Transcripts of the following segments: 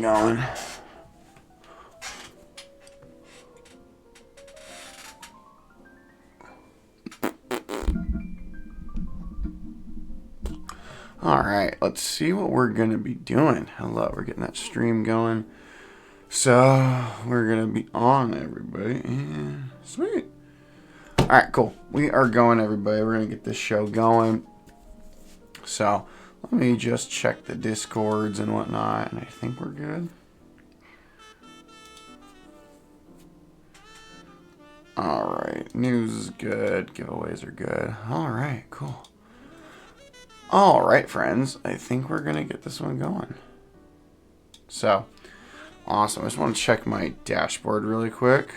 going. Alright, let's see what we're going to be doing. Hello, we're getting that stream going. So, we're going to be on, everybody. And sweet. Alright, cool. We are going, everybody. We're going to get this show going. So, let me just check the Discords and whatnot, and I think we're good. Alright, news is good. Giveaways are good. Alright, cool. Alright, friends. I think we're going to get this one going. So, awesome. I just want to check my dashboard really quick.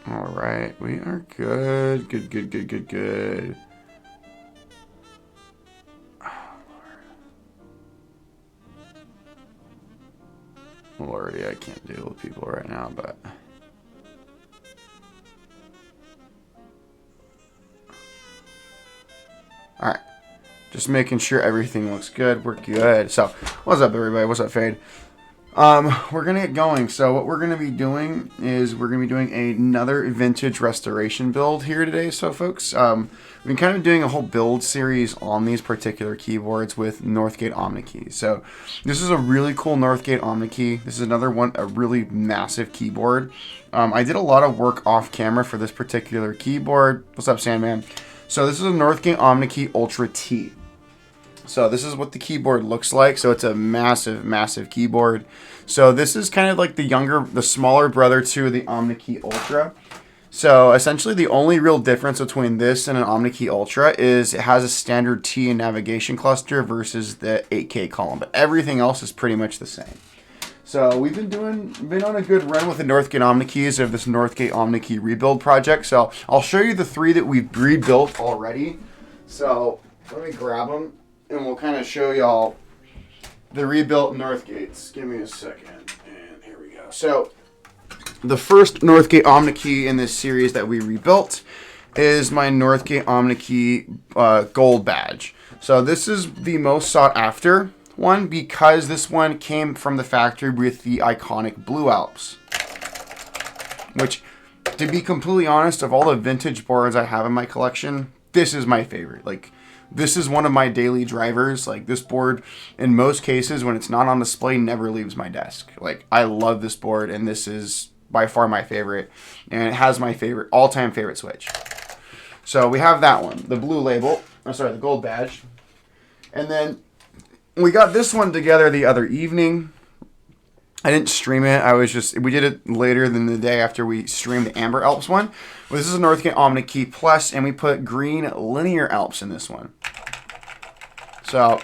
Alright, we are good. Good. Oh, Lordy, I can't deal with people right now, but... Alright. Just making sure everything looks good. We're good. So, what's up, everybody? What's up, Fade? We're going to get going. So, what we're going to be doing is we're going to be doing another vintage restoration build here today. So, folks, we've been kind of doing a whole build series on these particular keyboards with Northgate Omnikey. So, this is a really cool Northgate Omnikey. This is another one, a really massive keyboard. I did a lot of work off camera for this particular keyboard. What's up, Sandman? So this is a Northgate Omnikey Ultra-T. So this is what the keyboard looks like. So it's a massive keyboard. So this is kind of like the smaller brother to the Omnikey Ultra. So essentially the only real difference between this and an Omnikey Ultra is it has a standard T and navigation cluster versus the 8K column. But everything else is pretty much the same. So we've been on a good run with the Northgate Omnikeys of this Northgate Omnikey rebuild project. So I'll show you the 3 that we've rebuilt already. So let me grab them and we'll kind of show y'all the rebuilt Northgates. Give me a second. And here we go. So the first Northgate Omnikey in this series that we rebuilt is my Northgate Omnikey Gold badge. So this is the most sought after one because this one came from the factory with the iconic Blue Alps, which, to be completely honest, of all the vintage boards I have in my collection, this is my favorite. Like, this is one of my daily drivers. Like, this board, in most cases, when it's not on display, never leaves my desk. Like, I love this board, and this is by far my favorite, and it has my favorite, all-time favorite switch. So we have that one, the blue label, the gold badge, and then we got this one together the other evening. I didn't stream it. We did it later than the day after we streamed the Amber Alps one. Well, this is a Northgate Omnikey Plus, and we put green linear Alps in this one. So,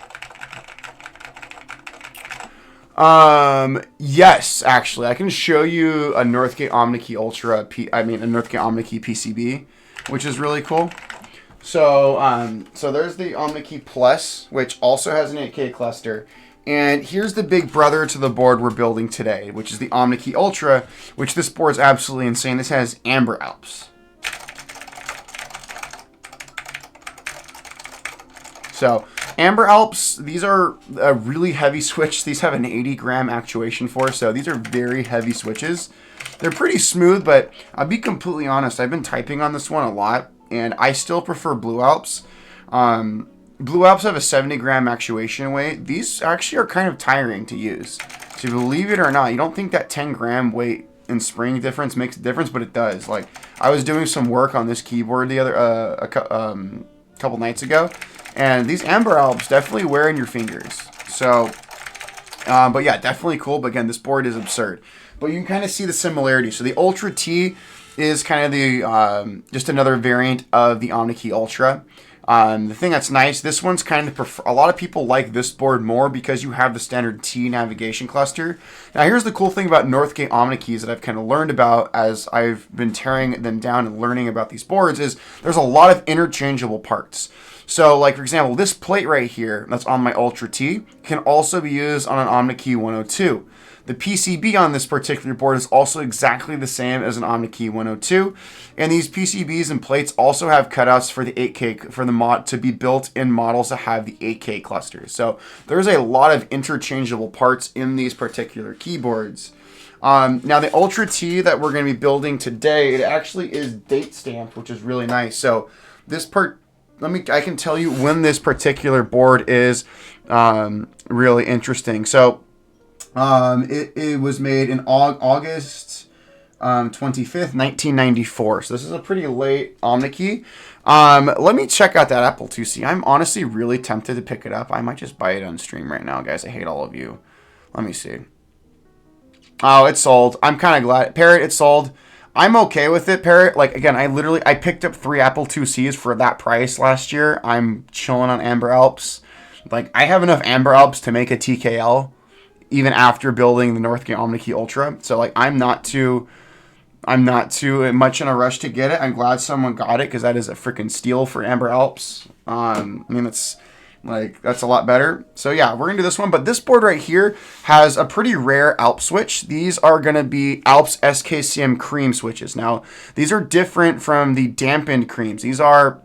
yes, actually, I can show you a Northgate Omnikey a Northgate Omnikey PCB, which is really cool. So, so there's the Omnikey Plus, which also has an 8K cluster. And here's the big brother to the board we're building today, which is the Omnikey Ultra, which this board's absolutely insane. This has Amber Alps. So, Amber Alps, these are a really heavy switch. These have an 80-gram actuation force, so these are very heavy switches. They're pretty smooth, but I'll be completely honest, I've been typing on this one a lot, and I still prefer Blue Alps. Blue Alps have a 70-gram actuation weight. These actually are kind of tiring to use. So believe it or not, you don't think that 10-gram weight and spring difference makes a difference, but it does. Like, I was doing some work on this keyboard the other a couple nights ago, and these Amber Alps definitely wear in your fingers. So, but yeah, definitely cool. But again, this board is absurd. But you can kind of see the similarity. So the Ultra-T is kind of the just another variant of the Omnikey Ultra. The thing that's nice, this one's kind of a lot of people like this board more because you have the standard T navigation cluster. Now here's the cool thing about Northgate Omnikeys that I've kind of learned about as I've been tearing them down and learning about these boards is there's a lot of interchangeable parts. So like, for example, this plate right here that's on my Ultra-T can also be used on an Omnikey 102. The PCB on this particular board is also exactly the same as an Omnikey 102. And these PCBs and plates also have cutouts for the 8K, for the mod to be built in models that have the 8K clusters. So there's a lot of interchangeable parts in these particular keyboards. Now the Ultra-T that we're going to be building today, it actually is date stamped, which is really nice. So this part, I can tell you when this particular board is really interesting. So it was made in August 25th, 1994. So this is a pretty late Omnikey. Let me check out that Apple IIc. I'm honestly really tempted to pick it up. I might just buy it on stream right now, guys. I hate all of you. Let me see. Oh, it's sold. I'm kind of glad. Parrot, it's sold. I'm okay with it, Parrot. Like, again, I picked up 3 Apple IIcs for that price last year. I'm chilling on Amber Alps. Like, I have enough Amber Alps to make a TKL, even after building the Northgate Omnikey Ultra. So, like, I'm not too much in a rush to get it. I'm glad someone got it, because that is a freaking steal for Amber Alps. I mean, that's a lot better. So yeah, we're gonna do this one, but this board right here has a pretty rare Alps switch. These are gonna be Alps SKCM Cream switches. Now, these are different from the dampened creams. These are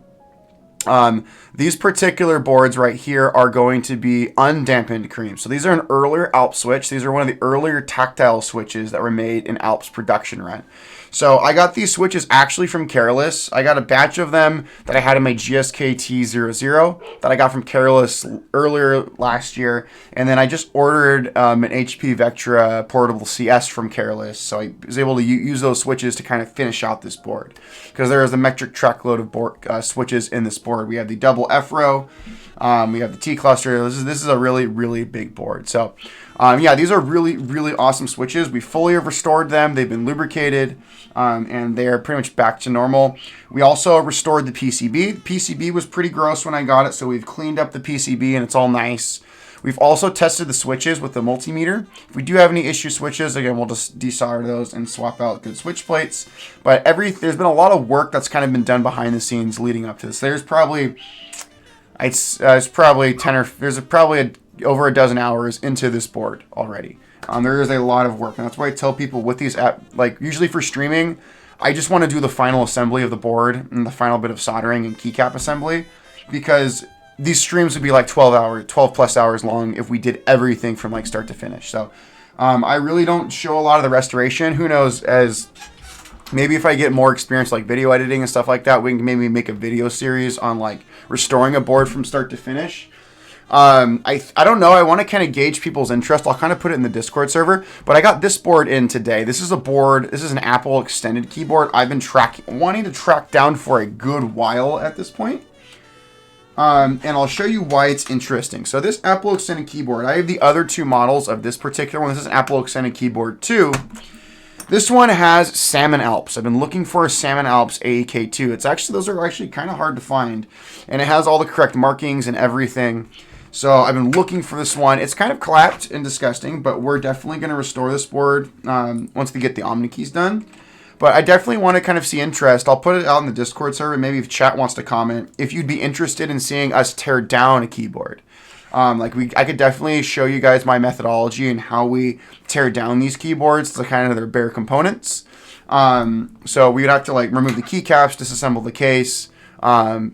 these particular boards right here are going to be undampened cream. So these are an earlier Alps switch. These are one of the earlier tactile switches that were made in Alps production run. So I got these switches actually from Careless. I got a batch of them that I had in my GSK-T00 that I got from Careless earlier last year. And then I just ordered an HP Vectra Portable CS from Careless. So I was able to use those switches to kind of finish out this board, because there is a metric truckload of board, switches in this board. We have the double F row. We have the T cluster. This is a really, really big board. So yeah, these are really, really awesome switches. We fully have restored them. They've been lubricated, and they're pretty much back to normal. We also restored the PCB. The PCB was pretty gross when I got it, so we've cleaned up the PCB and it's all nice. We've also tested the switches with the multimeter. If we do have any issue switches, again, we'll just desolder those and swap out good switch plates. But there's been a lot of work that's kind of been done behind the scenes leading up to this. There's probably, there's probably over a dozen hours into this board already. There is a lot of work, and that's why I tell people with these usually for streaming, I just want to do the final assembly of the board and the final bit of soldering and keycap assembly, because these streams would be like 12 plus hours long if we did everything from like start to finish. So I really don't show a lot of the restoration. Who knows, as maybe if I get more experience like video editing and stuff like that, we can maybe make a video series on like restoring a board from start to finish. I don't know. I want to kind of gauge people's interest. I'll kind of put it in the Discord server, but I got this board in today. This is an Apple extended keyboard I've been wanting to track down for a good while at this point. And I'll show you why it's interesting. So this Apple extended keyboard, I have the other 2 models of this particular one. This is an Apple extended keyboard 2. This one has Salmon Alps. I've been looking for a Salmon Alps AEK2. Those are actually kind of hard to find, and it has all the correct markings and everything. So I've been looking for this one. It's kind of clapped and disgusting, but we're definitely going to restore this board once we get the Omnikeys done. But I definitely want to kind of see interest. I'll put it out in the Discord server. Maybe if chat wants to comment, if you'd be interested in seeing us tear down a keyboard. I could definitely show you guys my methodology and how we tear down these keyboards to kind of their bare components. So we'd have to like remove the keycaps, disassemble the case,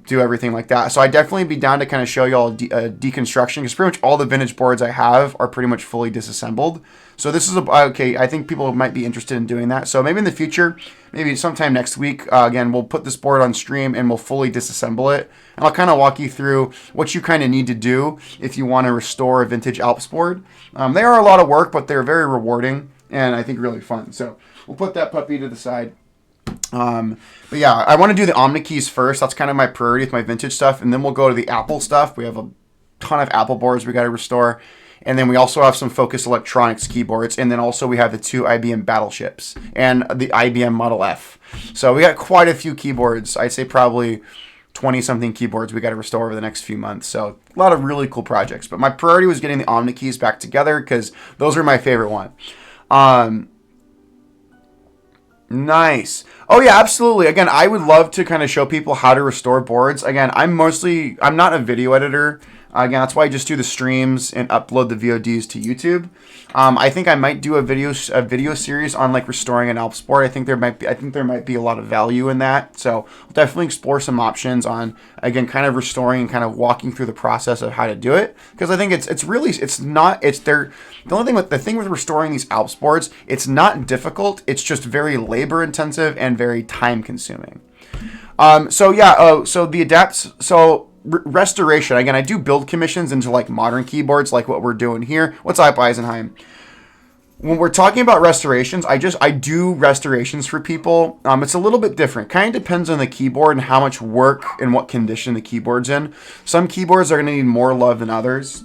do everything like that. So I'd definitely be down to kind of show you all deconstruction, because pretty much all the vintage boards I have are pretty much fully disassembled. So this is okay. I think people might be interested in doing that. So maybe in the future, maybe sometime next week, again, we'll put this board on stream and we'll fully disassemble it. And I'll kind of walk you through what you kind of need to do if you want to restore a vintage Alps board. They are a lot of work, but they're very rewarding and I think really fun. So we'll put that puppy to the side. But yeah, I want to do the Omnikeys first. That's kind of my priority with my vintage stuff. And then we'll go to the Apple stuff. We have a ton of Apple boards we got to restore. And then we also have some Focus Electronics keyboards. And then also we have the 2 IBM Battleships and the IBM Model F. So we got quite a few keyboards. I'd say probably 20-something keyboards we got to restore over the next few months. So a lot of really cool projects. But my priority was getting the Omnikeys back together because those are my favorite one. Nice. Oh yeah, absolutely. Again, I would love to kind of show people how to restore boards. Again, I'm not a video editor. Again, that's why I just do the streams and upload the VODs to YouTube. I think I might do a video series on like restoring an Alps board. I think there might be a lot of value in that. So I'll definitely explore some options on, again, kind of restoring and kind of walking through the process of how to do it, because I think the thing with restoring these Alps boards, it's not difficult. It's just very labor intensive and very time consuming. Restoration, again, I do build commissions into like modern keyboards like what we're doing here. What's up, Eisenheim? When we're talking about restorations, I do restorations for people. It's a little bit different. Kind of depends on the keyboard and how much work and what condition the keyboard's in. Some keyboards are going to need more love than others.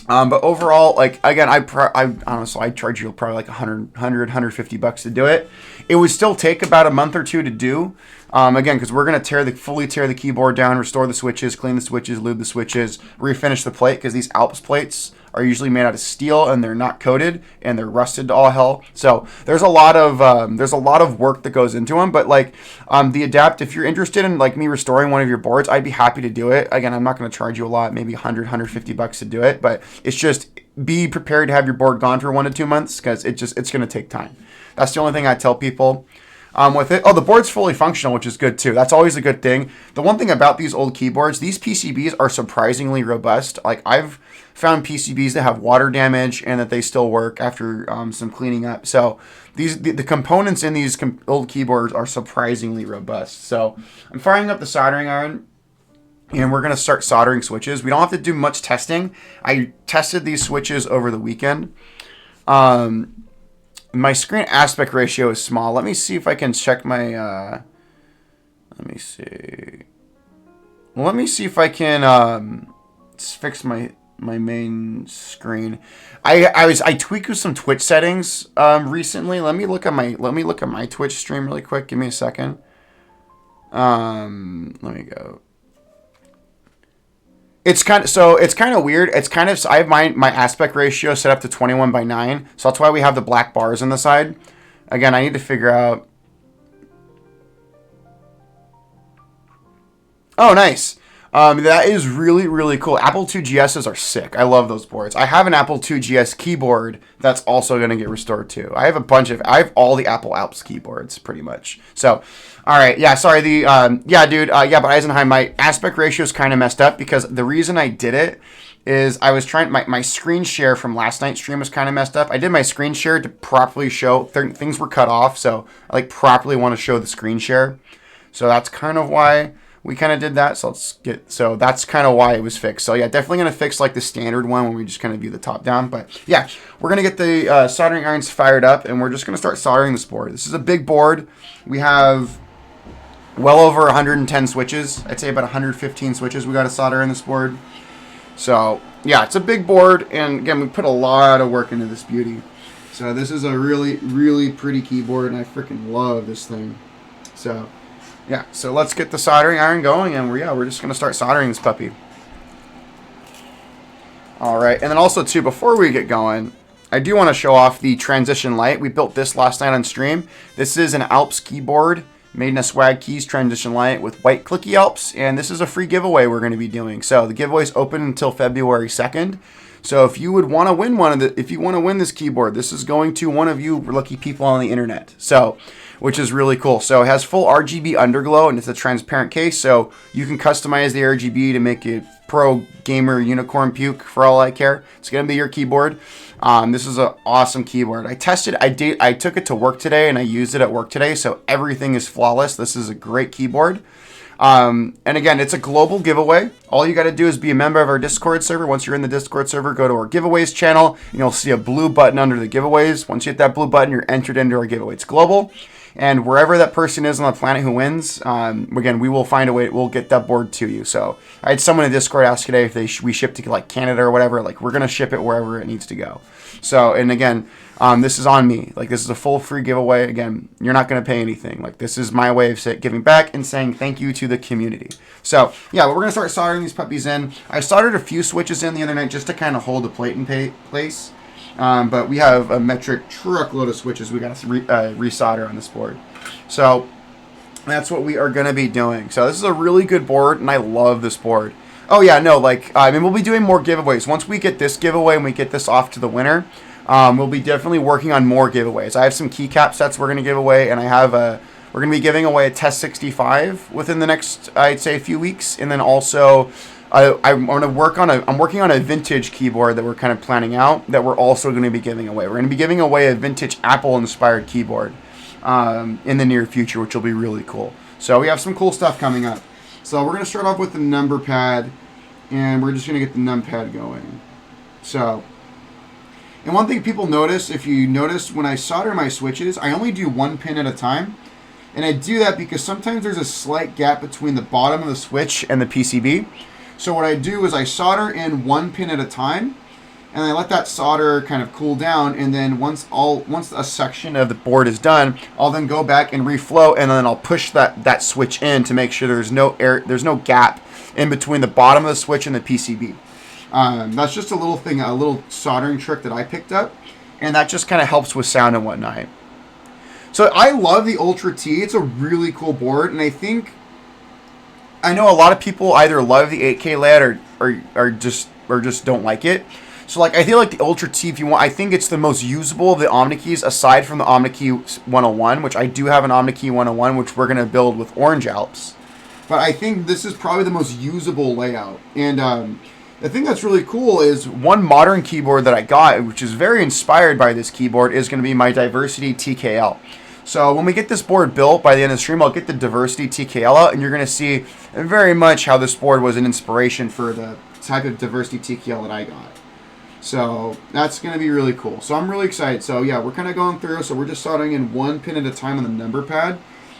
But overall, like, again, honestly, I charge you probably like $150 to do it. It would still take about a month or two to do. Again, because we're going to fully tear the keyboard down, restore the switches, clean the switches, lube the switches, refinish the plate, because these Alps plates are usually made out of steel and they're not coated and they're rusted to all hell. So there's a lot of work that goes into them. But like the Adapt, if you're interested in like me restoring one of your boards, I'd be happy to do it. Again, I'm not going to charge you a lot, maybe $150 to do it, but it's just be prepared to have your board gone for 1 to 2 months, because it's going to take time. That's the only thing I tell people. With it. Oh, the board's fully functional, which is good too. That's always a good thing. The one thing about these old keyboards, these PCBs are surprisingly robust. Like, I've found PCBs that have water damage and that they still work after some cleaning up. So the components in these old keyboards are surprisingly robust. So I'm firing up the soldering iron, and we're going to start soldering switches. We don't have to do much testing. I tested these switches over the weekend. My screen aspect ratio is small. Let me see if I can check my, let me see if I can fix my main screen. I tweaked with some Twitch settings recently. Let me look at my Twitch stream really quick. Give me a second. Let me go. It's kind of weird. I have my aspect ratio set up to 21:9, so that's why we have the black bars on the side. Again, I need to figure out. Oh, nice. That is really, really cool. Apple II GSs are sick. I love those boards. I have an Apple II GS keyboard that's also going to get restored too. I have all the Apple Alps keyboards pretty much. So, all right. Yeah, sorry. But Eisenheim, my aspect ratio is kind of messed up, because the reason I did it is I was trying, my screen share from last night's stream was kind of messed up. I did my screen share to properly show, things were cut off, so I like properly want to show the screen share. So that's kind of why we kind of did that. So that's kind of why it was fixed. So yeah, definitely going to fix like the standard one when we just kind of view the top down. But yeah, we're going to get the soldering irons fired up, and we're just going to start soldering this board. This is a big board. We have well over 110 switches. I'd say about 115 switches we got to solder in this board. So yeah, it's a big board, and again, we put a lot of work into this beauty. So this is a really, really pretty keyboard, and I freaking love this thing. So yeah, so let's get the soldering iron going, and we're just going to start soldering this puppy. All right, and then also too, before we get going, I do want to show off the transition light. We built this last night on stream. This is an Alps keyboard made in a Swag Keys transition light with white clicky Alps, and this is a free giveaway we're going to be doing. So the giveaway is open until February 2nd. So if you would want to win if you want to win this keyboard, this is going to one of you lucky people on the internet. So, which is really cool. So it has full RGB underglow, and it's a transparent case, so you can customize the RGB to make it pro gamer unicorn puke for all I care. It's gonna be your keyboard. This is an awesome keyboard. I took it to work today, and I used it at work today, so everything is flawless. This is a great keyboard. And again, it's a global giveaway. All you got to do is be a member of our Discord server. Once you're in the Discord server, go to our giveaways channel, and you'll see a blue button under the giveaways. Once you hit that blue button, you're entered into our giveaway. It's global, and wherever that person is on the planet who wins, again, we will find a way. We'll get that board to you. So I had someone in Discord ask today if we ship to like Canada or whatever. Like, we're gonna ship it wherever it needs to go. So, and again, this is on me. Like, this is a full free giveaway. Again, you're not going to pay anything. Like, this is my way of giving back and saying thank you to the community. So, yeah, but we're going to start soldering these puppies in. I soldered a few switches in the other night just to kind of hold the plate in place. But we have a metric truckload of switches we got to resolder on this board. So that's what we are going to be doing. So this is a really good board, and I love this board. Oh, yeah, no, like, I mean, we'll be doing more giveaways. Once we get this giveaway and we get this off to the winner, we'll be definitely working on more giveaways. I have some keycap sets we're going to give away, and I have we're going to be giving away a Test 65 within the next, I'd say, few weeks. And then also, I'm working on a vintage keyboard that we're kind of planning out that we're also going to be giving away. We're going to be giving away a vintage Apple-inspired keyboard in the near future, which will be really cool. So we have some cool stuff coming up. So we're going to start off with the number pad, and we're just going to get the numpad going. So, and one thing people notice, if you notice when I solder my switches, I only do one pin at a time. And I do that because sometimes there's a slight gap between the bottom of the switch and the PCB. So what I do is I solder in one pin at a time, and I let that solder kind of cool down, and then once a section of the board is done, I'll then go back and reflow, and then I'll push that switch in to make sure there's no gap in between the bottom of the switch and the PCB. That's just a little thing, a little soldering trick that I picked up, and that just kind of helps with sound and whatnot. So I love the Ultra-T. It's a really cool board, and I know a lot of people either love the 8K LED or just don't like it. So like I feel like the Ultra-T, if you want, I think it's the most usable of the Omnikeys aside from the Omnikey 101, which I do have an Omnikey 101, which we're gonna build with orange Alps. But I think this is probably the most usable layout. And the thing that's really cool is one modern keyboard that I got, which is very inspired by this keyboard, is gonna be my Diversity TKL. So when we get this board built by the end of the stream, I'll get the Diversity TKL out, and you're going to see very much how this board was an inspiration for the type of Diversity TKL that I got. So that's going to be really cool. So I'm really excited. So yeah, we're kind of going through. So we're just soldering in one pin at a time on the number pad,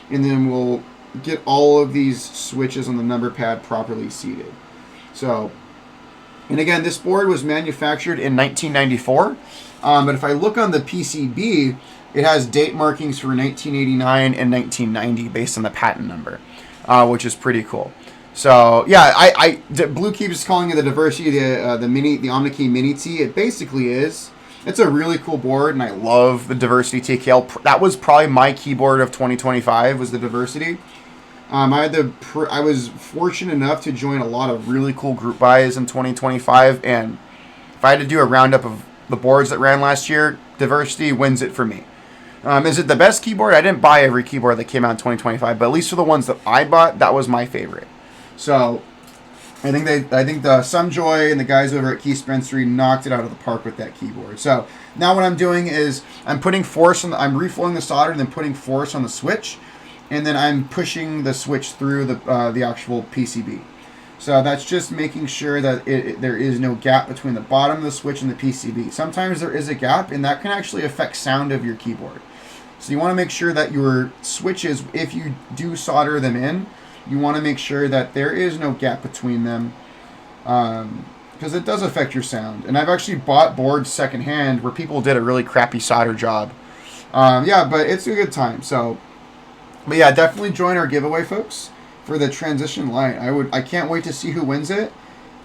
and then we'll get all of these switches on the number pad properly seated. So, and again, this board was manufactured in 1994. But if I look on the PCB, it has date markings for 1989 and 1990 based on the patent number, which is pretty cool. So yeah, Blue keeps calling it the Diversity, the Omnikey Mini T. It basically is. It's a really cool board, and I love the Diversity TKL. That was probably my keyboard of 2025. Was the Diversity. I was fortunate enough to join a lot of really cool group buys in 2025, and if I had to do a roundup of the boards that ran last year, Diversity wins it for me. Is it the best keyboard? I didn't buy every keyboard that came out in 2025, but at least for the ones that I bought, that was my favorite. So I think the Sumjoy and the guys over at Key Spencery knocked it out of the park with that keyboard. So now what I'm doing is I'm putting force on I'm reflowing the solder and then putting force on the switch, and then I'm pushing the switch through the actual PCB. So that's just making sure that there is no gap between the bottom of the switch and the PCB. Sometimes there is a gap, and that can actually affect sound of your keyboard. So you want to make sure that your switches, if you do solder them in, you want to make sure that there is no gap between them, because it does affect your sound. And I've actually bought boards secondhand where people did a really crappy solder job. Yeah, but it's a good time. So, but yeah, definitely join our giveaway, folks, for the transition light. I can't wait to see who wins it.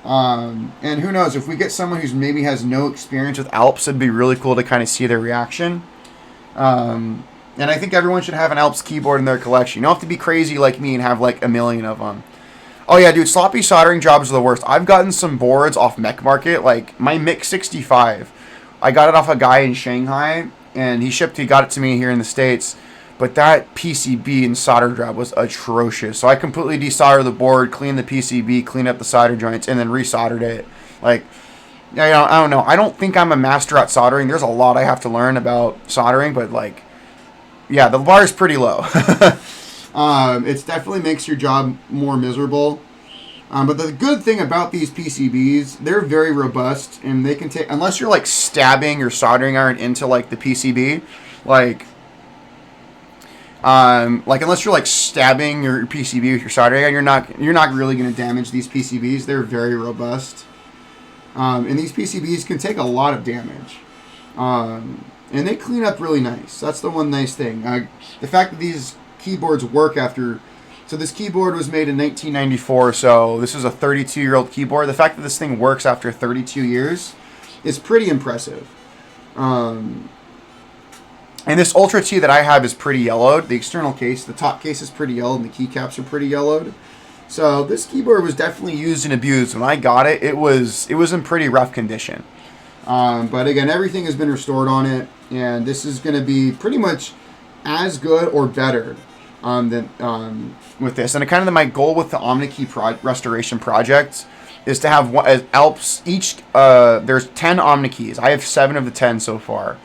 And who knows, if we get someone who's maybe has no experience with Alps, it'd be really cool to kind of see their reaction. And I think everyone should have an Alps keyboard in their collection. You don't have to be crazy like me and have like a million of them. Oh yeah, dude, sloppy soldering jobs are the worst. I've gotten some boards off Mech Market, like my Mix 65. I got it off a guy in Shanghai, and he got it to me here in the States. But that PCB and solder job was atrocious. So I completely desoldered the board, cleaned the PCB, cleaned up the solder joints, and then resoldered it. Like, I don't know. I don't think I'm a master at soldering. There's a lot I have to learn about soldering, but like, yeah, the bar is pretty low. It definitely makes your job more miserable. But the good thing about these PCBs, they're very robust, and they can take, unless you're like stabbing your soldering iron into like the PCB, like unless you're like stabbing your PCB with your soldering iron, you're not really going to damage these PCBs. They're very robust. And these PCBs can take a lot of damage. And they clean up really nice. That's the one nice thing. The fact that these keyboards work after... So this keyboard was made in 1994, so this is a 32-year-old keyboard. The fact that this thing works after 32 years is pretty impressive. And this Ultra-T that I have is pretty yellowed. The external case, the top case is pretty yellowed, and the keycaps are pretty yellowed. So this keyboard was definitely used and abused. When I got it, it was in pretty rough condition. But again, everything has been restored on it, and this is going to be pretty much as good or better than with this. And kind of my goal with the Omnikey restoration project is to have Alps each. There's 10 Omnikeys. I have 7 of the 10 so far.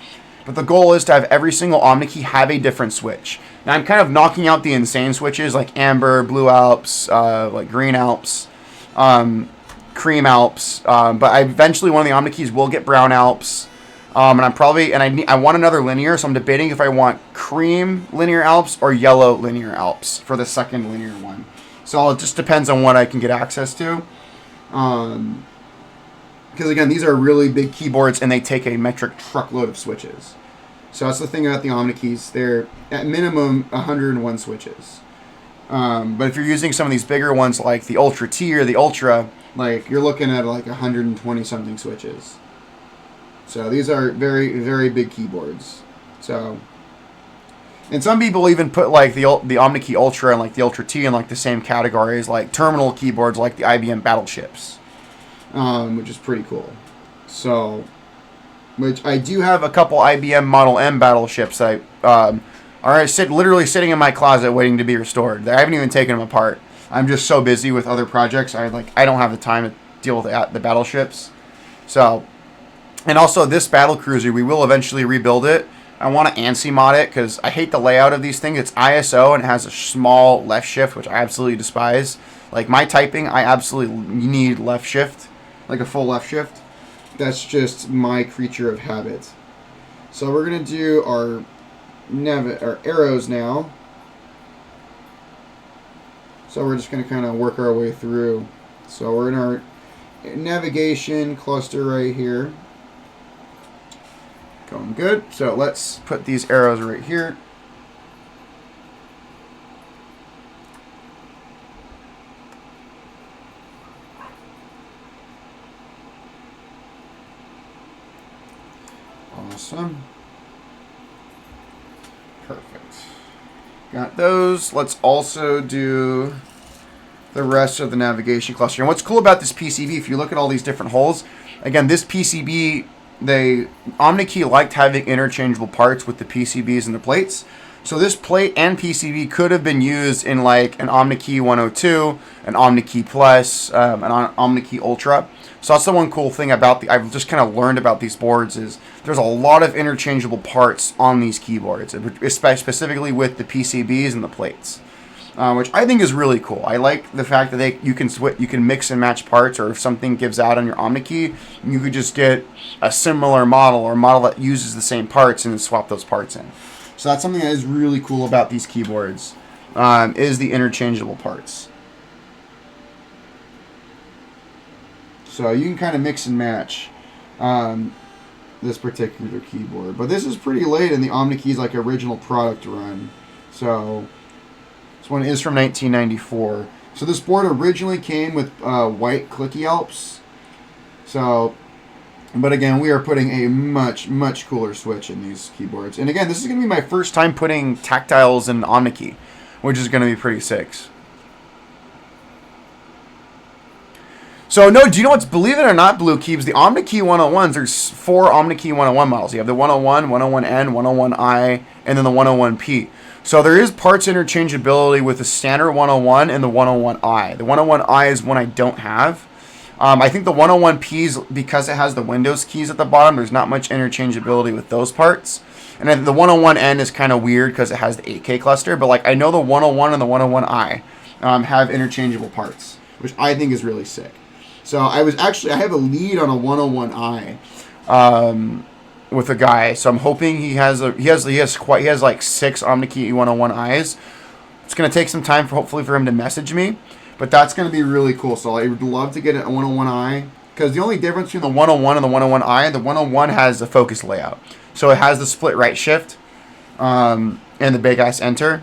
But the goal is to have every single Omnikey have a different switch. Now I'm kind of knocking out the insane switches like Amber, Blue Alps, like Green Alps, Cream Alps. But I eventually one of the Omnikeys will get Brown Alps. And I'm probably I want another linear, so I'm debating if I want Cream linear Alps or Yellow linear Alps for the second linear one. So it just depends on what I can get access to. Because again, these are really big keyboards and they take a metric truckload of switches. So that's the thing about the Omnikeys. They're at minimum 101 switches. But if you're using some of these bigger ones like the Ultra-T or the Ultra, like you're looking at like 120 something switches. So these are very, very big keyboards. So, and some people even put like the Omnikey Ultra and like the Ultra-T in like the same category as like terminal keyboards like the IBM battleships. Which is pretty cool. So, which I do have a couple IBM Model M battleships that are literally sitting in my closet waiting to be restored. I haven't even taken them apart. I'm just so busy with other projects. I don't have the time to deal with the battleships. So, and also this battle cruiser, we will eventually rebuild it. I want to ANSI mod it because I hate the layout of these things. It's ISO and it has a small left shift, which I absolutely despise. Like my typing, I absolutely need left shift. Like a full left shift. That's just my creature of habit. So we're going to do our arrows now. So we're just going to kind of work our way through. So we're in our navigation cluster right here. Going good. So let's put these arrows right here. Awesome. Perfect. Got those. Let's also do the rest of the navigation cluster. And what's cool about this PCB, if you look at all these different holes, again, this PCB, Omnikey liked having interchangeable parts with the PCBs and the plates. So this plate and PCB could have been used in like an Omnikey 102, an Omnikey Plus, an Omnikey Ultra. So that's the one cool thing about I've just kind of learned about these boards is there's a lot of interchangeable parts on these keyboards, specifically with the PCBs and the plates, which I think is really cool. I like the fact that you can mix and match parts, or if something gives out on your Omnikey, you could just get a similar model or a model that uses the same parts and then swap those parts in. So that's something that is really cool about these keyboards, is the interchangeable parts. So you can kind of mix and match this particular keyboard. But this is pretty late in the Omnikey's like original product run. So this one is from 1994. So this board originally came with white clicky Alps. So, but again, we are putting a much, much cooler switch in these keyboards. And again, this is going to be my first time putting tactiles in Omnikey, which is going to be pretty sick. So, no, do you know what's, believe it or not, Blue Keeps, the Omnikey 101s, there's 4 Omnikey 101 models. You have the 101, 101N, 101I, and then the 101P. So there is parts interchangeability with the standard 101 and the 101i. The 101i is one I don't have. I think the 101Ps, because it has the Windows keys at the bottom, there's not much interchangeability with those parts. And then the 101N is kind of weird because it has the 8K cluster. But like I know the 101 and the 101i have interchangeable parts, which I think is really sick. So I have a lead on a 101i with a guy. So I'm hoping he has like 6 Omnikey 101i's. It's gonna take some time hopefully for him to message me, but that's gonna be really cool. So I would love to get a 101i, because the only difference between the 101 and the 101i, the 101 has the focus layout, so it has the split right shift and the big ass enter.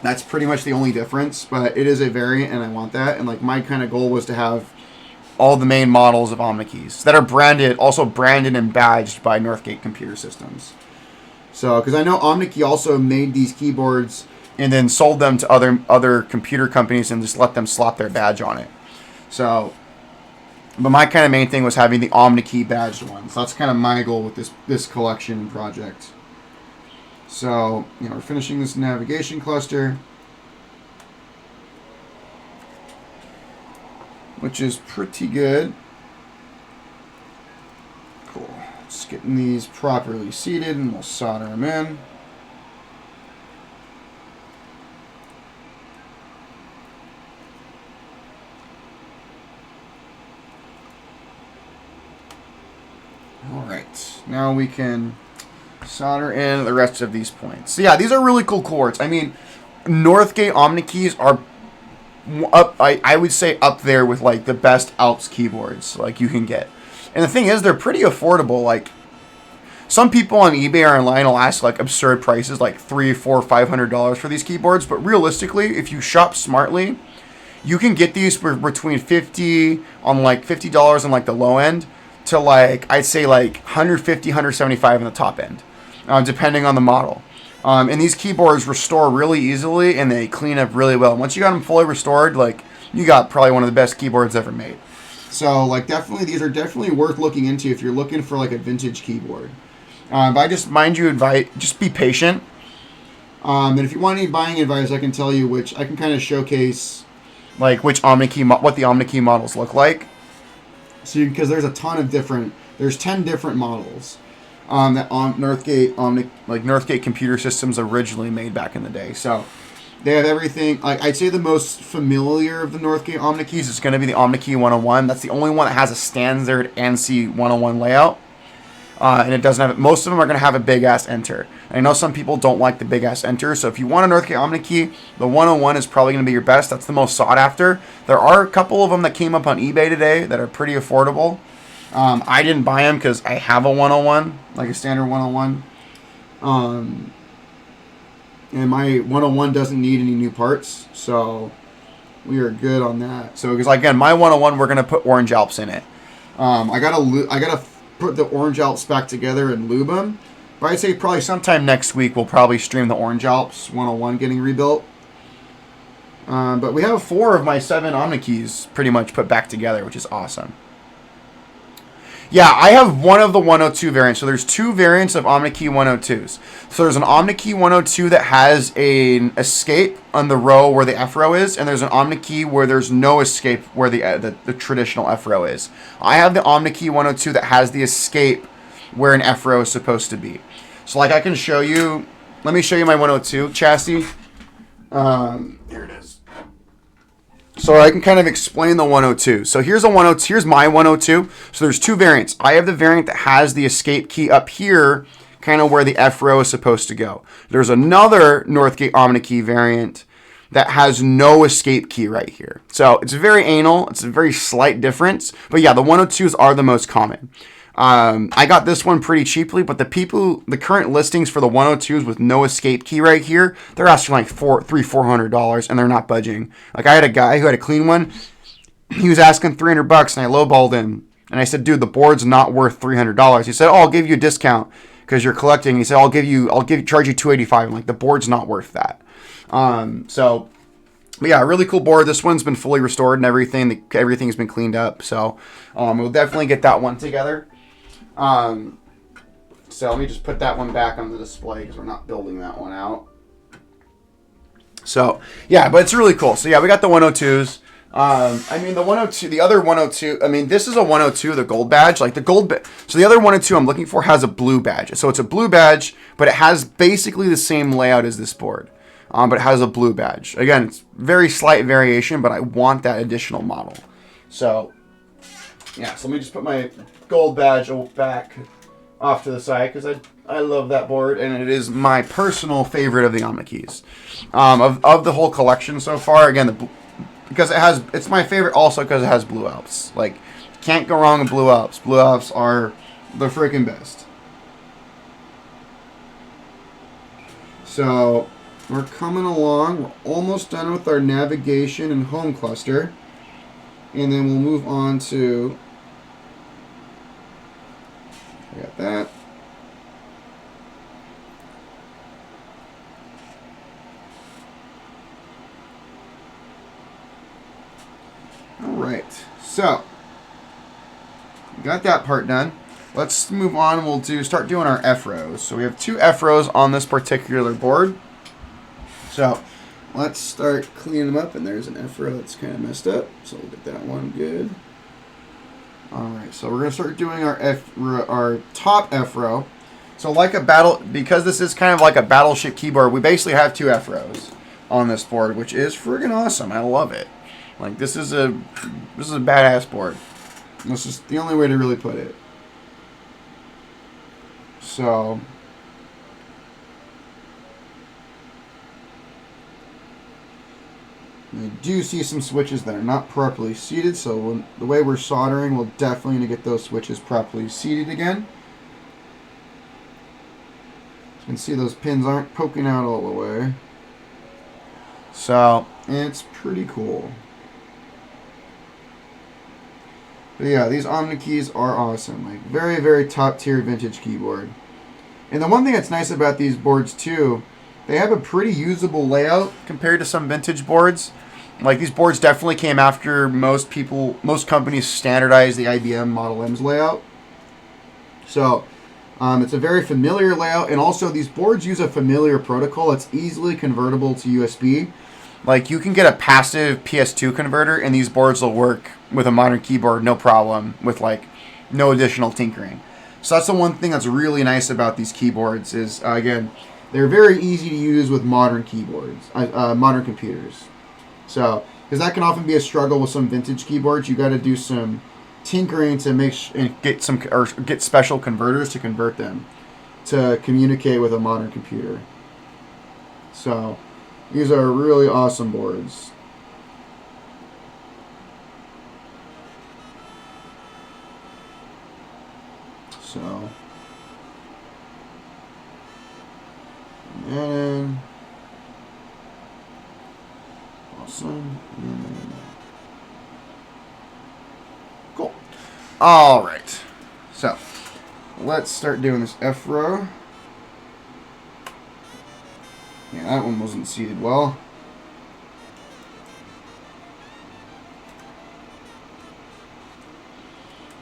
That's pretty much the only difference, but it is a variant and I want that. And like my kind of goal was to have all the main models of Omnikeys that are branded, also branded and badged by Northgate Computer Systems. So, because I know Omnikey also made these keyboards and then sold them to other computer companies and just let them slap their badge on it. So, but my kind of main thing was having the Omnikey badged ones. That's kind of my goal with this collection project. So, you know, we're finishing this navigation cluster, which is pretty good. Cool. Just getting these properly seated, and we'll solder them in. Alright, now we can solder in the rest of these points. So yeah, these are really cool cords. I mean, Northgate Omnikeys are up, I would say up there with like the best Alps keyboards like you can get. And the thing is, they're pretty affordable. Like, some people on eBay or online will ask like absurd prices, like $300, $400, $500 for these keyboards. But realistically, if you shop smartly, you can get these for between $50 on like the low end to like, I'd say like $150, $175 on the top end, depending on the model. And these keyboards restore really easily, and they clean up really well. Once you got them fully restored, like, you got probably one of the best keyboards ever made. So, like, definitely, these are definitely worth looking into if you're looking for like a vintage keyboard. But I just just be patient. And if you want any buying advice, I can tell you which I can kind of showcase, like, which Omnikey, what the Omnikey models look like. So, because there's a ton of there's 10 different models that Northgate Computer Systems originally made back in the day. So they have everything. Like, I'd say the most familiar of the Northgate Omnikeys is going to be the Omnikey 101. That's the only one that has a standard ANSI 101 layout. And it doesn't have, most of them are going to have a big ass enter. And I know some people don't like the big ass enter, so if you want a Northgate Omnikey, the 101 is probably going to be your best. That's the most sought after. There are a couple of them that came up on eBay today that are pretty affordable. I didn't buy them because I have a 101, like a standard 101. And my 101 doesn't need any new parts, so we are good on that. So, because again, my 101, we're going to put Orange Alps in it. I gotta put the Orange Alps back together and lube them. But I'd say probably sometime next week we'll probably stream the Orange Alps 101 getting rebuilt. But we have 4 of my 7 Omnikeys pretty much put back together, which is awesome. Yeah, I have one of the 102 variants. So there's 2 variants of Omnikey 102s. So there's an Omnikey 102 that has an escape on the row where the F row is, and there's an Omnikey where there's no escape where the traditional F row is. I have the Omnikey 102 that has the escape where an F row is supposed to be. So like I can show you, let me show you my 102 chassis. Here it is. So I can kind of explain the 102. So here's a 102. Here's my 102. So there's 2 variants. I have the variant that has the escape key up here, kind of where the F row is supposed to go. There's another Northgate Omnikey variant that has no escape key right here. So it's very anal. It's a very slight difference. But yeah, the 102s are the most common. I got this one pretty cheaply, but the current listings for the 102s with no escape key right here, they're asking like $400, and they're not budging. Like, I had a guy who had a clean one. He was asking $300, and I lowballed him. And I said, dude, the board's not worth $300. He said, oh, I'll give you a discount because you're collecting. He said, charge you $285. I'm like, the board's not worth that. But yeah, really cool board. This one's been fully restored and everything. Everything's been cleaned up. So we'll definitely get that one together. So let me just put that one back on the display because we're not building that one out. So yeah, but it's really cool. So yeah, we got the 102s. I mean, the 102, the other 102, I mean, this is a 102, the gold badge, like the gold, so the other 102 I'm looking for has a blue badge. So it's a blue badge, but it has basically the same layout as this board. But it has a blue badge. Again, it's very slight variation, but I want that additional model. So yeah, so let me just put my gold badge back off to the side because I love that board, and it is my personal favorite of the Omnikeys. Of the whole collection so far, again, because it's my favorite also because it has blue Alps. Like, can't go wrong with blue Alps. Blue Alps are the freaking best. So we're coming along. We're almost done with our navigation and home cluster. And then we'll move on to, I got that. Alright, so, got that part done. Let's move on. We'll start doing our F-rows. So we have 2 F-rows on this particular board. So let's start cleaning them up. And there's an F-row that's kind of messed up. So we'll get that one good. Alright, so we're going to start doing our top F-row. So like a battle, because this is kind of like a battleship keyboard, we basically have 2 F-rows on this board, which is friggin' awesome. I love it. Like this is a badass board. This is the only way to really put it. So I do see some switches that are not properly seated, so the way we're soldering, we're definitely going to get those switches properly seated again. As you can see, those pins aren't poking out all the way. So it's pretty cool. But yeah, these Omnikeys are awesome. Like very, very top tier vintage keyboard. And the one thing that's nice about these boards too, they have a pretty usable layout compared to some vintage boards. Like these boards definitely came after most companies standardized the IBM Model M's layout. So it's a very familiar layout, and also these boards use a familiar protocol that's easily convertible to USB. Like you can get a passive PS2 converter, and these boards will work with a modern keyboard, no problem, with like no additional tinkering. So that's the one thing that's really nice about these keyboards is, again, they're very easy to use with modern keyboards, modern computers. So, because that can often be a struggle with some vintage keyboards, you got to do some tinkering to get special converters to convert them to communicate with a modern computer. So, these are really awesome boards. So, and awesome. And cool. All right. So, let's start doing this F row. Yeah, that one wasn't seated well.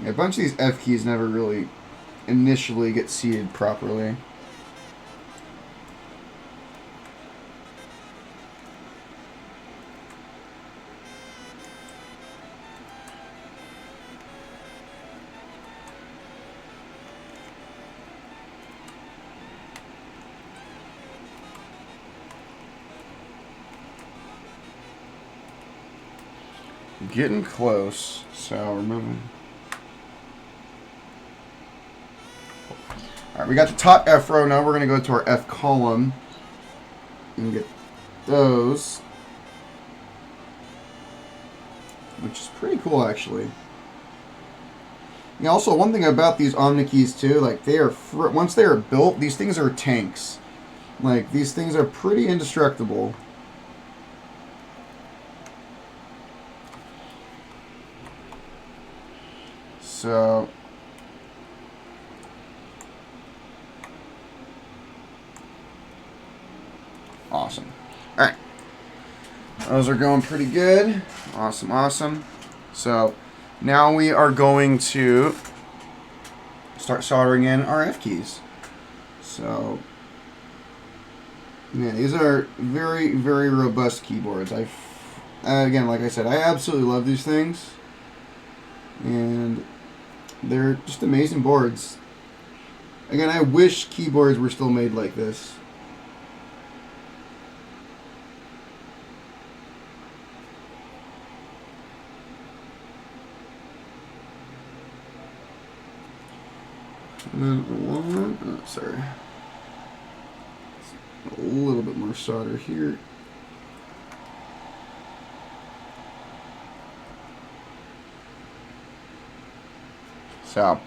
Yeah, a bunch of these F keys never really initially get seated properly. Getting close, so we're moving. Alright, we got the top F row. Now we're going to go to our F column and get those, which is pretty cool actually. Yeah, also one thing about these Omnikeys too, like they are once they are built, these things are tanks. Like these things are pretty indestructible. So awesome. All right, those are going pretty good. Awesome, awesome. So now we are going to start soldering in our F keys. So yeah, these are very, very robust keyboards. Again, like I said, I absolutely love these things, and they're just amazing boards. Again, I wish keyboards were still made like this. And then sorry. A little bit more solder here. So,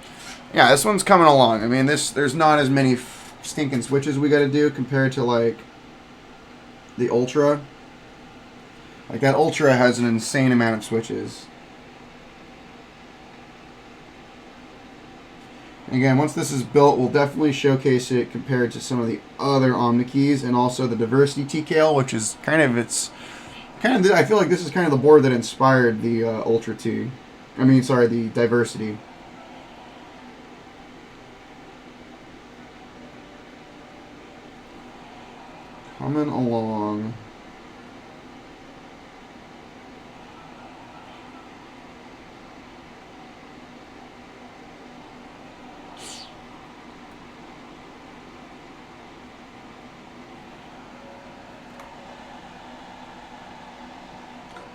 yeah, this one's coming along. I mean, there's not as many stinking switches we got to do compared to like the Ultra. Like that Ultra has an insane amount of switches. Again, once this is built, we'll definitely showcase it compared to some of the other Omnikeys, and also the Diversity TKL, which is I feel like this is kind of the board that inspired the Ultra-T. I mean, sorry, the Diversity. Coming along.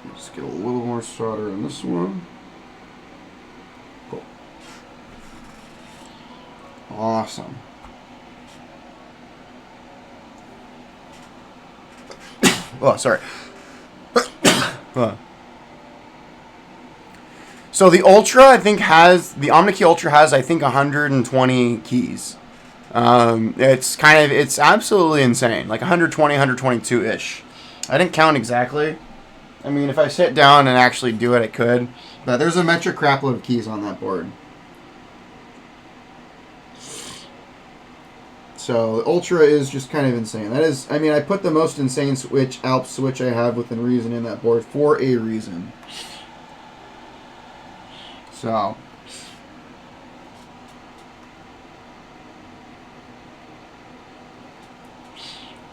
Let's get a little more solder in this one. Cool. Awesome. Oh, sorry. So the Ultra, I think, the Omnikey Ultra has, I think, 120 keys. It's absolutely insane. Like 120, 122-ish. I didn't count exactly. I mean, if I sit down and actually do it, I could. But there's a metric crapload of keys on that board. So the Ultra is just kind of insane. That is, I mean, I put the most insane Alps switch I have within reason in that board for a reason. So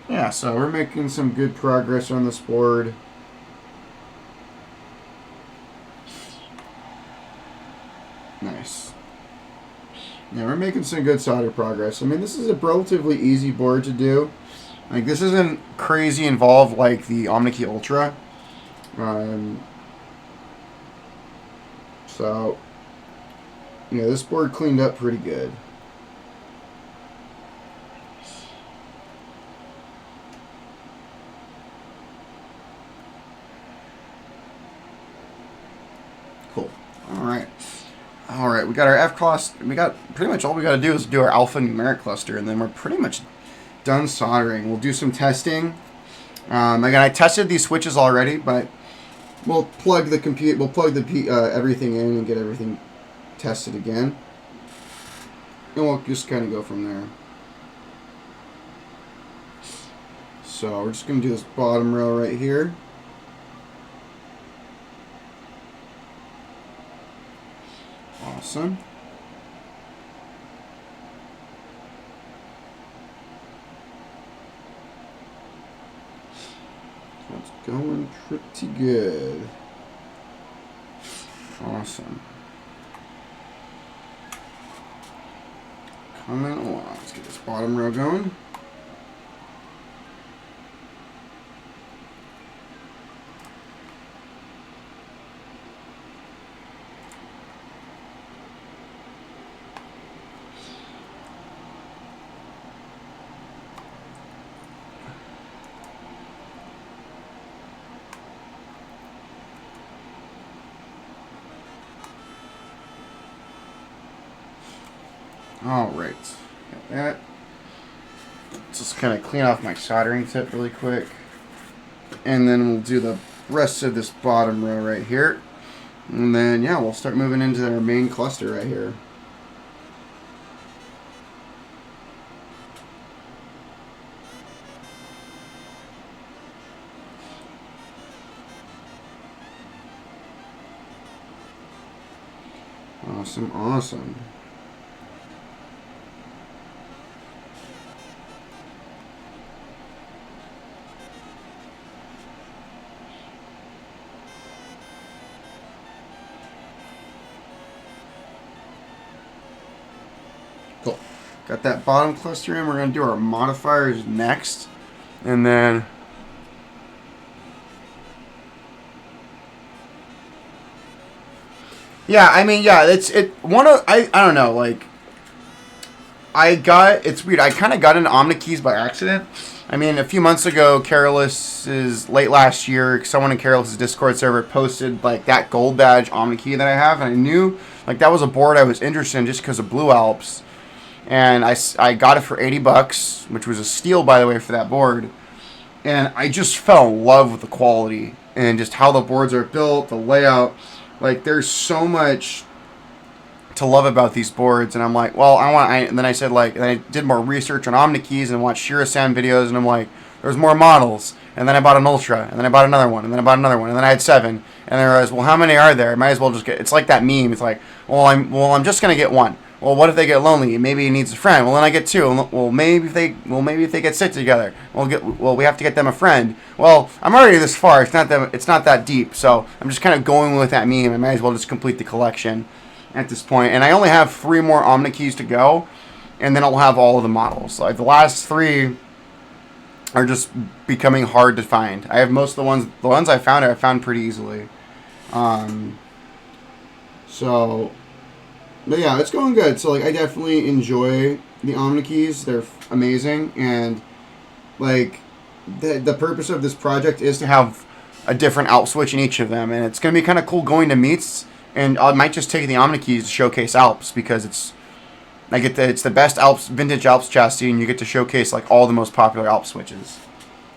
yeah, so we're making some good progress on this board. Nice. Yeah, we're making some good solder progress. I mean, this is a relatively easy board to do. Like, this isn't crazy involved like the Omnikey Ultra. So, yeah, this board cleaned up pretty good. Cool. All right, we got our F cluster. We got pretty much all we got to do is do our alpha numeric cluster, and then we're pretty much done soldering. We'll do some testing. Again, I tested these switches already, but we'll plug the everything in and get everything tested again, and we'll just kind of go from there. So we're just gonna do this bottom row right here. Awesome. That's going pretty good. Awesome. Coming along. Let's get this bottom row going. Alright, got that. Just kind of clean off my soldering tip really quick. And then we'll do the rest of this bottom row right here. And then, yeah, we'll start moving into our main cluster right here. Awesome, awesome. Cool. Got that bottom cluster in. We're going to do our modifiers next. And then yeah, I mean, yeah, I don't know, like, it's weird. I kind of got into Omnikeys by accident. I mean, a few months ago, late last year, someone in Careless's Discord server posted, like, that gold badge Omnikey that I have, and I knew, like, that was a board I was interested in just because of Blue Alps. And I got it for 80 bucks, which was a steal, by the way, for that board. And I just fell in love with the quality and just how the boards are built, the layout. Like, there's so much to love about these boards, and I'm like, well, and then I said, like, and I did more research on Omnikeys and watched Shira-san videos, and I'm like, there's more models, and then I bought an Ultra, and then I bought another one, and then I bought another one, and then I had 7, and I realized, well, how many are there? I might as well just get. It's like that meme. It's like, I'm just gonna get one. Well, what if they get lonely? Maybe he needs a friend. Well, then I get 2. Well, maybe if they get sick together, we have to get them a friend. Well, I'm already this far. It's not that deep. So I'm just kind of going with that meme. I might as well just complete the collection at this point. And I only have 3 more Omnikeys to go, and then I'll have all of the models. Like the last 3 are just becoming hard to find. I have most of the ones I found pretty easily. But yeah, it's going good. So like, I definitely enjoy the Omnikeys. They're amazing, and like the purpose of this project is to have a different Alps switch in each of them, and it's gonna be kind of cool going to meets. And I might just take the Omnikeys to showcase Alps because it's the best vintage Alps chassis, and you get to showcase like all the most popular Alps switches.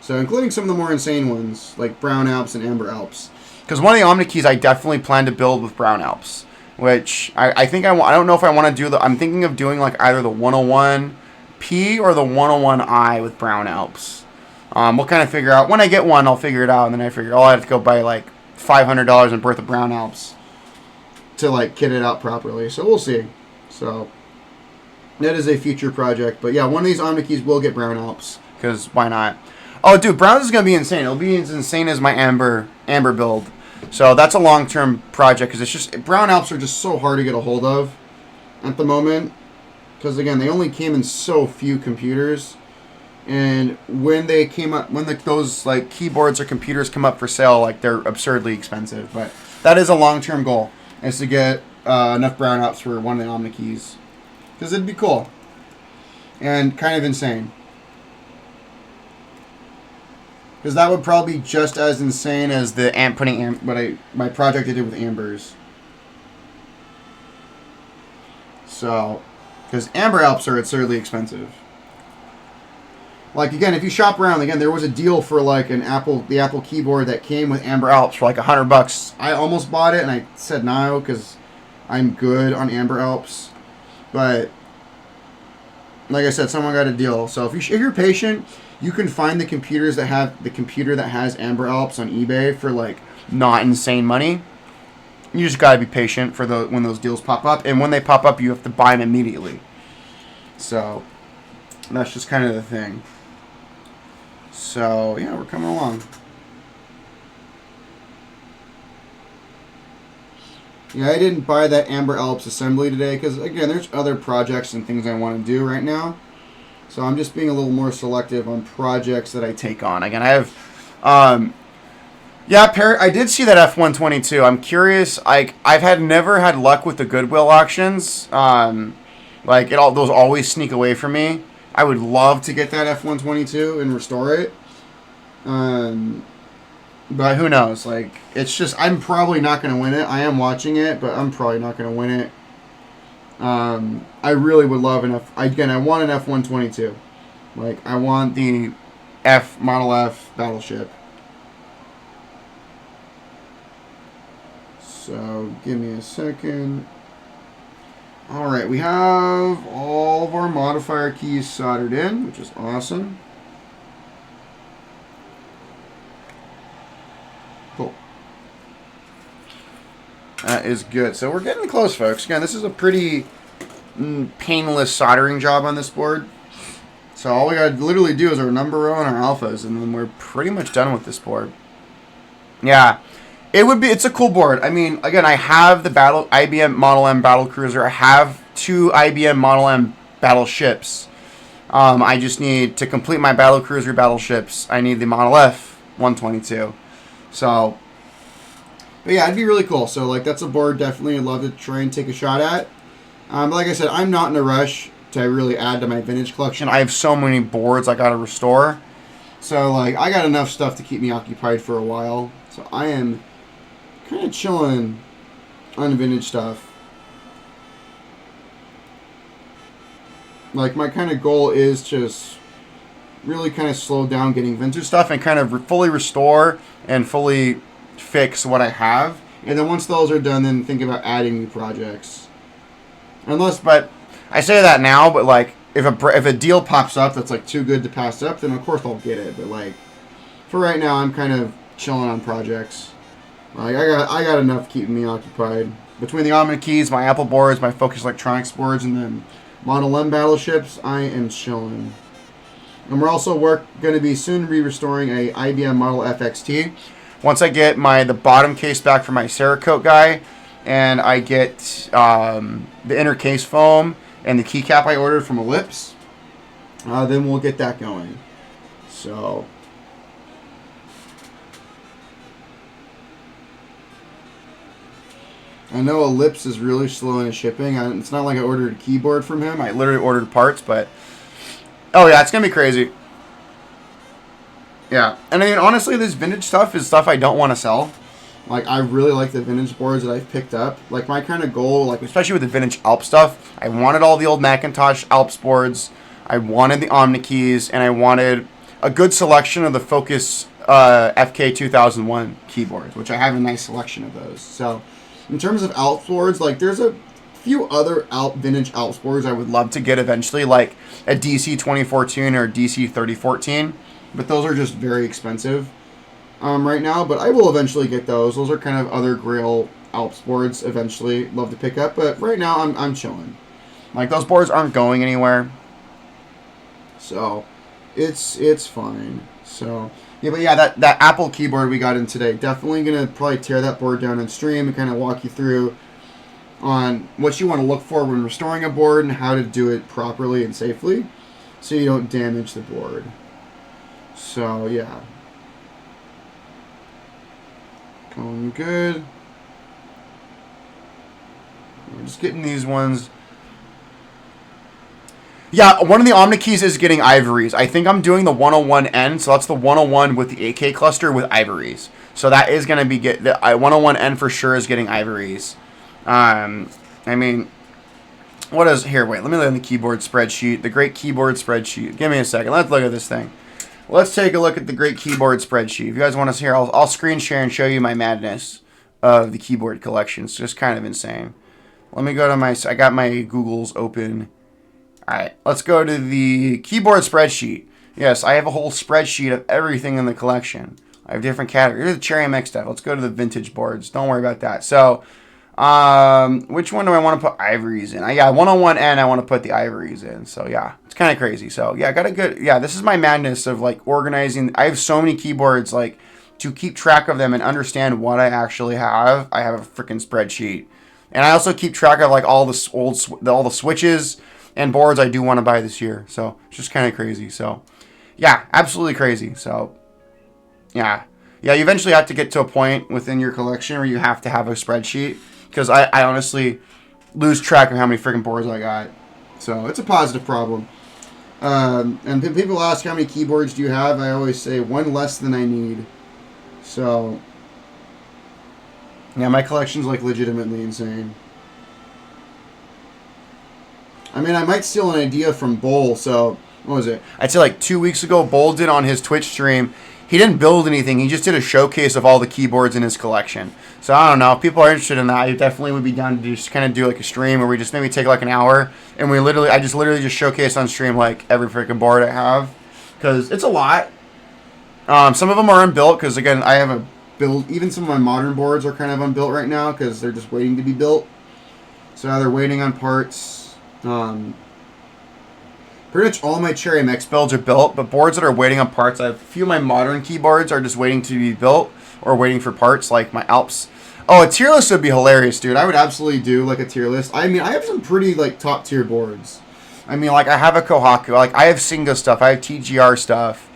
So including some of the more insane ones like Brown Alps and Amber Alps. Because one of the Omnikeys I definitely plan to build with Brown Alps, which I think I don't know if I want to do I'm thinking of doing like either the 101P or the 101I with Brown Alps. We'll kind of figure out when I get one. I'll figure it out, and then I figure I have to go buy like $500 worth of Brown Alps to like kit it out properly. So we'll see. So that is a future project. But yeah, one of these Omnikeys will get Brown Alps because why not? Oh, dude, Brown's is gonna be insane. It'll be as insane as my Amber build. So that's a long-term project because it's just Brown Alps are just so hard to get a hold of at the moment because again they only came in so few computers, and when they came up, those like keyboards or computers come up for sale, like they're absurdly expensive. But that is a long-term goal, is to get enough Brown Alps for one of the Omnikeys because it'd be cool and kind of insane. Because that would probably be just as insane as the my project I did with Ambers. So, because Amber Alps are absurdly expensive. Like again, if you shop around, again, there was a deal for like the Apple keyboard that came with Amber Alps for like $100. I almost bought it, and I said no because I'm good on Amber Alps. But like I said, someone got a deal. So if you're patient, you can find the computer that has Amber Alps on eBay for like not insane money. You just gotta be patient for when those deals pop up, and when they pop up, you have to buy them immediately. So that's just kind of the thing. So yeah, we're coming along. Yeah, I didn't buy that Amber Alps assembly today because again, there's other projects and things I want to do right now. So I'm just being a little more selective on projects that I take on. Again, I have, I did see that F-122. I'm curious. I've never had luck with the Goodwill auctions. Those always sneak away from me. I would love to get that F-122 and restore it. But who knows? Like, it's just, I'm probably not going to win it. I am watching it, but I'm probably not going to win it. I really would love I want an F-122. Like, I want the Model F battleship. So, give me a second. Alright, we have all of our modifier keys soldered in, which is awesome. Cool. That is good. So we're getting close, folks. Again, this is a pretty painless soldering job on this board. So all we gotta literally do is our number row and our alphas, and then we're pretty much done with this board. Yeah, it's a cool board. I mean, again, I have the IBM Model M battle cruiser. I have 2 IBM Model M battleships. I just need to complete my battle cruiser battleships. I need the Model F 122. So, but yeah, it'd be really cool. So like, that's a board definitely I'd love to try and take a shot at. But like I said, I'm not in a rush to really add to my vintage collection. I have so many boards I gotta restore. So like, I got enough stuff to keep me occupied for a while. So I am kind of chilling on vintage stuff. Like, my kind of goal is just really kind of slow down getting vintage stuff and kind of fully restore and fully fix what I have. And then once those are done, then think about adding new projects. Unless, but I say that now, but like if a deal pops up that's like too good to pass up, then of course I'll get it. But like for right now, I'm kind of chilling on projects. Like I got enough keeping me occupied between the Omnikeys, my Apple boards, my Focus Electronics boards, and then Model M battleships. I am chilling. And we're also going to be soon restoring a IBM Model FXT. Once I get the bottom case back from my Cerakote guy, and I get the inner case foam and the keycap I ordered from Ellipse, then we'll get that going. So I know Ellipse is really slow in his shipping. It's not like I ordered a keyboard from him. I literally ordered parts, but oh yeah, it's gonna be crazy. Yeah, and I mean honestly, this vintage stuff is stuff I don't want to sell. Like I really like the vintage boards that I've picked up. Like my kind of goal, like especially with the vintage Alps stuff, I wanted all the old Macintosh Alps boards. I wanted the Omnikeys, and I wanted a good selection of the Focus FK 2001 keyboards, which I have a nice selection of those. So in terms of Alps boards, like there's a few other vintage Alps boards I would love to get eventually, like a DC 2014 or DC 3014, but those are just very expensive right now. But I will eventually get those. Those are kind of other Grail Alps boards eventually. Love to pick up, but right now I'm chilling. Like those boards aren't going anywhere, so it's fine. So yeah, but yeah, that Apple keyboard we got in today, definitely gonna probably tear that board down in stream and kind of walk you through on what you want to look for when restoring a board and how to do it properly and safely so you don't damage the board. So yeah, going good. We're just getting these ones. Yeah, one of the Omnikeys is getting ivories. I think I'm doing the 101N, so that's the 101 with the AK cluster with ivories. So that is going to be the 101N for sure is getting ivories. I mean, what is here? Wait, let me look at the keyboard spreadsheet. The great keyboard spreadsheet. Give me a second. Let's look at this thing. Let's take a look at the great keyboard spreadsheet. If you guys want to see here, I'll screen share and show you my madness of the keyboard collection. It's just kind of insane. Let me go to I got my Googles open. Alright, let's go to the keyboard spreadsheet. Yes, I have a whole spreadsheet of everything in the collection. I have different categories. Here's the Cherry MX stuff. Let's go to the vintage boards. Don't worry about that. So, which one do I want to put ivories in? I got 101N, I want to put the ivories in. So, yeah, it's kind of crazy. So, yeah, I got a good, yeah, this is my madness of, like, organizing. I have so many keyboards, like, to keep track of them and understand what I actually have. I have a freaking spreadsheet. And I also keep track of, like, all the all the switches and boards I do want to buy this year. So it's just kind of crazy. So yeah, absolutely crazy. So yeah, you eventually have to get to a point within your collection where you have to have a spreadsheet, because I honestly lose track of how many freaking boards I got. So it's a positive problem. And people ask how many keyboards do you have? I always say one less than I need. So yeah, my collection's like legitimately insane. I mean, I might steal an idea from Bowl. So, what was it? I'd say like 2 weeks ago, Bowl did on his Twitch stream. He didn't build anything. He just did a showcase of all the keyboards in his collection. So, I don't know. If people are interested in that, I definitely would be down to just kind of do like a stream where we just maybe take like an hour. And I just literally showcase on stream like every freaking board I have. Because it's a lot. Some of them are unbuilt because, again, I have a build. Even some of my modern boards are kind of unbuilt right now because they're just waiting to be built. So, they're waiting on parts. Pretty much all my Cherry MX builds are built, but boards that are waiting on parts, I have a few of my modern keyboards are just waiting to be built or waiting for parts, like my Alps. Oh, a tier list would be hilarious, dude. I would absolutely do like a tier list. I mean, I have some pretty like top tier boards. I mean, like I have a Kohaku, like I have Singa stuff, I have TGR stuff,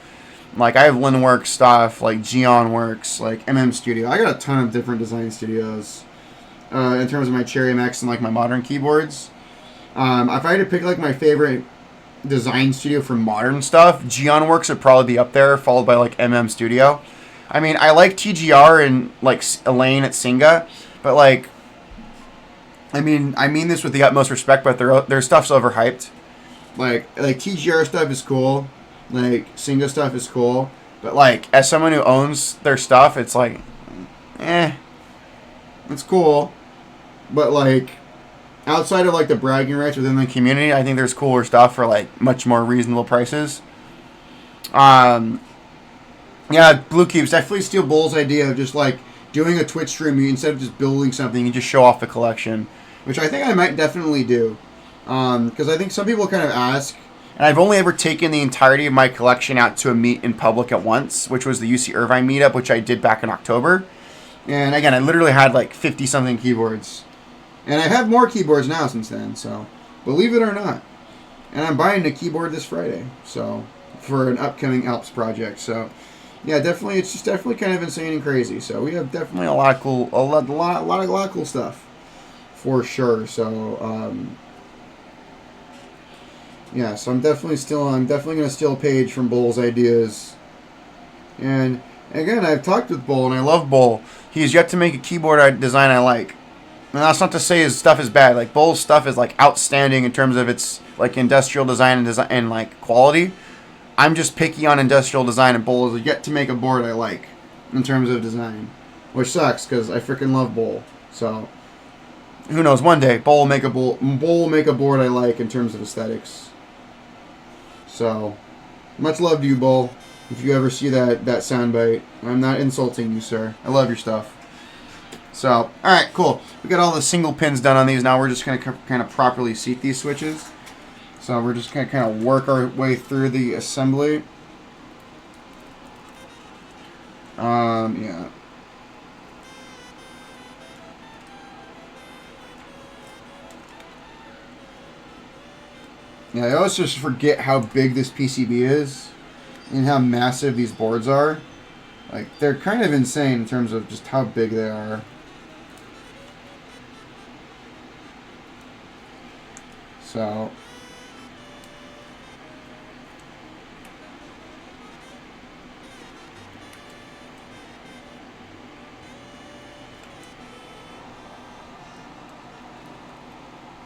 like I have Linworks stuff, like Geon Works, like MM Studio. I got a ton of different design studios in terms of my Cherry MX and like my modern keyboards. If I had to pick like my favorite design studio for modern stuff, Geon Works would probably be up there, followed by like MM Studio. I mean, I like TGR and like Elaine at Singa, but like, I mean this with the utmost respect, but their stuff's overhyped. Like TGR stuff is cool, like Singa stuff is cool, but like as someone who owns their stuff, it's like, it's cool, but like, outside of like the bragging rights within the community, I think there's cooler stuff for like much more reasonable prices. Yeah, Blue Cube's definitely steal Bull's idea of just like doing a Twitch stream. Instead of just building something, you just show off the collection, which I think I might definitely do. Because I think some people kind of ask, and I've only ever taken the entirety of my collection out to a meet in public at once, which was the UC Irvine meetup, which I did back in October. And again, I literally had like 50-something keyboards. And I have more keyboards now since then, so believe it or not. And I'm buying a keyboard this Friday, so for an upcoming Alps project. So yeah, definitely, it's just definitely kind of insane and crazy. So we have definitely a lot of cool stuff for sure. So yeah, so I'm definitely gonna steal a page from Bull's ideas. And again, I've talked with Bull, and I love Bull. He's yet to make a keyboard design I like. And that's not to say his stuff is bad. Like Bull's stuff is like outstanding in terms of its like industrial design and like quality. I'm just picky on industrial design, and Bull is yet to make a board I like in terms of design, which sucks because I freaking love Bull. So who knows? One day Bull will make a board I like in terms of aesthetics. So much love to you, Bull. If you ever see that soundbite, I'm not insulting you, sir. I love your stuff. So, all right, cool. We got all the single pins done on these. Now we're just going to kind of properly seat these switches. So we're just going to kind of work our way through the assembly. Yeah. Yeah, I always just forget how big this PCB is and how massive these boards are. Like, they're kind of insane in terms of just how big they are. So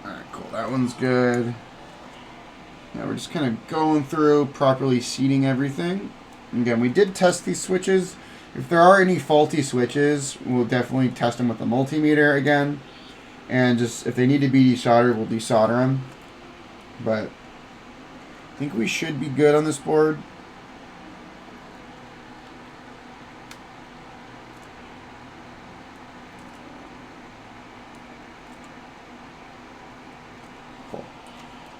alright, cool. That one's good. Now we're just kind of going through, properly seating everything. Again, we did test these switches. If there are any faulty switches, we'll definitely test them with the multimeter again. And just, if they need to be desoldered, we'll desolder them. But I think we should be good on this board. Cool.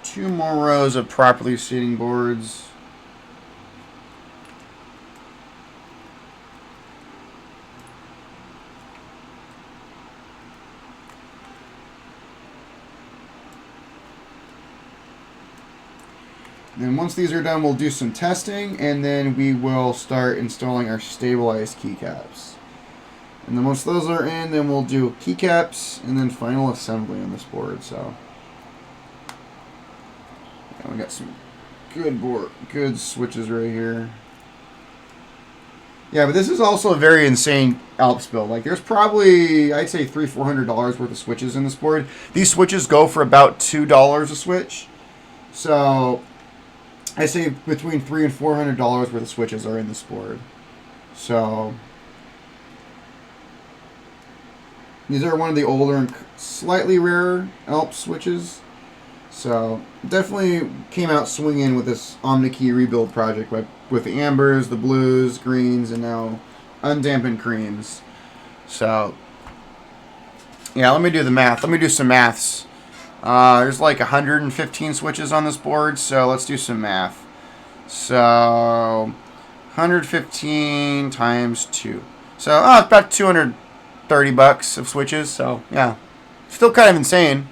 2 more rows of properly seating boards. Then once these are done, we'll do some testing, and then we will start installing our stabilized keycaps. And then once those are in, then we'll do keycaps and then final assembly on this board. So yeah, we got some good switches right here. Yeah, but this is also a very insane Alps build. Like, there's probably, I'd say, $300-400 worth of switches in this board. These switches go for about $2 a switch. So I say between $300 and $400 worth of switches are in this board. So these are one of the older and slightly rarer Alps switches. So definitely came out swinging with this Omnikey rebuild project with the ambers, the blues, greens, and now undampened creams. So yeah, let me do the math. Let me do some maths. There's like 115 switches on this board, so let's do some math. So 115 times 2. So about $230 of switches. So yeah, still kind of insane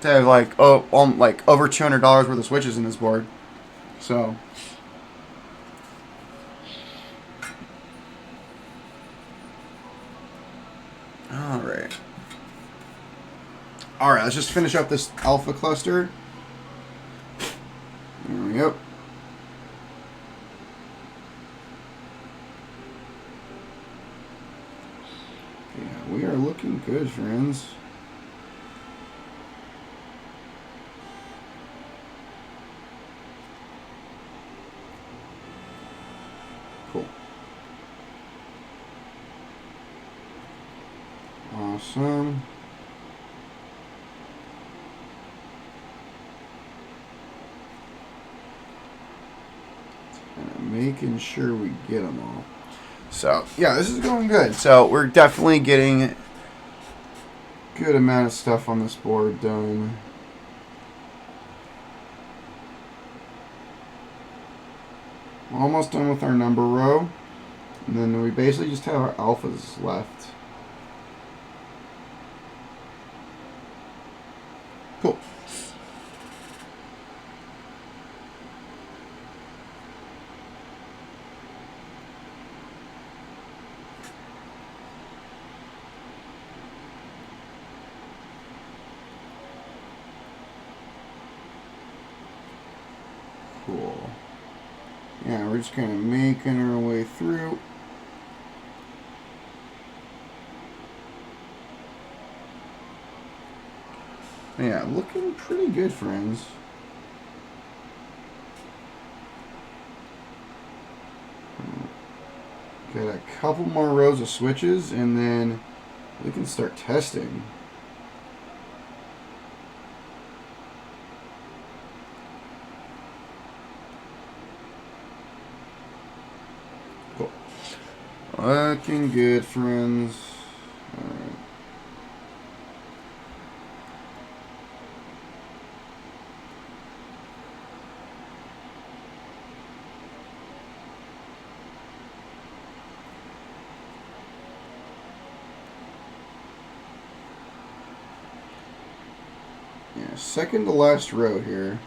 to have like over $200 worth of switches in this board. So all right. All right, let's just finish up this alpha cluster. There we go. Yeah, we are looking good, friends. Cool. Awesome. making sure we get them all. So, yeah, this is going good. So, we're definitely getting a good amount of stuff on this board done. Almost done with our number row. And then we basically just have our alphas left. Cool. Cool. Yeah, we're just kind of making our way through. Yeah, looking pretty good, friends. Got a couple more rows of switches, and then we can start testing. Cool. Looking good, friends. All right. Yeah, second to last row here.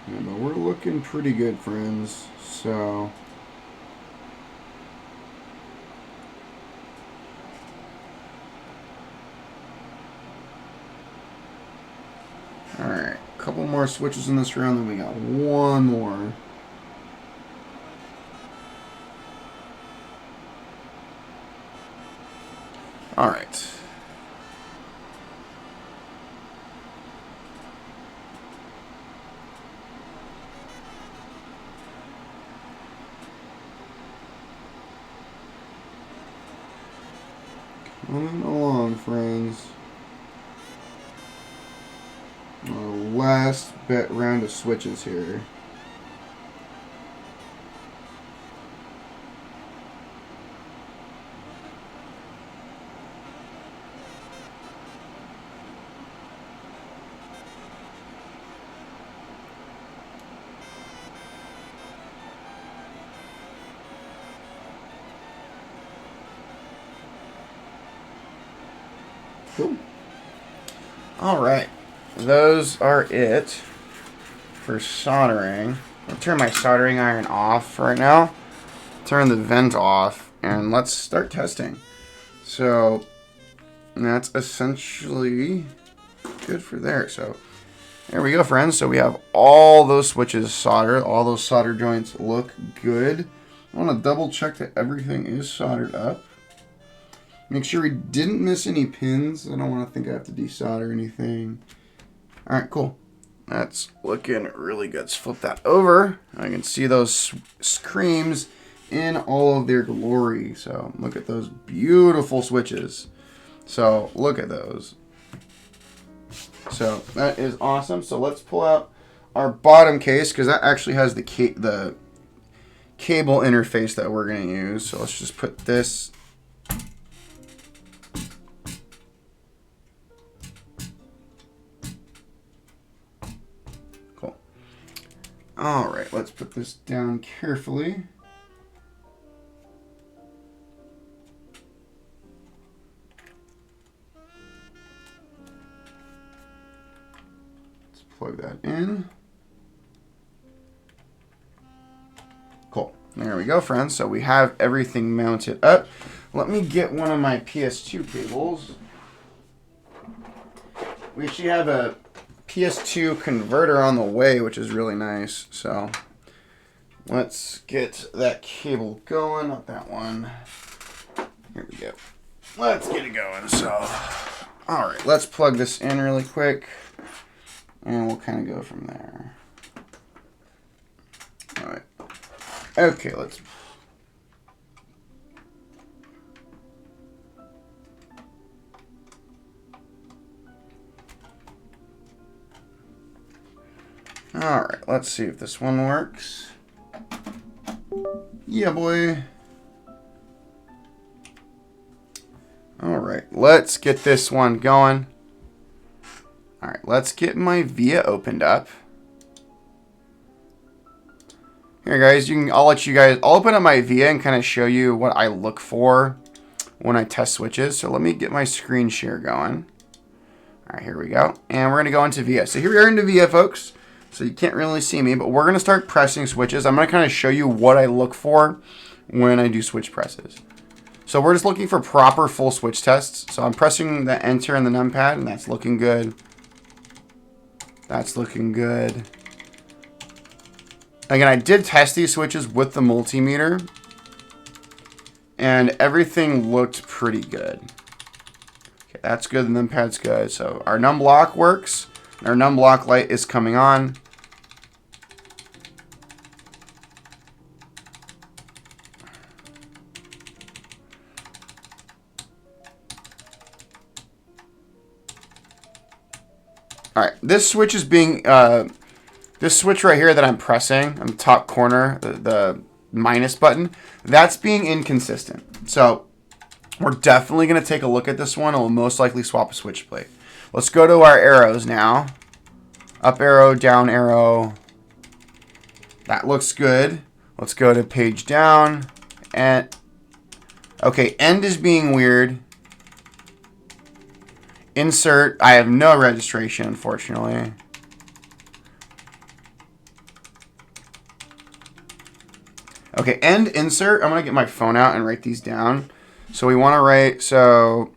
Yeah, but we're looking pretty good, friends. So, all right, a couple more switches in this round, then we got one more. All right. Coming along, friends. Our last round of switches here. Cool. All right, those are it for soldering. I'll turn my soldering iron off right now. Turn the vent off, and let's start testing. So that's essentially good for there. So there we go, friends. So we have all those switches soldered. All those solder joints look good. I want to double check that everything is soldered up. Make sure we didn't miss any pins. I don't want to think I have to desolder anything. All right, cool. That's looking really good. Let's flip that over. I can see those creams in all of their glory. So look at those beautiful switches. So look at those. So that is awesome. So let's pull out our bottom case, because that actually has the cable interface that we're going to use. So let's just put this All right, let's put this down carefully. Let's plug that in. Cool. There we go, friends. So we have everything mounted up. Let me get one of my PS2 cables. We actually have a PS2 converter on the way, which is really nice. So let's get that cable going. Not that one. Here we go. Let's get it going. So, all right, let's plug this in really quick, and we'll kind of go from there. All right. Okay, let's. Alright, let's see if this one works. Yeah, boy. Alright, let's get this one going. Alright, let's get my VIA opened up. Here, guys, I'll open up my VIA and kind of show you what I look for when I test switches. So let me get my screen share going. Alright, here we go. And we're going to go into VIA. So here we are into VIA, folks. So you can't really see me, but we're going to start pressing switches. I'm going to kind of show you what I look for when I do switch presses. So we're just looking for proper full switch tests. So I'm pressing the enter and the numpad, and that's looking good. That's looking good. Again, I did test these switches with the multimeter, and everything looked pretty good. Okay, that's good, the numpad's good. So our num block works. Our num block light is coming on. All right, this switch is being, this switch right here that I'm pressing on the top corner, the minus button, that's being inconsistent. So we're definitely going to take a look at this one, and we'll most likely swap a switch plate. Let's go to our arrows now. Up arrow, down arrow. That looks good. Let's go to page down. And okay, end is being weird. Insert, I have no registration, unfortunately. Okay, end, insert. I'm going to get my phone out and write these down. So we want to write, so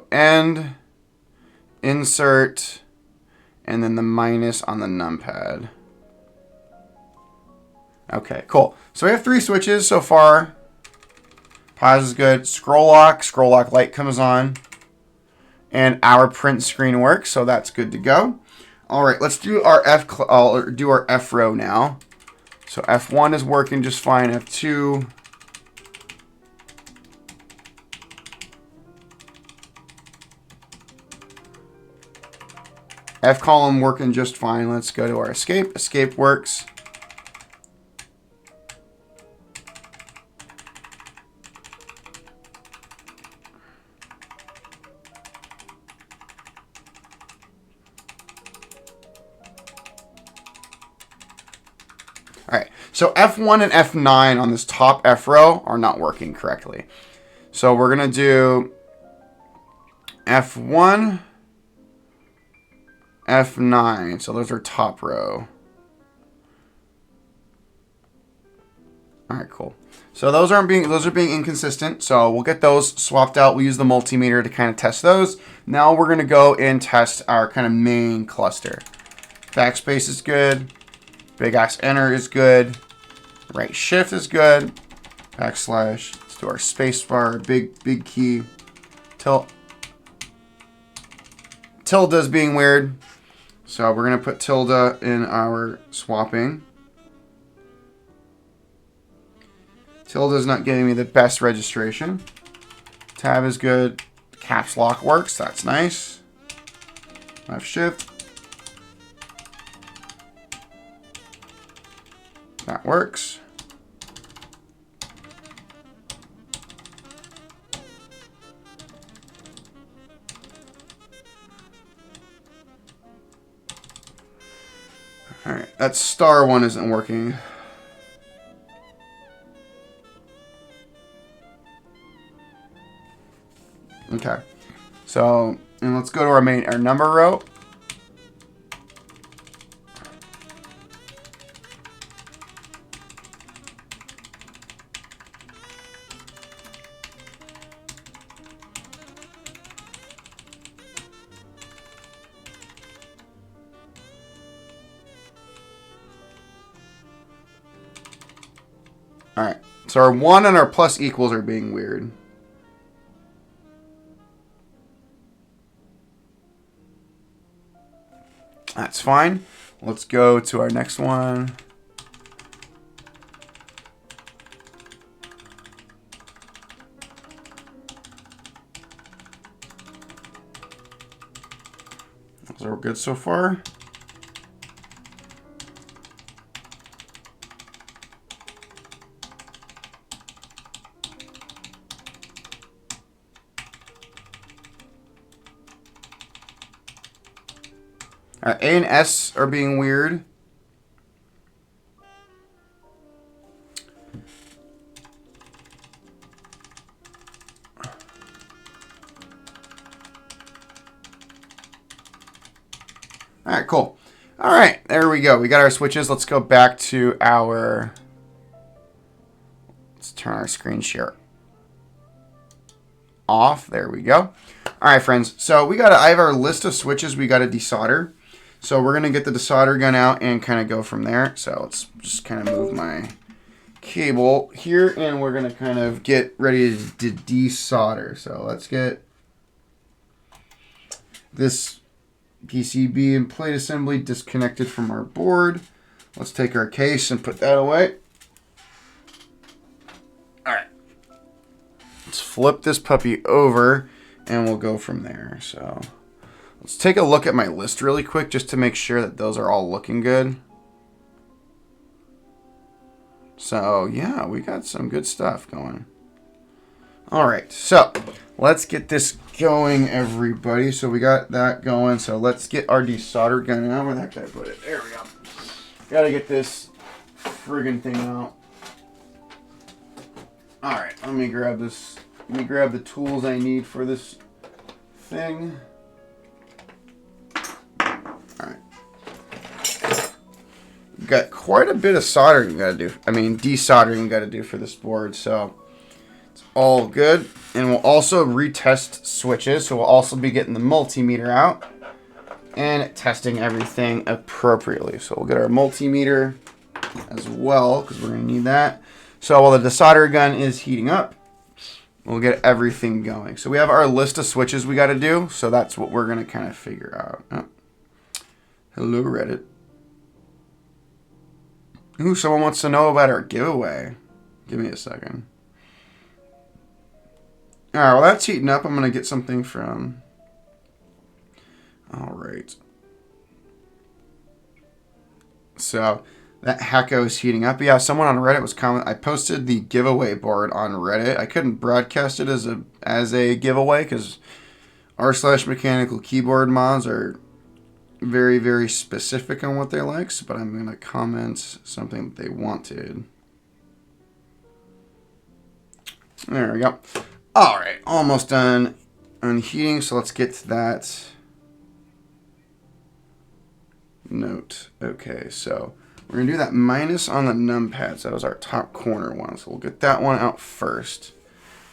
end, insert, and then the minus on the numpad. Okay, cool. So we have 3 switches so far. Pause is good. Scroll lock light comes on. And our print screen works, so that's good to go. All right, let's do our F row now. So F1 is working just fine. F2. F column working just fine. Let's go to our escape. Escape works. All right, so F1 and F9 on this top F row are not working correctly. So we're going to do F1, F9. So those are top row. All right, cool. So those are being inconsistent. So we'll get those swapped out. We'll use the multimeter to kind of test those. Now we're going to go and test our kind of main cluster. Backspace is good. Big ass enter is good. Right shift is good. Backslash. Let's do our space bar. Big key. Tilde is being weird. So we're going to put tilde in our swapping. Tilde is not giving me the best registration. Tab is good. Caps lock works. That's nice. Left shift. That works. All right, that star one isn't working. Okay, so and let's go to our number row. All right, so our 1 and our plus equals are being weird. That's fine. Let's go to our next one. Those are good so far. All right, A and S are being weird. All right, cool. All right, there we go. We got our switches. Let's go back to our... Let's turn our screen share off. There we go. All right, friends. So I have our list of switches we got to desolder. So we're going to get the desolder gun out and kind of go from there. So let's just kind of move my cable here, and we're going to kind of get ready to desolder. So let's get this PCB and plate assembly disconnected from our board. Let's take our case and put that away. All right. Let's flip this puppy over and we'll go from there. So let's take a look at my list really quick just to make sure that those are all looking good. So yeah, we got some good stuff going. All right, so let's get this going, everybody. So we got that going. So let's get our desolder gun out. Where the heck did I put it? There we go. Gotta get this friggin' thing out. All right, let me grab this. Let me grab the tools I need for this thing. All right. We've got quite a bit of soldering we gotta do. I mean, desoldering we gotta do for this board. So it's all good. And we'll also retest switches. So we'll also be getting the multimeter out and testing everything appropriately. So we'll get our multimeter as well because we're gonna need that. So while the desolder gun is heating up, we'll get everything going. So we have our list of switches we got to do. So that's what we're going to kind of figure out. Oh. Hello, Reddit. Ooh, someone wants to know about our giveaway. Give me a second. All right, well, that's heating up. I'm going to get something from... All right. So... that Hacko is heating up. Yeah, someone on Reddit was commenting. I posted the giveaway board on Reddit. I couldn't broadcast it as a giveaway because r/mechanical keyboard mods are very, very specific on what they like. But I'm going to comment something that they wanted. There we go. All right, almost done unheating. So let's get to that note. Okay, so... we're going to do that minus on the numpads. That was our top corner one. So we'll get that one out first.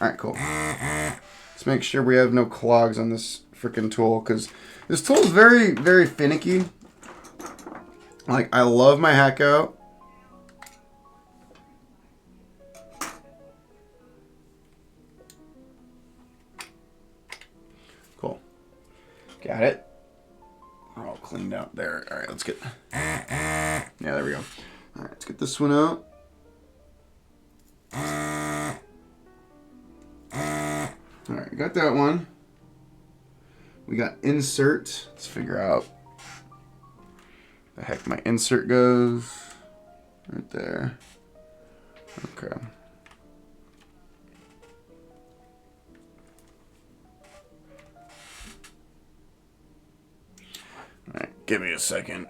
All right, cool. Let's make sure we have no clogs on this freaking tool because this tool is very, very finicky. Like, I love my Hacko. Cool. Got it. We're all cleaned out there. All right, let's get... yeah, there we go. All right, let's get this one out. All right, got that one. We got insert. Let's figure out the heck my insert goes. Right there. Okay. All right, give me a second.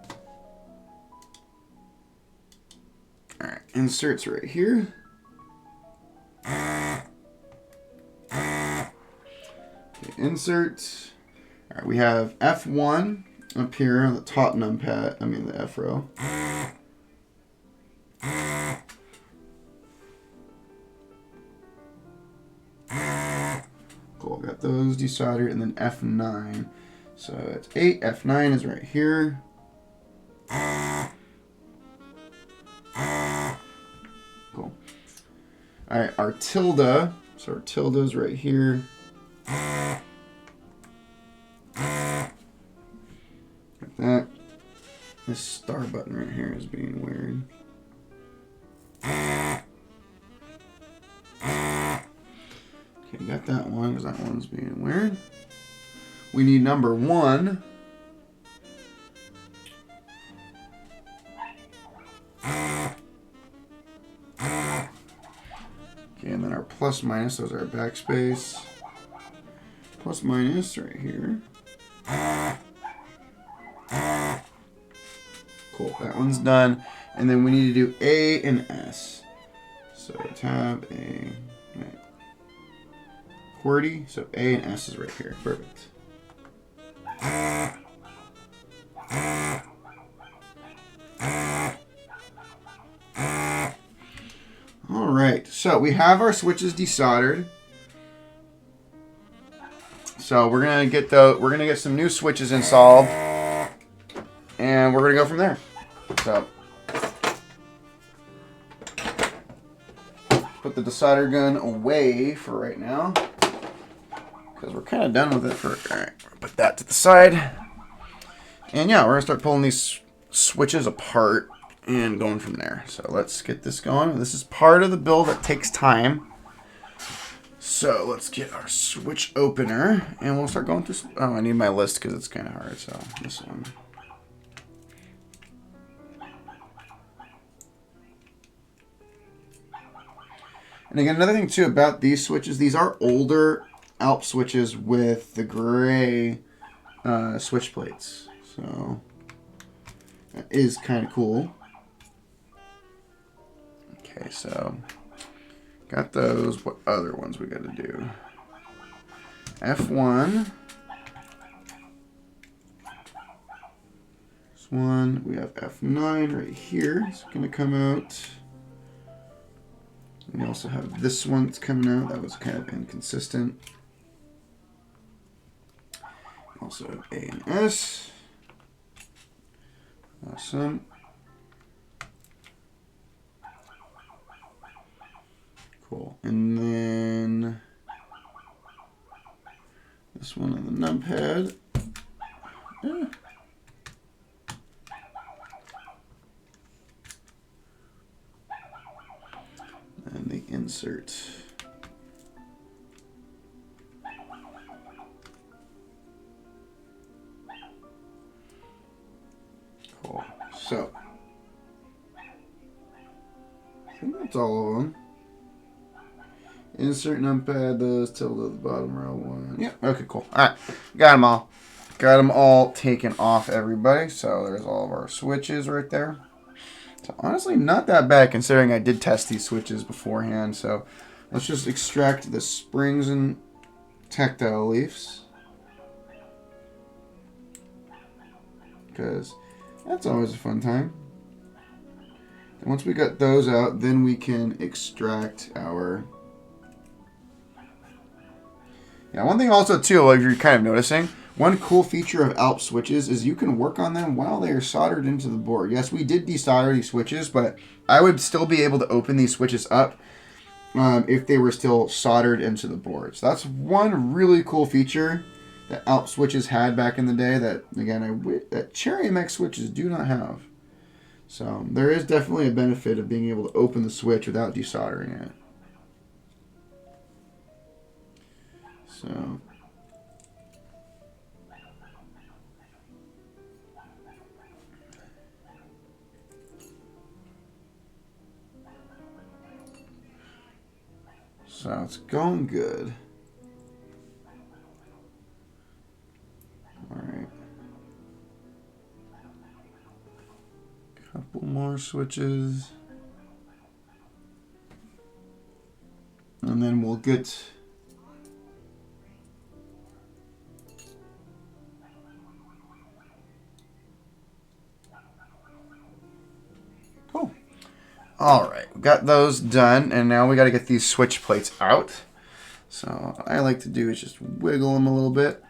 All right, inserts right here. Okay, insert. All right, we have F1 up here on the top numpad. I mean the F row. Cool, got those desoldered, and then F9. So it's 8. F9 is right here. Cool. All right, our tilde. So our tilde is right here. Got that. This star button right here is being weird. Okay, got that one because that one's being weird. We need number 1. plus minus, those are backspace. Plus minus right here. Cool, that one's done. And then we need to do A and S. So tab A, right. QWERTY, so A and S is right here. Perfect. All right, so we have our switches desoldered. So we're gonna get some new switches installed, and we're gonna go from there. So put the desolder gun away for right now, because we're kind of done with it for. All right, put that to the side, and yeah, we're gonna start pulling these switches apart and going from there. So let's get this going. This is part of the build that takes time. So let's get our switch opener, and we'll start going through. Oh, I need my list because it's kind of hard. So this one. And again, another thing too about these switches, these are older Alps switches with the gray switch plates. So that is kind of cool. Okay, so got those. What other ones we got to do? F1. This one. We have F9 right here. It's going to come out. We also have this one that's coming out. That was kind of inconsistent. Also have A and S. Awesome. Cool. And then this one on the numpad. Yeah. And the insert. Cool. So I think that's all of them. Insert numpad, those tilde at the bottom row one. Yep. Okay, cool. All right. Got them all. Got them all taken off, everybody. So there's all of our switches right there. So honestly, not that bad considering I did test these switches beforehand. So let's just extract the springs and tactile leaves, because that's always a fun time. And once we got those out, then we can extract our... Yeah, one thing also too, if you're kind of noticing, one cool feature of Alps switches is you can work on them while they are soldered into the board. Yes, we did desolder these switches, but I would still be able to open these switches up if they were still soldered into the board. So that's one really cool feature that Alps switches had back in the day that, again, that Cherry MX switches do not have. So there is definitely a benefit of being able to open the switch without desoldering it. So it's going good. All right. Couple more switches. And then we'll get... Cool. All right, we got those done, and now we got to get these switch plates out. So what I like to do is just wiggle them a little bit,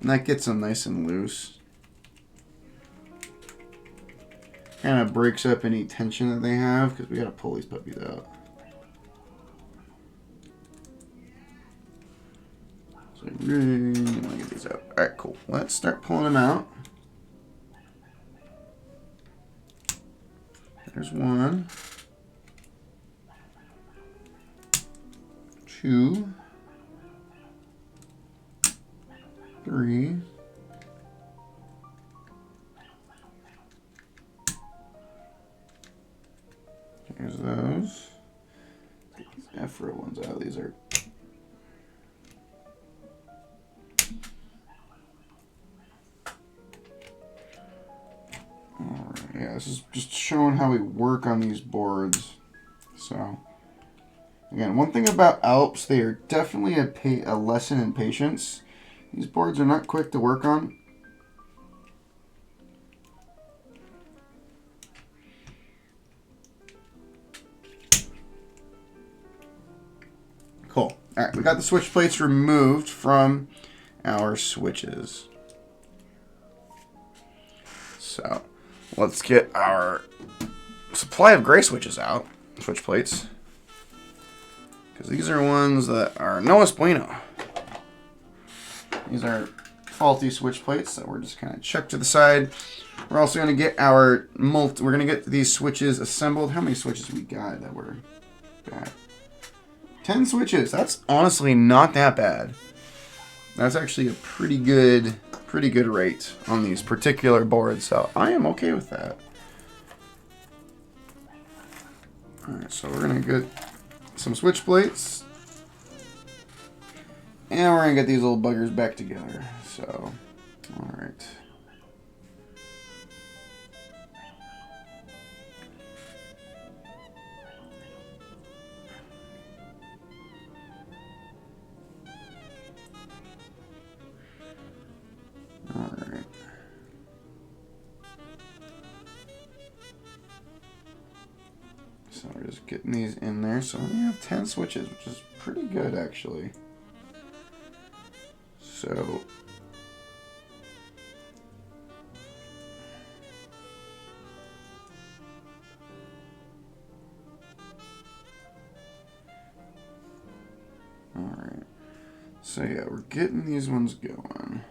and that gets them nice and loose. Kind of breaks up any tension that they have, because we got to pull these puppies out. So I really want to get these out. All right, cool. Let's start pulling them out. There's 1, 2, 3, there's those. F these are. Alright, yeah, this is just showing how we work on these boards. So, again, one thing about Alps, they are definitely a lesson in patience. These boards are not quick to work on. Cool. Alright, we got the switch plates removed from our switches. So, let's get our supply of gray switches out. Switch plates. Because these are ones that are no bueno. These are faulty switch plates that we're just kind of chuck to the side. We're also going to get our we're going to get these switches assembled. How many switches we got that were bad? 10 switches. That's honestly not that bad. That's actually a pretty good rate on these particular boards, so I am okay with that. Alright, so we're going to get some switch plates. And we're going to get these little buggers back together. So, alright. Alright. So we're just getting these in there. So we have 10 switches, which is pretty good actually. So alright. So yeah, we're getting these ones going.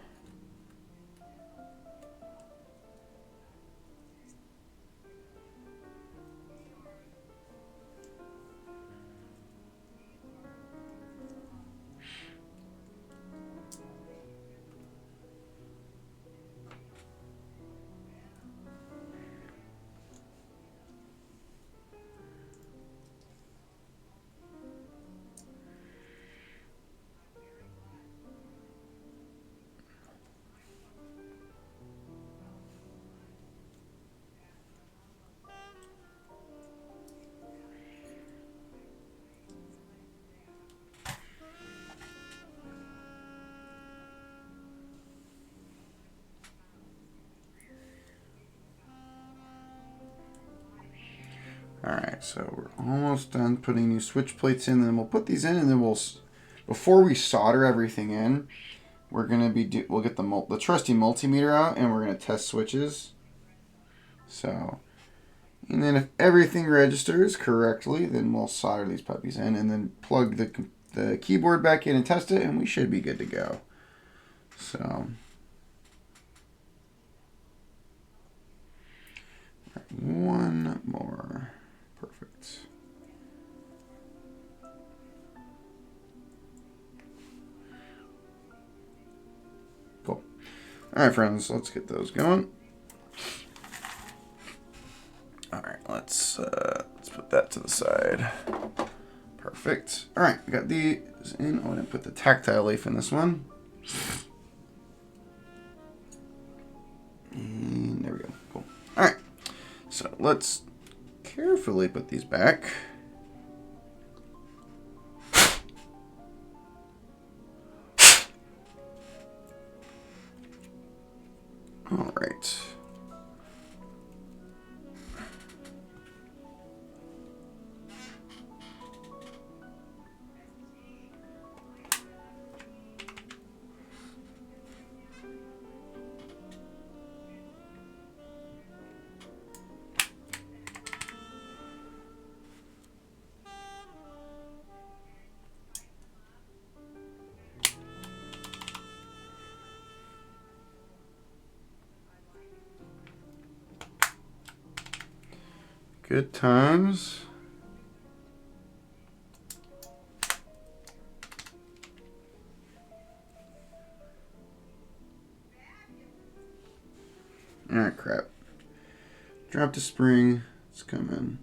Alright, so we're almost done putting new switch plates in, then we'll put these in, and then we'll, before we solder everything in, we're gonna be we'll get the trusty multimeter out, and we're gonna test switches. So, and then if everything registers correctly, then we'll solder these puppies in, and then plug the keyboard back in and test it, and we should be good to go. So, one more. Perfect. Cool. All right, friends, let's get those going. All right, let's put that to the side. Perfect. All right, we got these in. Oh, I didn't put the tactile leaf in this one. And there we go. Cool. All right. So let's carefully put these back. All right. Good times. Alright, crap. Drop the spring. Let's come in.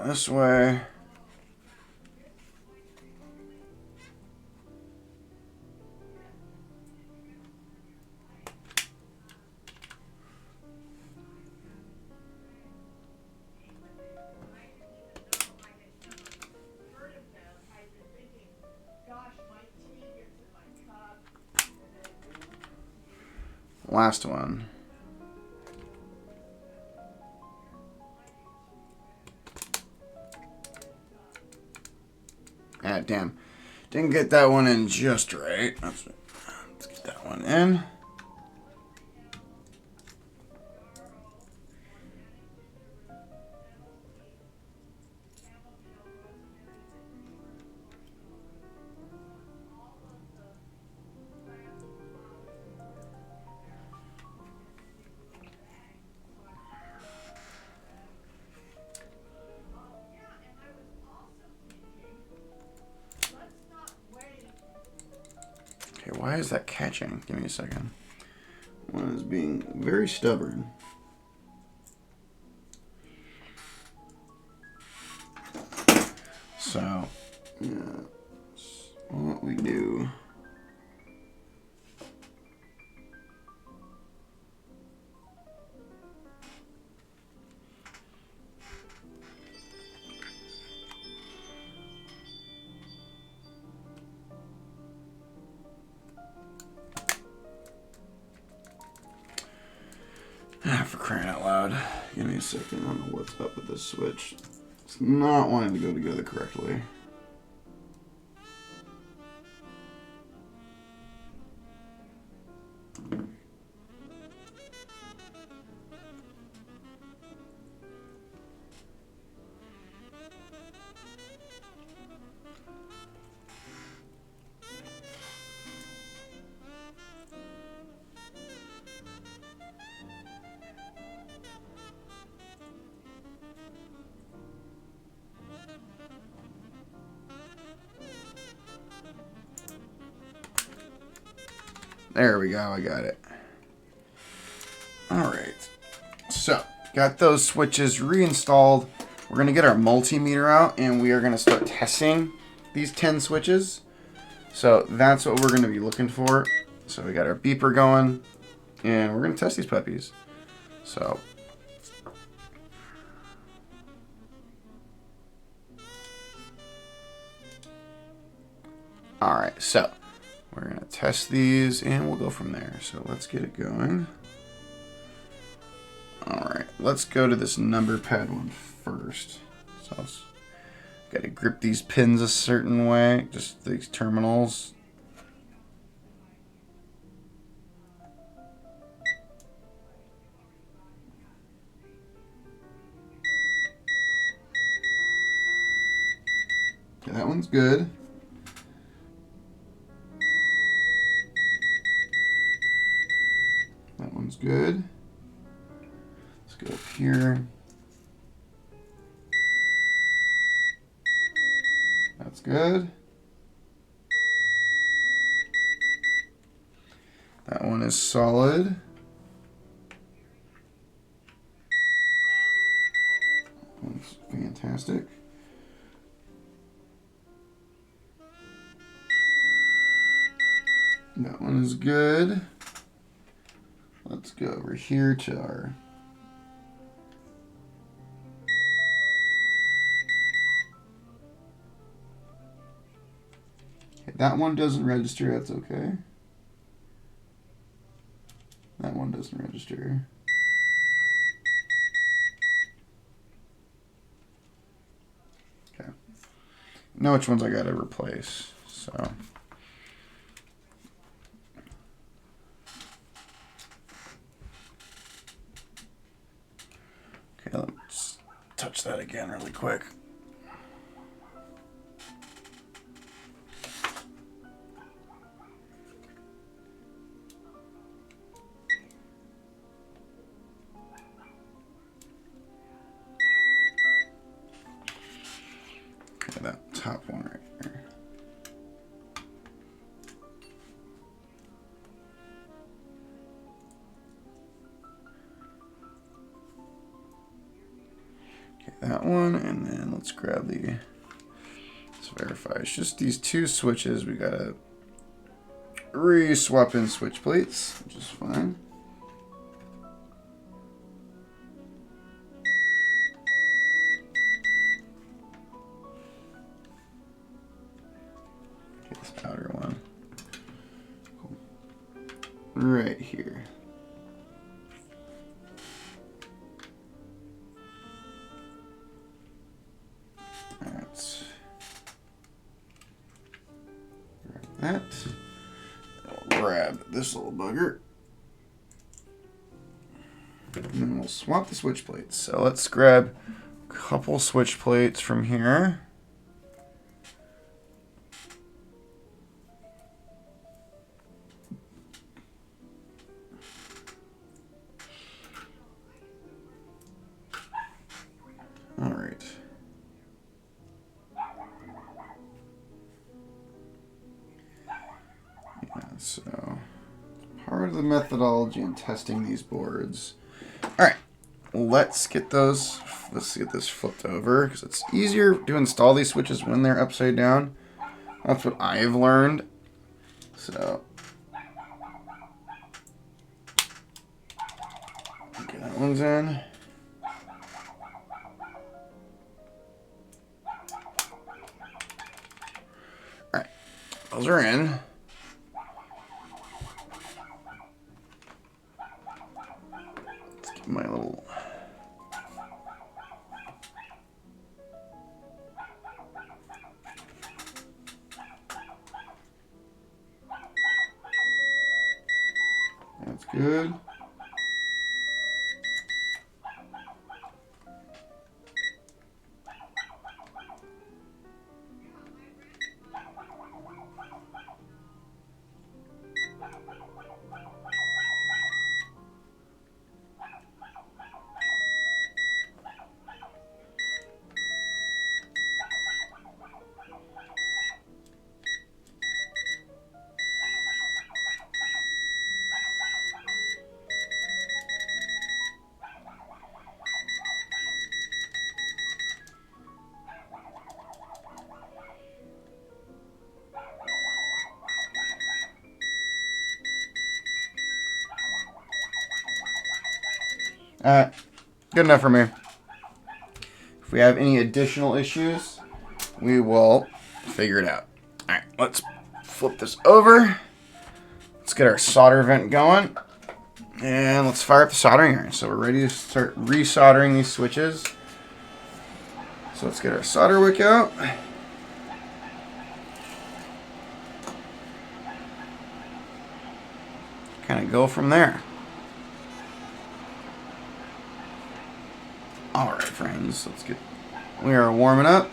this way. Last one. Ah, damn. Didn't get that one in just right. Let's get that one in. Okay, why is that catching? Give me a second. One is being very stubborn. So, yeah, what we do. Ah, for crying out loud. Give me a second. I don't know what's up with this switch. It's not wanting to go together correctly. There we go, I got it. Alright, so got those switches reinstalled. We're going to get our multimeter out and we are going to start testing these 10 switches. So that's what we're going to be looking for. So we got our beeper going and we're going to test these puppies. So alright, so we're going to test these and we'll go from there. So let's get it going. Alright, let's go to this number pad one first. So got to grip these pins a certain way, just these terminals. Okay, that one's good. That one's good. Let's go up here. That's good. That one is solid. That one's fantastic. That one is good. Let's go over here to our that one doesn't register, that's okay. That one doesn't register. Okay. Know which ones I gotta replace, so. Okay, let's touch that again really quick. Okay, that top one right here. Okay, that one, and then let's grab the, let's verify. It's just these two switches. We gotta re-swap in switch plates, which is fine. Get this outer one. Cool. Right here. Alright. Grab that. We'll grab this little bugger. And then we'll swap the switch plates. So let's grab a couple switch plates from here. All right. Yeah, so part of the methodology in testing these boards. All right, let's get those. Let's get this flipped over because it's easier to install these switches when they're upside down. That's what I've learned. So, okay, that one's in. All right, those are in. My little that's good. Good enough for me. If we have any additional issues, we will figure it out. All right, let's flip this over. Let's get our solder vent going. And let's fire up the soldering iron. So we're ready to start resoldering these switches. So let's get our solder wick out. Kind of go from there. All right, friends, let's get, we are warming up.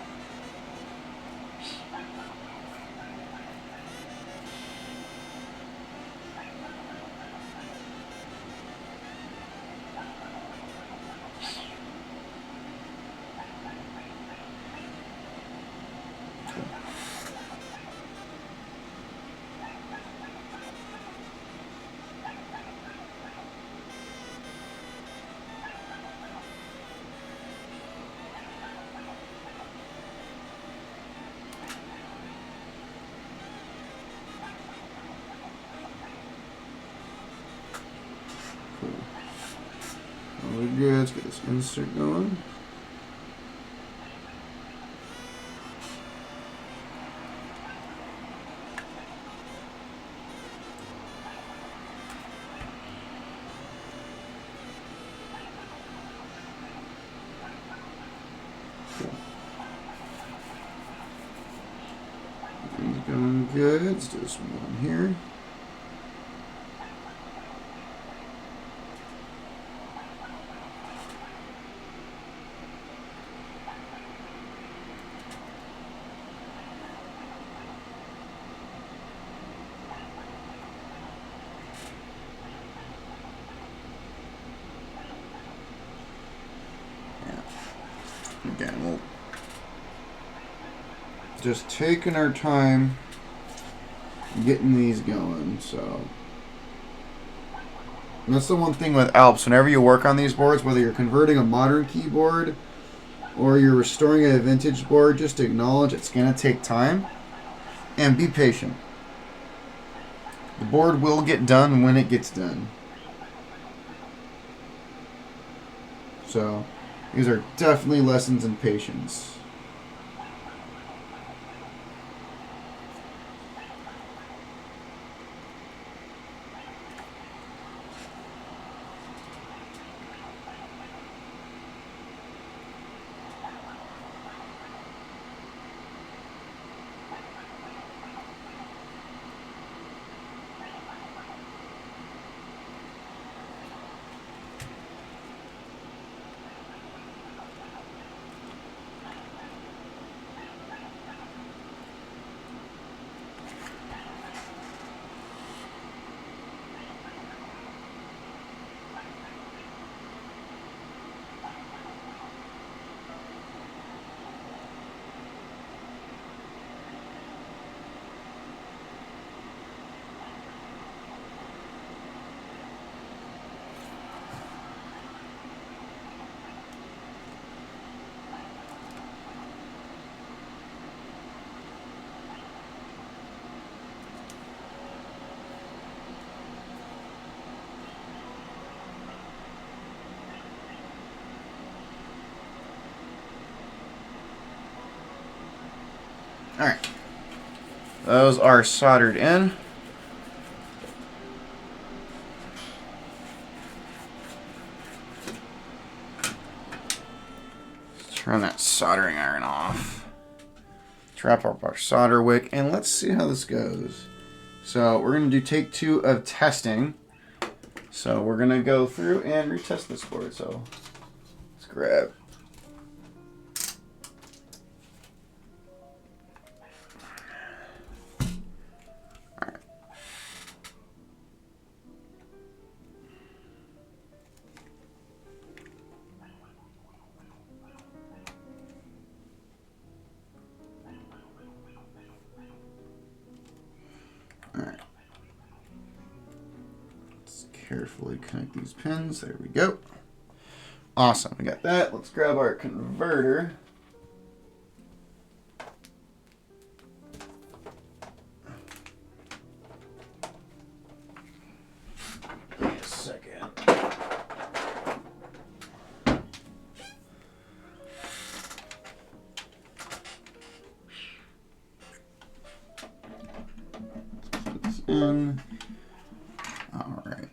We're good. Let's get this insert going. Cool. Everything's going good. Let's do this one here. Again, we'll just taking our time getting these going. So that's the one thing with Alps. Whenever you work on these boards, whether you're converting a modern keyboard or you're restoring a vintage board, just acknowledge it's going to take time and be patient. The board will get done when it gets done. So these are definitely lessons in patience. Alright, those are soldered in. Let's turn that soldering iron off. Trap up our solder wick, and let's see how this goes. So we're going to do take 2 of testing. So we're going to go through and retest this board. So let's grab. Alright. Let's carefully connect these pins. There we go. Awesome. We got that. Let's grab our converter. Wait a second. Put this in. All right.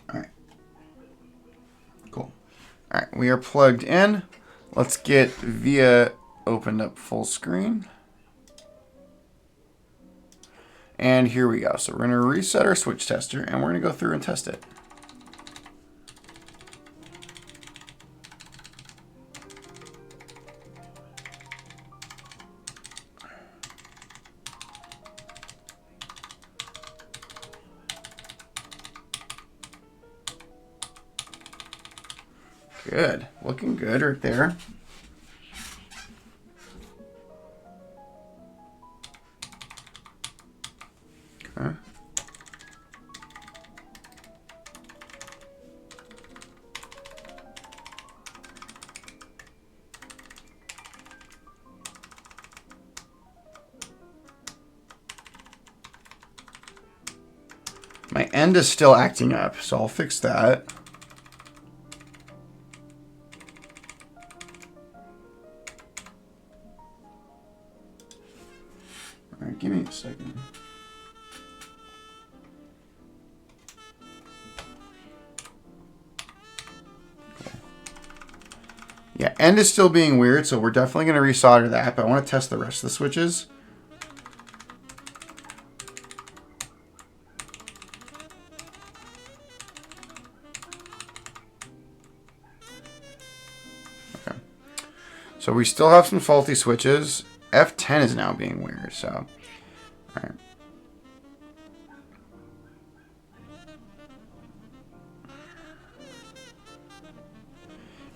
All right. Cool. All right, we are plugged in. Let's get VIA opened up full screen. And here we go. So we're going to reset our switch tester, and we're going to go through and test it. Good. Looking good right there. Okay. My end is still acting up, so I'll fix that. All right, give me a second. Yeah, end is still being weird, so we're definitely going to resolder that, but I want to test the rest of the switches. Okay. So we still have some faulty switches. F10 is now being weird, so. All right.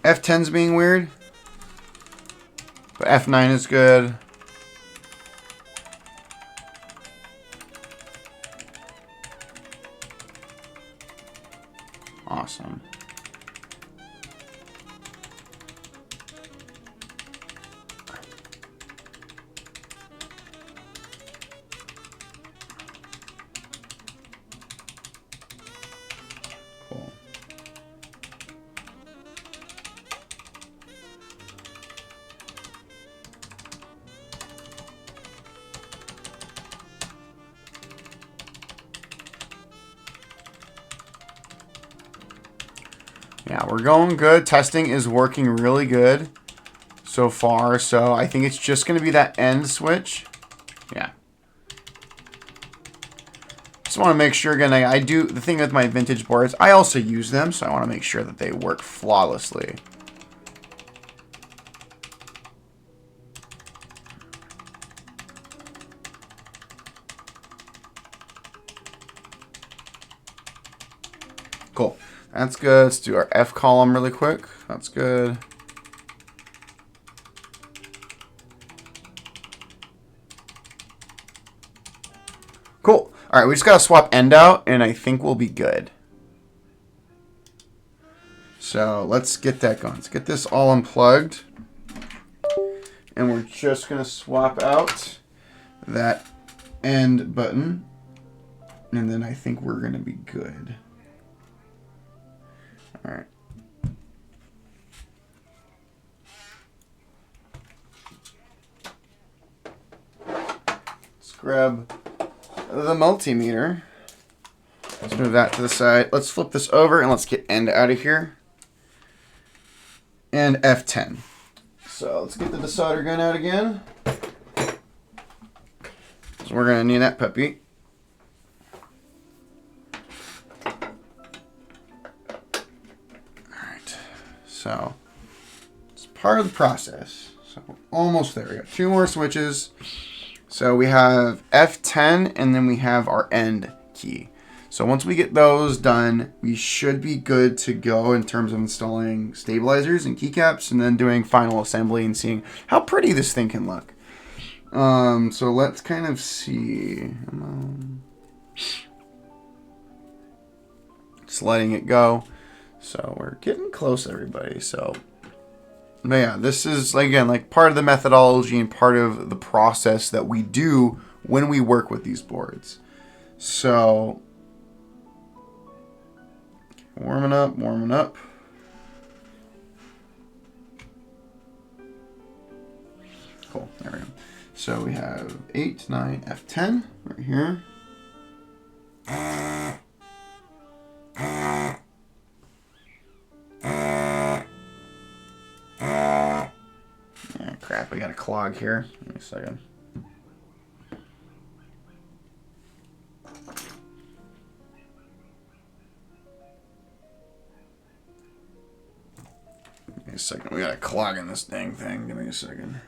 F10's being weird. But F9 is good. Yeah, we're going good. Testing is working really good so far. So I think it's just going to be that end switch. Yeah. Just want to make sure, again, I do, the thing with my vintage boards, I also use them, so I want to make sure that they work flawlessly. Cool. That's good. Let's do our F column really quick. That's good. Cool. All right, we just got to swap end out, and I think we'll be good. So let's get that going. Let's get this all unplugged. And we're just going to swap out that end button. And then I think we're going to be good. All right. Let's grab the multimeter. Let's move that to the side. Let's flip this over and let's get end out of here. And F10. So let's get the desolder gun out again. So we're going to need that puppy. So it's part of the process. So almost there. We got 2 more switches. So we have F10 and then we have our end key. So once we get those done, we should be good to go in terms of installing stabilizers and keycaps and then doing final assembly and seeing how pretty this thing can look. So let's kind of see. Just letting it go. So we're getting close, everybody. So, but yeah, this is, again, like part of the methodology and part of the process that we do when we work with these boards. So, warming up, warming up. Cool, there we go. So we have 8, 9, F10 right here. Yeah, crap, we got a clog here. Give me a second. Give me a second. We got a clog in this dang thing. Give me a second.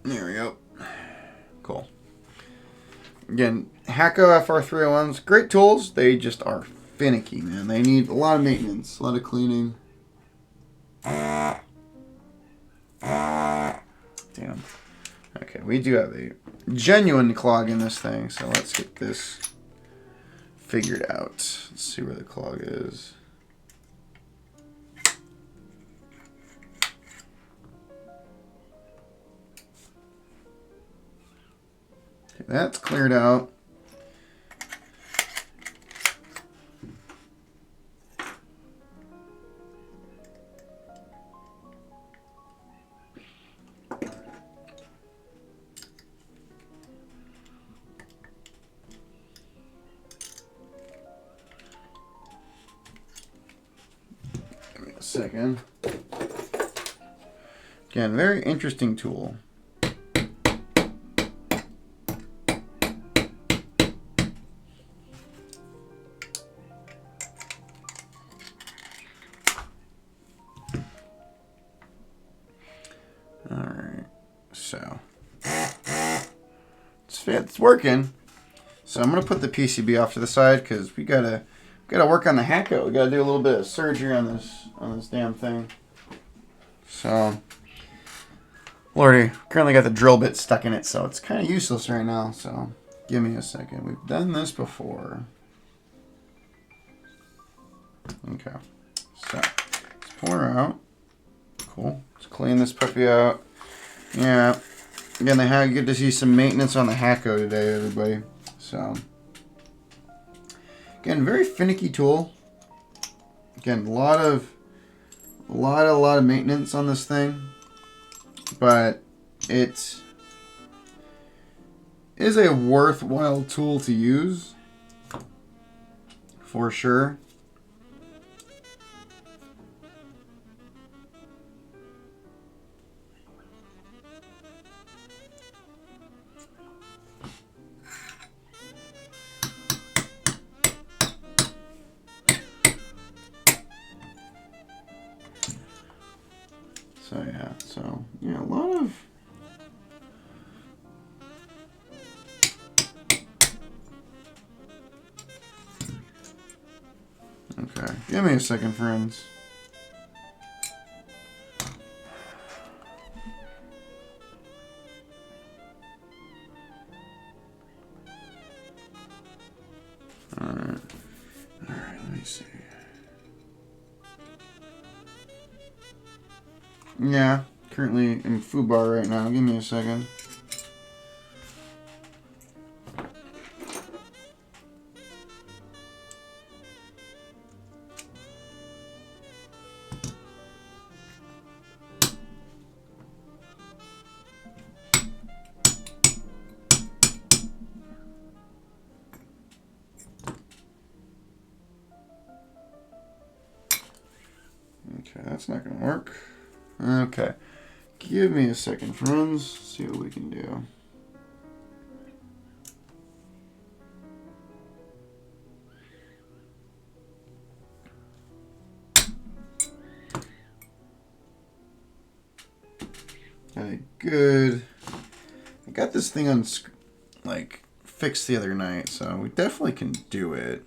There we go. Cool. Again, Hakko FR301s, great tools. They just are finicky, man. They need a lot of maintenance, a lot of cleaning. Damn. Okay, we do have a genuine clog in this thing, so let's get this figured out. Let's see where the clog is. Okay, that's cleared out. Give me a second. Again, very interesting tool. Alright, so it's working. So I'm gonna put the PCB off to the side because we gotta work on the Hakko. We gotta do a little bit of surgery on this damn thing. So, Lordy, currently got the drill bit stuck in it, so it's kind of useless right now. So give me a second. We've done this before. Okay, so let's pull her out. Cool. Let's clean this puppy out. Yeah. Again, they had good to see some maintenance on the Hakko today, everybody. So, again, very finicky tool. Again, a lot of maintenance on this thing, but it's is a worthwhile tool to use, for sure. So yeah, a lot of okay. Give me a second, friends. All right, let me see. Yeah, currently in FUBAR right now. Give me a second. Okay, that's not gonna work. Okay. Give me a second, friends. See what we can do. Okay, good. I got this thing on, like, fixed the other night, so we definitely can do it.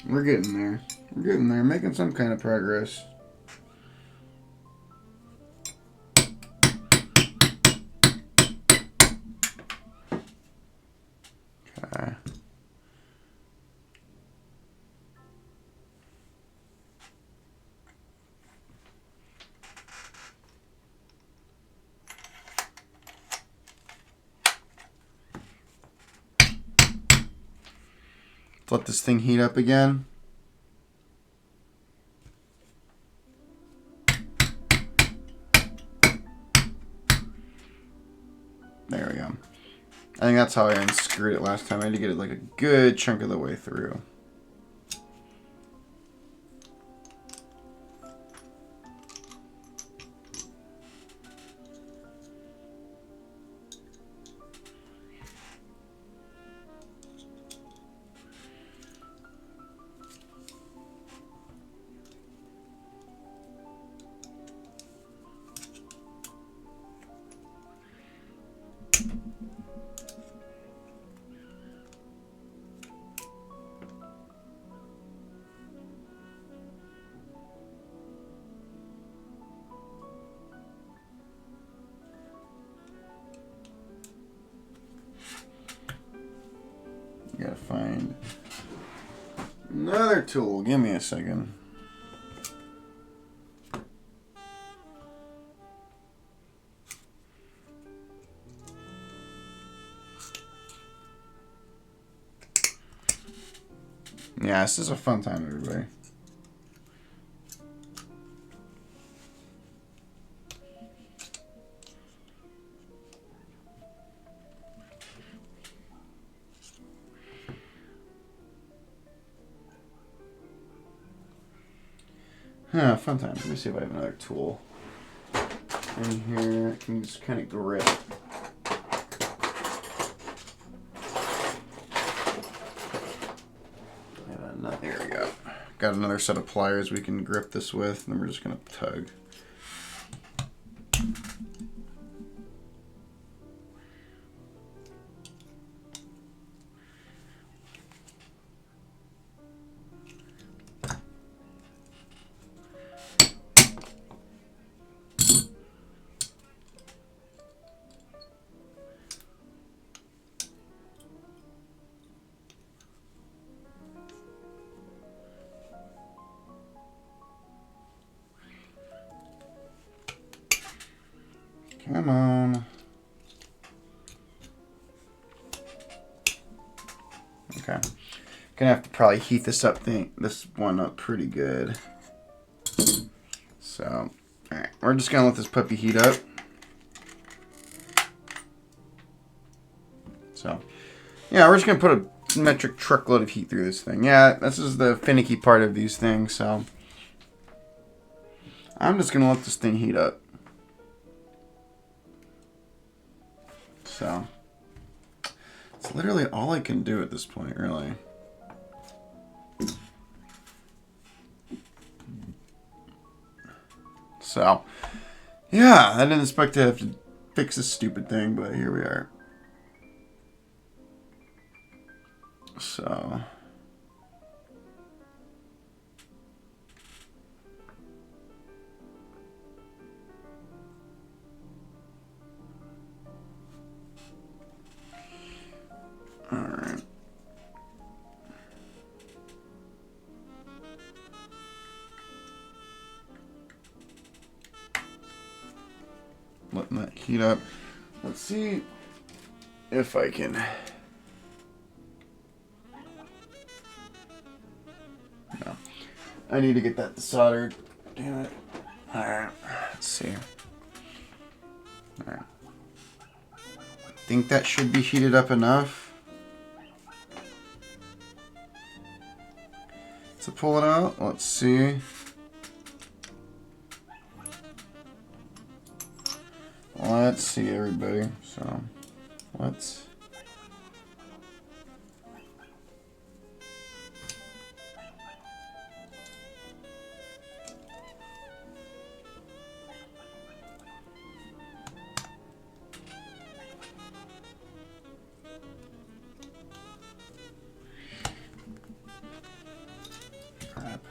We're getting there. We're getting there. Making some kind of progress. Okay. Let this thing heat up again. There we go. I think that's how I unscrewed it last time. I had to get it like a good chunk of the way through. Gotta find another tool. Give me a second. Yeah, this is a fun time, everybody. Fun time. Let me see if I have another tool in here. I can just kind of grip. There we go. Got another set of pliers we can grip this with, and then we're just going to tug. Come on. Okay. Gonna have to probably heat this one up pretty good. So, alright, we're just gonna let this puppy heat up. So, yeah, we're just gonna put a metric truckload of heat through this thing. Yeah, this is the finicky part of these things, so I'm just gonna let this thing heat up. So, it's literally all I can do at this point, really. So, yeah, I didn't expect to have to fix this stupid thing, but here we are. So, alright. Letting that heat up. Let's see if I can. No. I need to get that soldered. Damn it. Alright. Let's see. Alright. I think that should be heated up enough to pull it out. Let's see. Let's see, everybody. So, let's. Crap.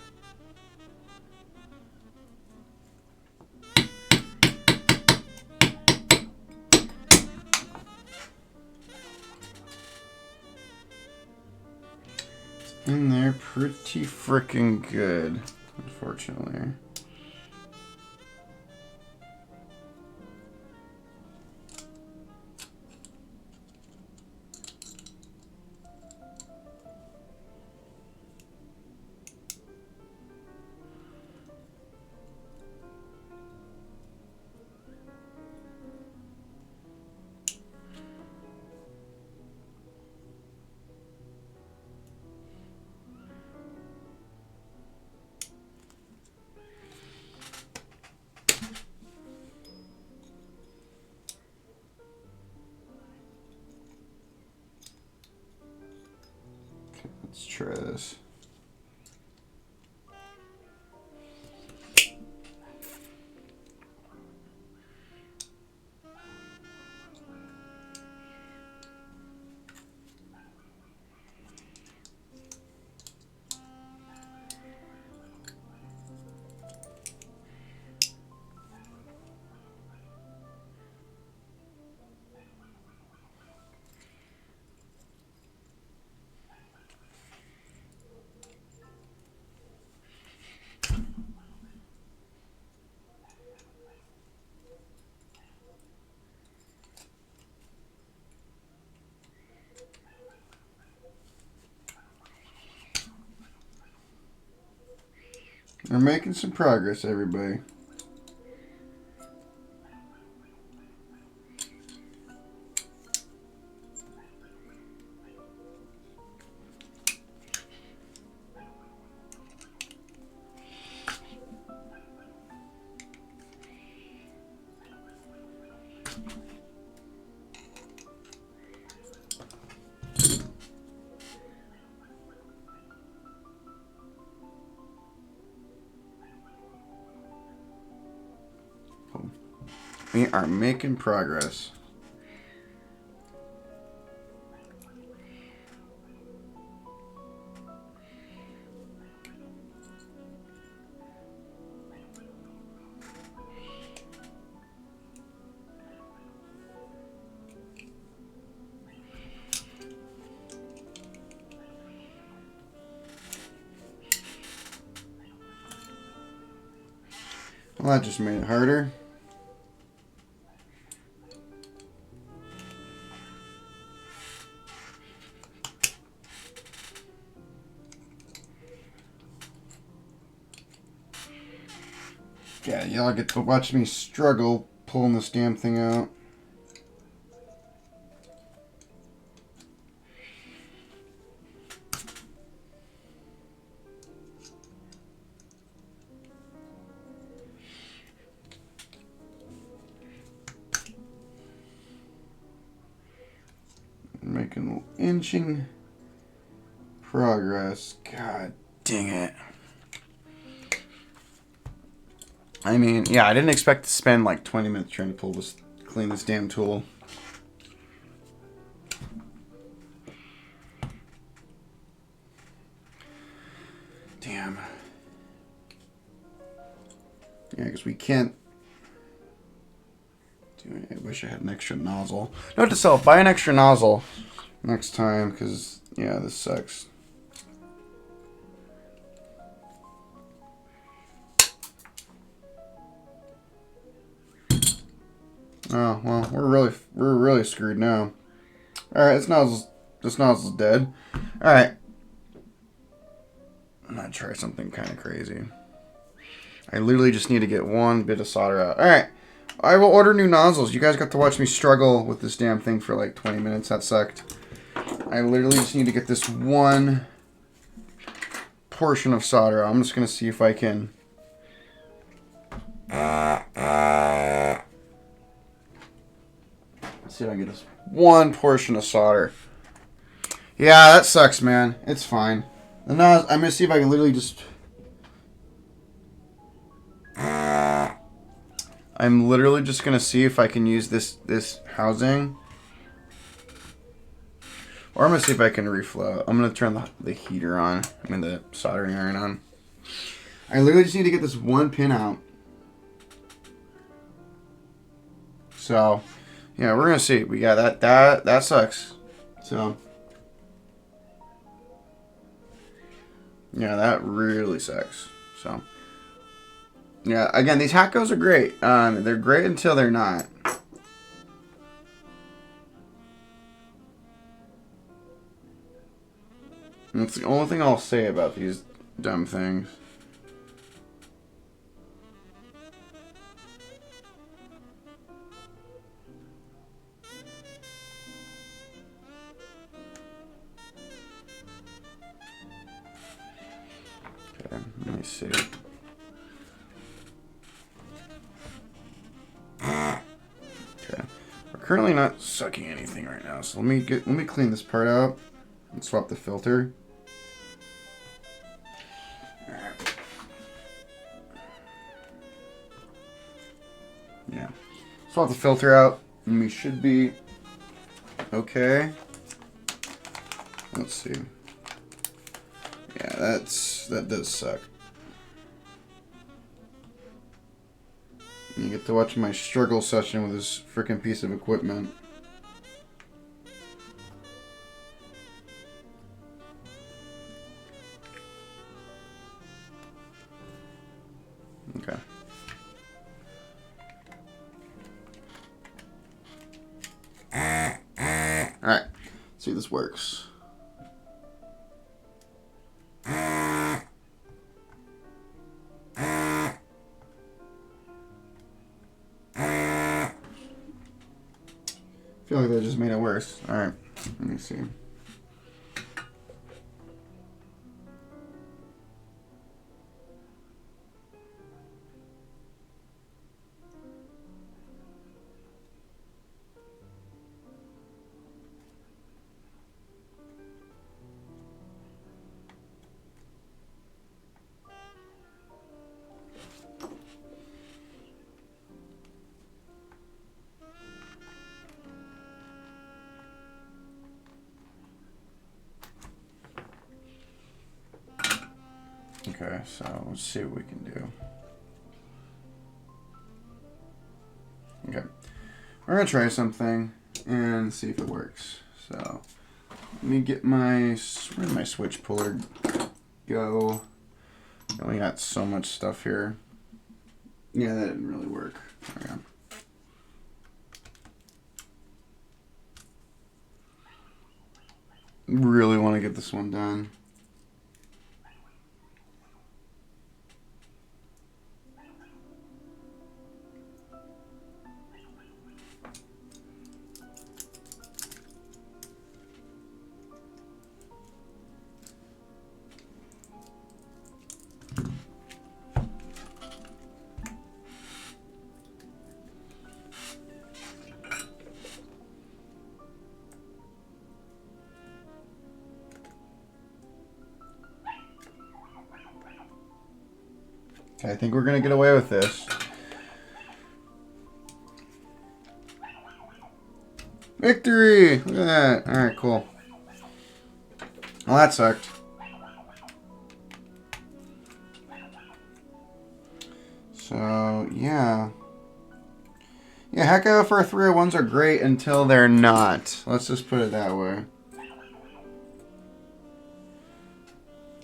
In there pretty freaking good, unfortunately. Let's try this. We're making some progress, everybody. We are making progress. Well, that just made it harder. Yeah, y'all get to watch me struggle pulling this damn thing out. Making inching progress. God dang it. I mean, yeah, I didn't expect to spend like 20 minutes trying to clean this damn tool. Damn. Yeah, because we can't. Dude, I wish I had an extra nozzle. Note to self, buy an extra nozzle next time, because, yeah, this sucks. Oh, well, we're really screwed now. Alright, this nozzle's dead. Alright. I'm gonna try something kind of crazy. I literally just need to get one bit of solder out. Alright. I will order new nozzles. You guys got to watch me struggle with this damn thing for like 20 minutes. That sucked. I literally just need to get this one portion of solder out. I'm just going to see if I can... Let's see if I can get this one portion of solder. Yeah, that sucks, man. It's fine. I'm going to see if I can literally just... I'm literally just going to see if I can use this housing. Or I'm going to see if I can reflow. I'm going to turn the heater on. I mean the soldering iron on. I literally just need to get this one pin out. So, yeah, we're going to see. We got that sucks. So, yeah, that really sucks. So, yeah, again, these Hackos are great. They're great until they're not. And that's the only thing I'll say about these dumb things. Okay, let me see. Okay, we're currently not sucking anything right now, so let me clean this part out and swap the filter. Yeah, swap the filter out, and we should be okay. Let's see. Yeah, that does suck. You get to watch my struggle session with this freaking piece of equipment. Okay. Alright. See if this works. I feel like that just made it worse. Alright. Let me see. Okay, so let's see what we can do. Okay, we're gonna try something and see if it works. So let me get where'd my switch puller go? We got so much stuff here. Yeah, that didn't really work. There we go. Really want to get this one done. Okay, I think we're going to get away with this. Victory! Look at that. Alright, cool. Well, that sucked. So, yeah. Yeah, heck out for 301s are great until they're not. Let's just put it that way.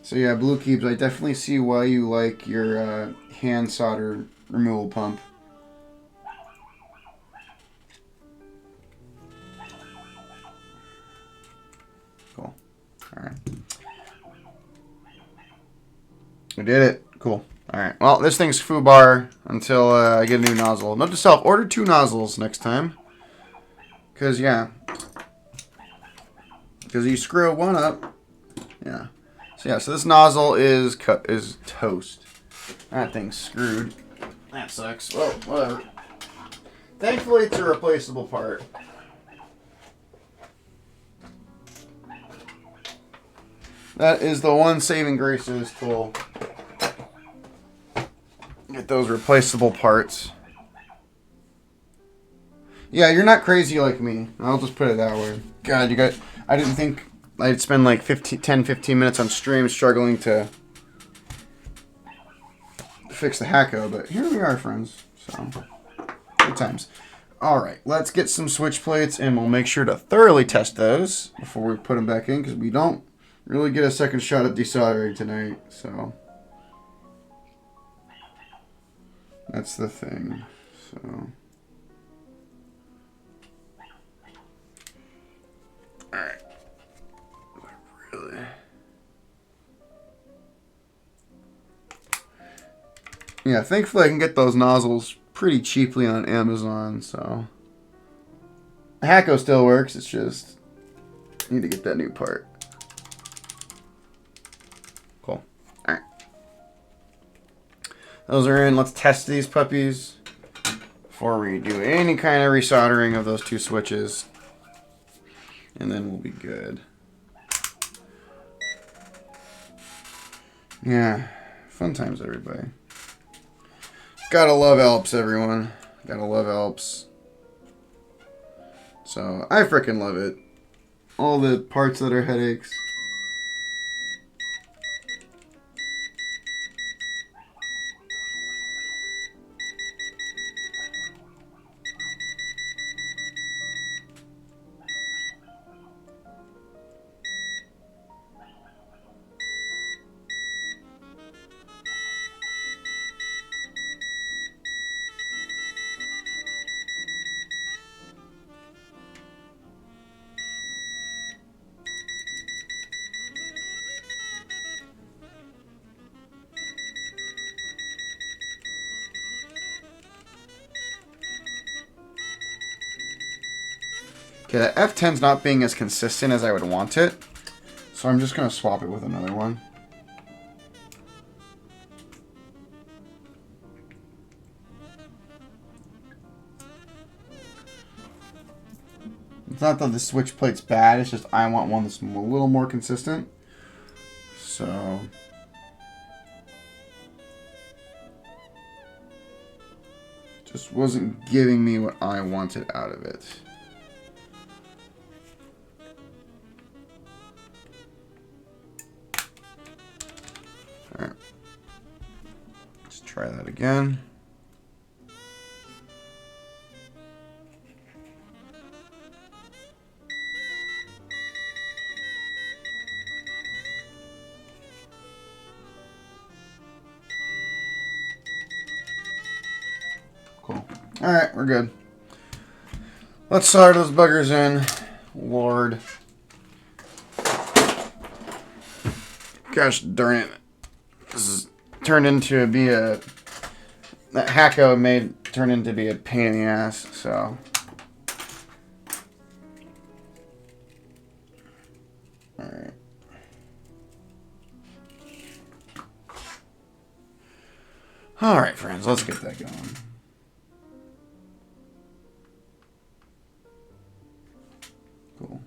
So yeah, Blue Keeps, I definitely see why you like your hand solder removal pump. Cool. Alright. We did it. Cool. Alright. Well, this thing's foobar until I get a new nozzle. Note to self, order 2 nozzles next time. Because, yeah. Because you screw one up. Yeah. So yeah, so this nozzle is toast. That thing's screwed. That sucks. Well, whatever. Thankfully, it's a replaceable part. That is the one saving grace of this tool. Get those replaceable parts. Yeah, you're not crazy like me. I'll just put it that way. God, I didn't think I'd spend like 10-15 minutes on stream struggling to fix the Hacko, but here we are, friends. So, good times. Alright, let's get some switch plates, and we'll make sure to thoroughly test those before we put them back in, because we don't really get a second shot at desoldering tonight, so that's the thing. So, alright. Really? Yeah, thankfully I can get those nozzles pretty cheaply on Amazon, so the Hacko still works, it's just I need to get that new part. Cool. Alright. Those are in. Let's test these puppies before we do any kind of resoldering of those 2 switches. And then we'll be good. Yeah. Fun times, everybody. Gotta love Alps, everyone. Gotta love Alps. So, I frickin' love it. All the parts that are headaches. Okay, that F10's not being as consistent as I would want it. So I'm just going to swap it with another one. It's not that the switch plate's bad, it's just I want one that's a little more consistent. So just wasn't giving me what I wanted out of it. Alright. Let's try that again. Cool. Alright, we're good. Let's solder those buggers in. Lord. Gosh darn it. This is turned into be a... That Hacko made turn into be a pain in the ass, so... Alright. Alright, friends, let's get that going. Cool.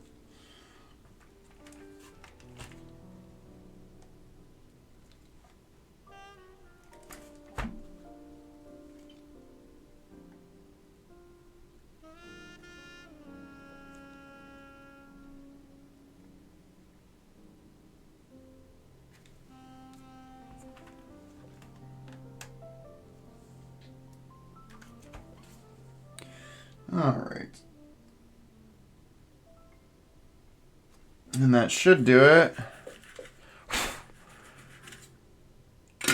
And that should do it.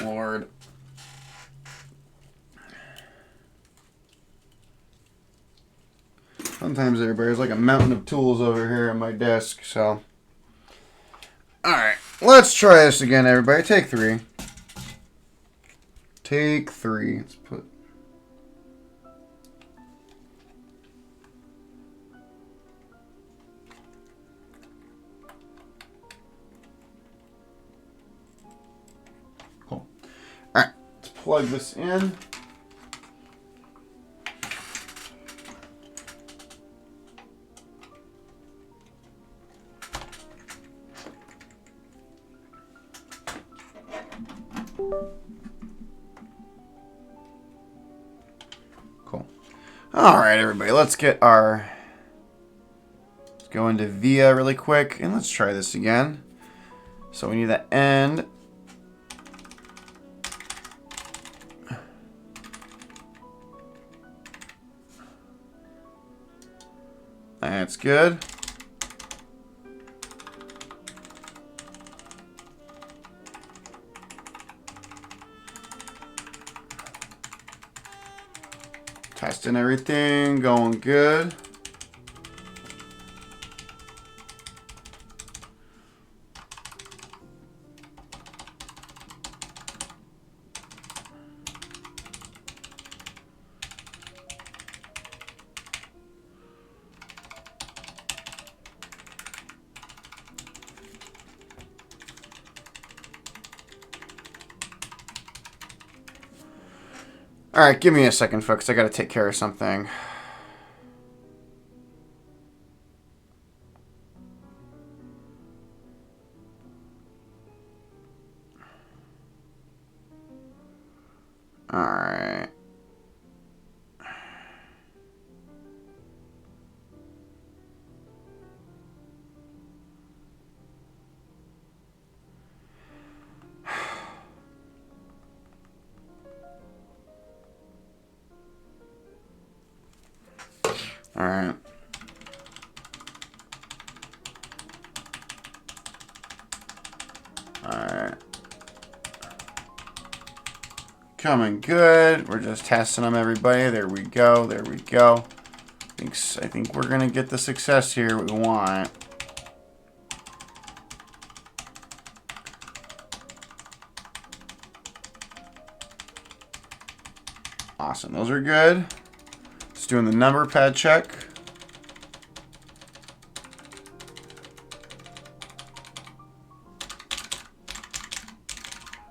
Lord. Sometimes there's like a mountain of tools over here on my desk, so. Alright, let's try this again, everybody. Take 3. Take 3. Let's put. Cool. Alright, let's plug this in. Cool. All right, everybody, let's go into VIA really quick, and let's try this again. So we need that end. That's good. Testing everything, going good. All right, give me a second, folks. I got to take care of something. All right. All right. All right. Coming good. We're just testing them, everybody. There we go. There we go. I think we're gonna get the success here we want. Awesome. Those are good. Just doing the number pad check.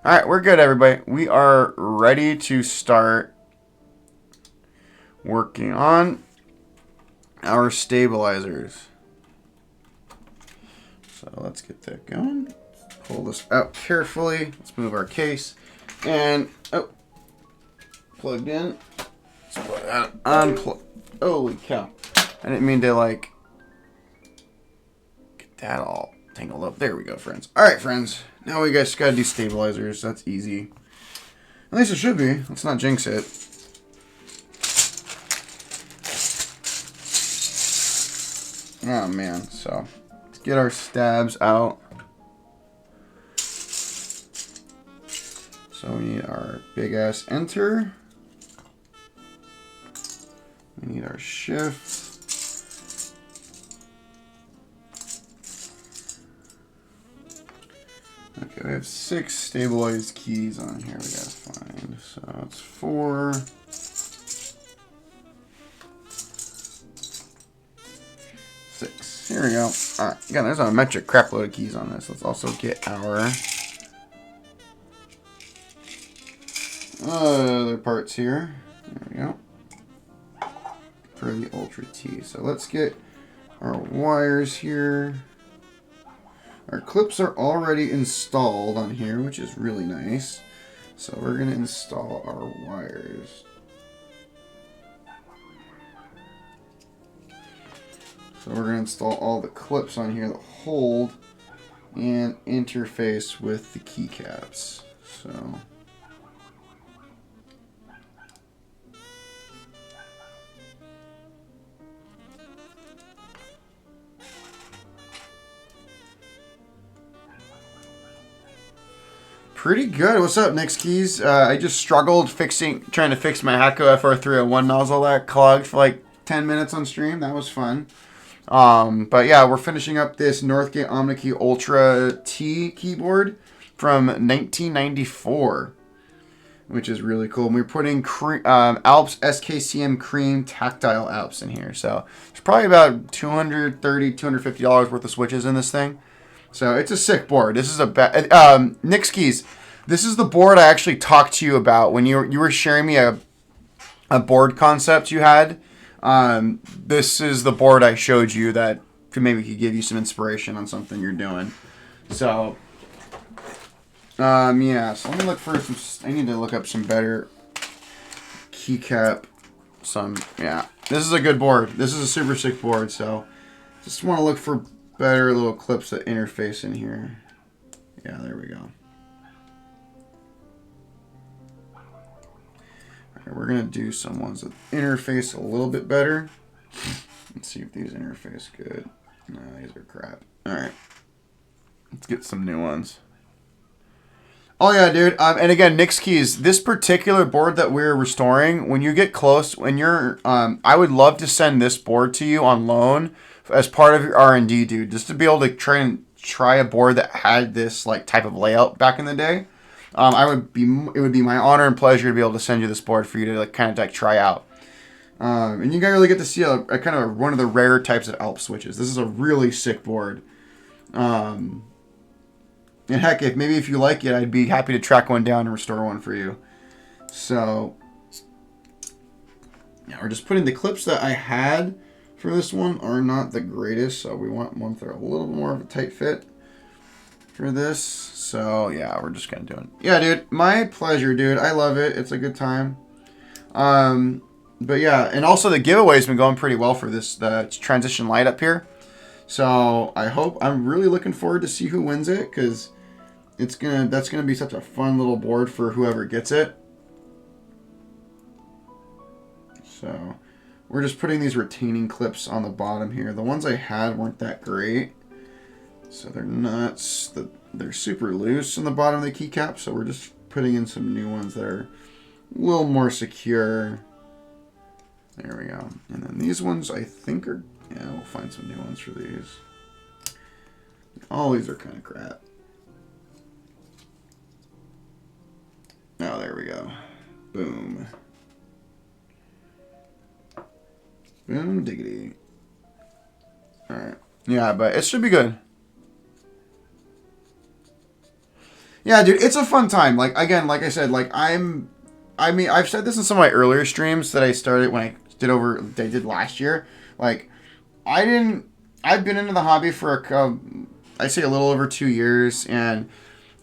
All right, we're good, everybody. We are ready to start working on our stabilizers. So let's get that going. Pull this out carefully. Let's move our case. And, oh, plugged in. Let's put that unplug. Holy cow. I didn't mean to, like, get that all tangled up. There we go, friends. All right, friends. Now we guys got to do stabilizers. That's easy. At least it should be. Let's not jinx it. Oh, man. So, let's get our stabs out. So, we need our big-ass enter. We need our shift. Okay, we have 6 stabilized keys on here we gotta find. So it's 4. 6. Here we go. Alright, again, there's a metric crap load of keys on this. Let's also get our other parts here. There we go. For the Ultra-T. So let's get our wires here. Our clips are already installed on here, which is really nice. So we're going to install our wires. So we're going to install all the clips on here that hold and interface with the keycaps. So Pretty good. What's up, Nick's Keys? I just struggled trying to fix my Hakko FR301 nozzle that clogged for like 10 minutes on stream. That was fun. But yeah, we're finishing up this Northgate Omnikey Ultra-T keyboard from 1994, which is really cool. And we're putting Alps SKCM Cream tactile Alps in here. So there's probably about $230, $250 worth of switches in this thing. So it's a sick board. This is a Nick's Keys. This is the board I actually talked to you about when you were sharing me a board concept you had. This is the board I showed you that maybe could give you some inspiration on something you're doing. So yeah. So let me look for some. I need to look up some better keycap. Yeah. This is a good board. This is a super sick board. So just want to look for better little clips that interface in here. Yeah, there we go. Alright, we're gonna do some ones that interface a little bit better. Let's see if these interface good. No, these are crap. Alright. Let's get some new ones. Oh yeah, dude. And again, Nick's Keys. This particular board that we're restoring, when you get close, when you're, I would love to send this board to you on loan as part of your R&D, dude, just to be able to try a board that had this like type of layout back in the day. It would be my honor and pleasure to be able to send you this board for you to like kind of like try out. And you guys really get to see a kind of one of the rare types of Alps switches. This is a really sick board. And heck, if you like it, I'd be happy to track one down and restore one for you. So yeah, we're just putting the clips that I had for this one are not the greatest, so we want ones that are a little bit more of a tight fit for this. So yeah, we're just gonna do it. Yeah, dude, my pleasure, dude. I love it. It's a good time. But yeah, and also the giveaway's been going pretty well for this the transition light up here. So I'm really looking forward to see who wins it, because that's gonna be such a fun little board for whoever gets it. So we're just putting these retaining clips on the bottom here. The ones I had weren't that great, so they're super loose on the bottom of the keycap. So we're just putting in some new ones that are a little more secure. There we go. And then these ones I think are, yeah, we'll find some new ones for these. All these are kind of crap. Oh, there we go. Boom. Boom diggity. Alright. Yeah, but it should be good. Yeah, dude, it's a fun time. Like, again, like I said, like I've said this in some of my earlier streams that I started when I did last year. Like, I've been into the hobby for I'd say a little over 2 years, and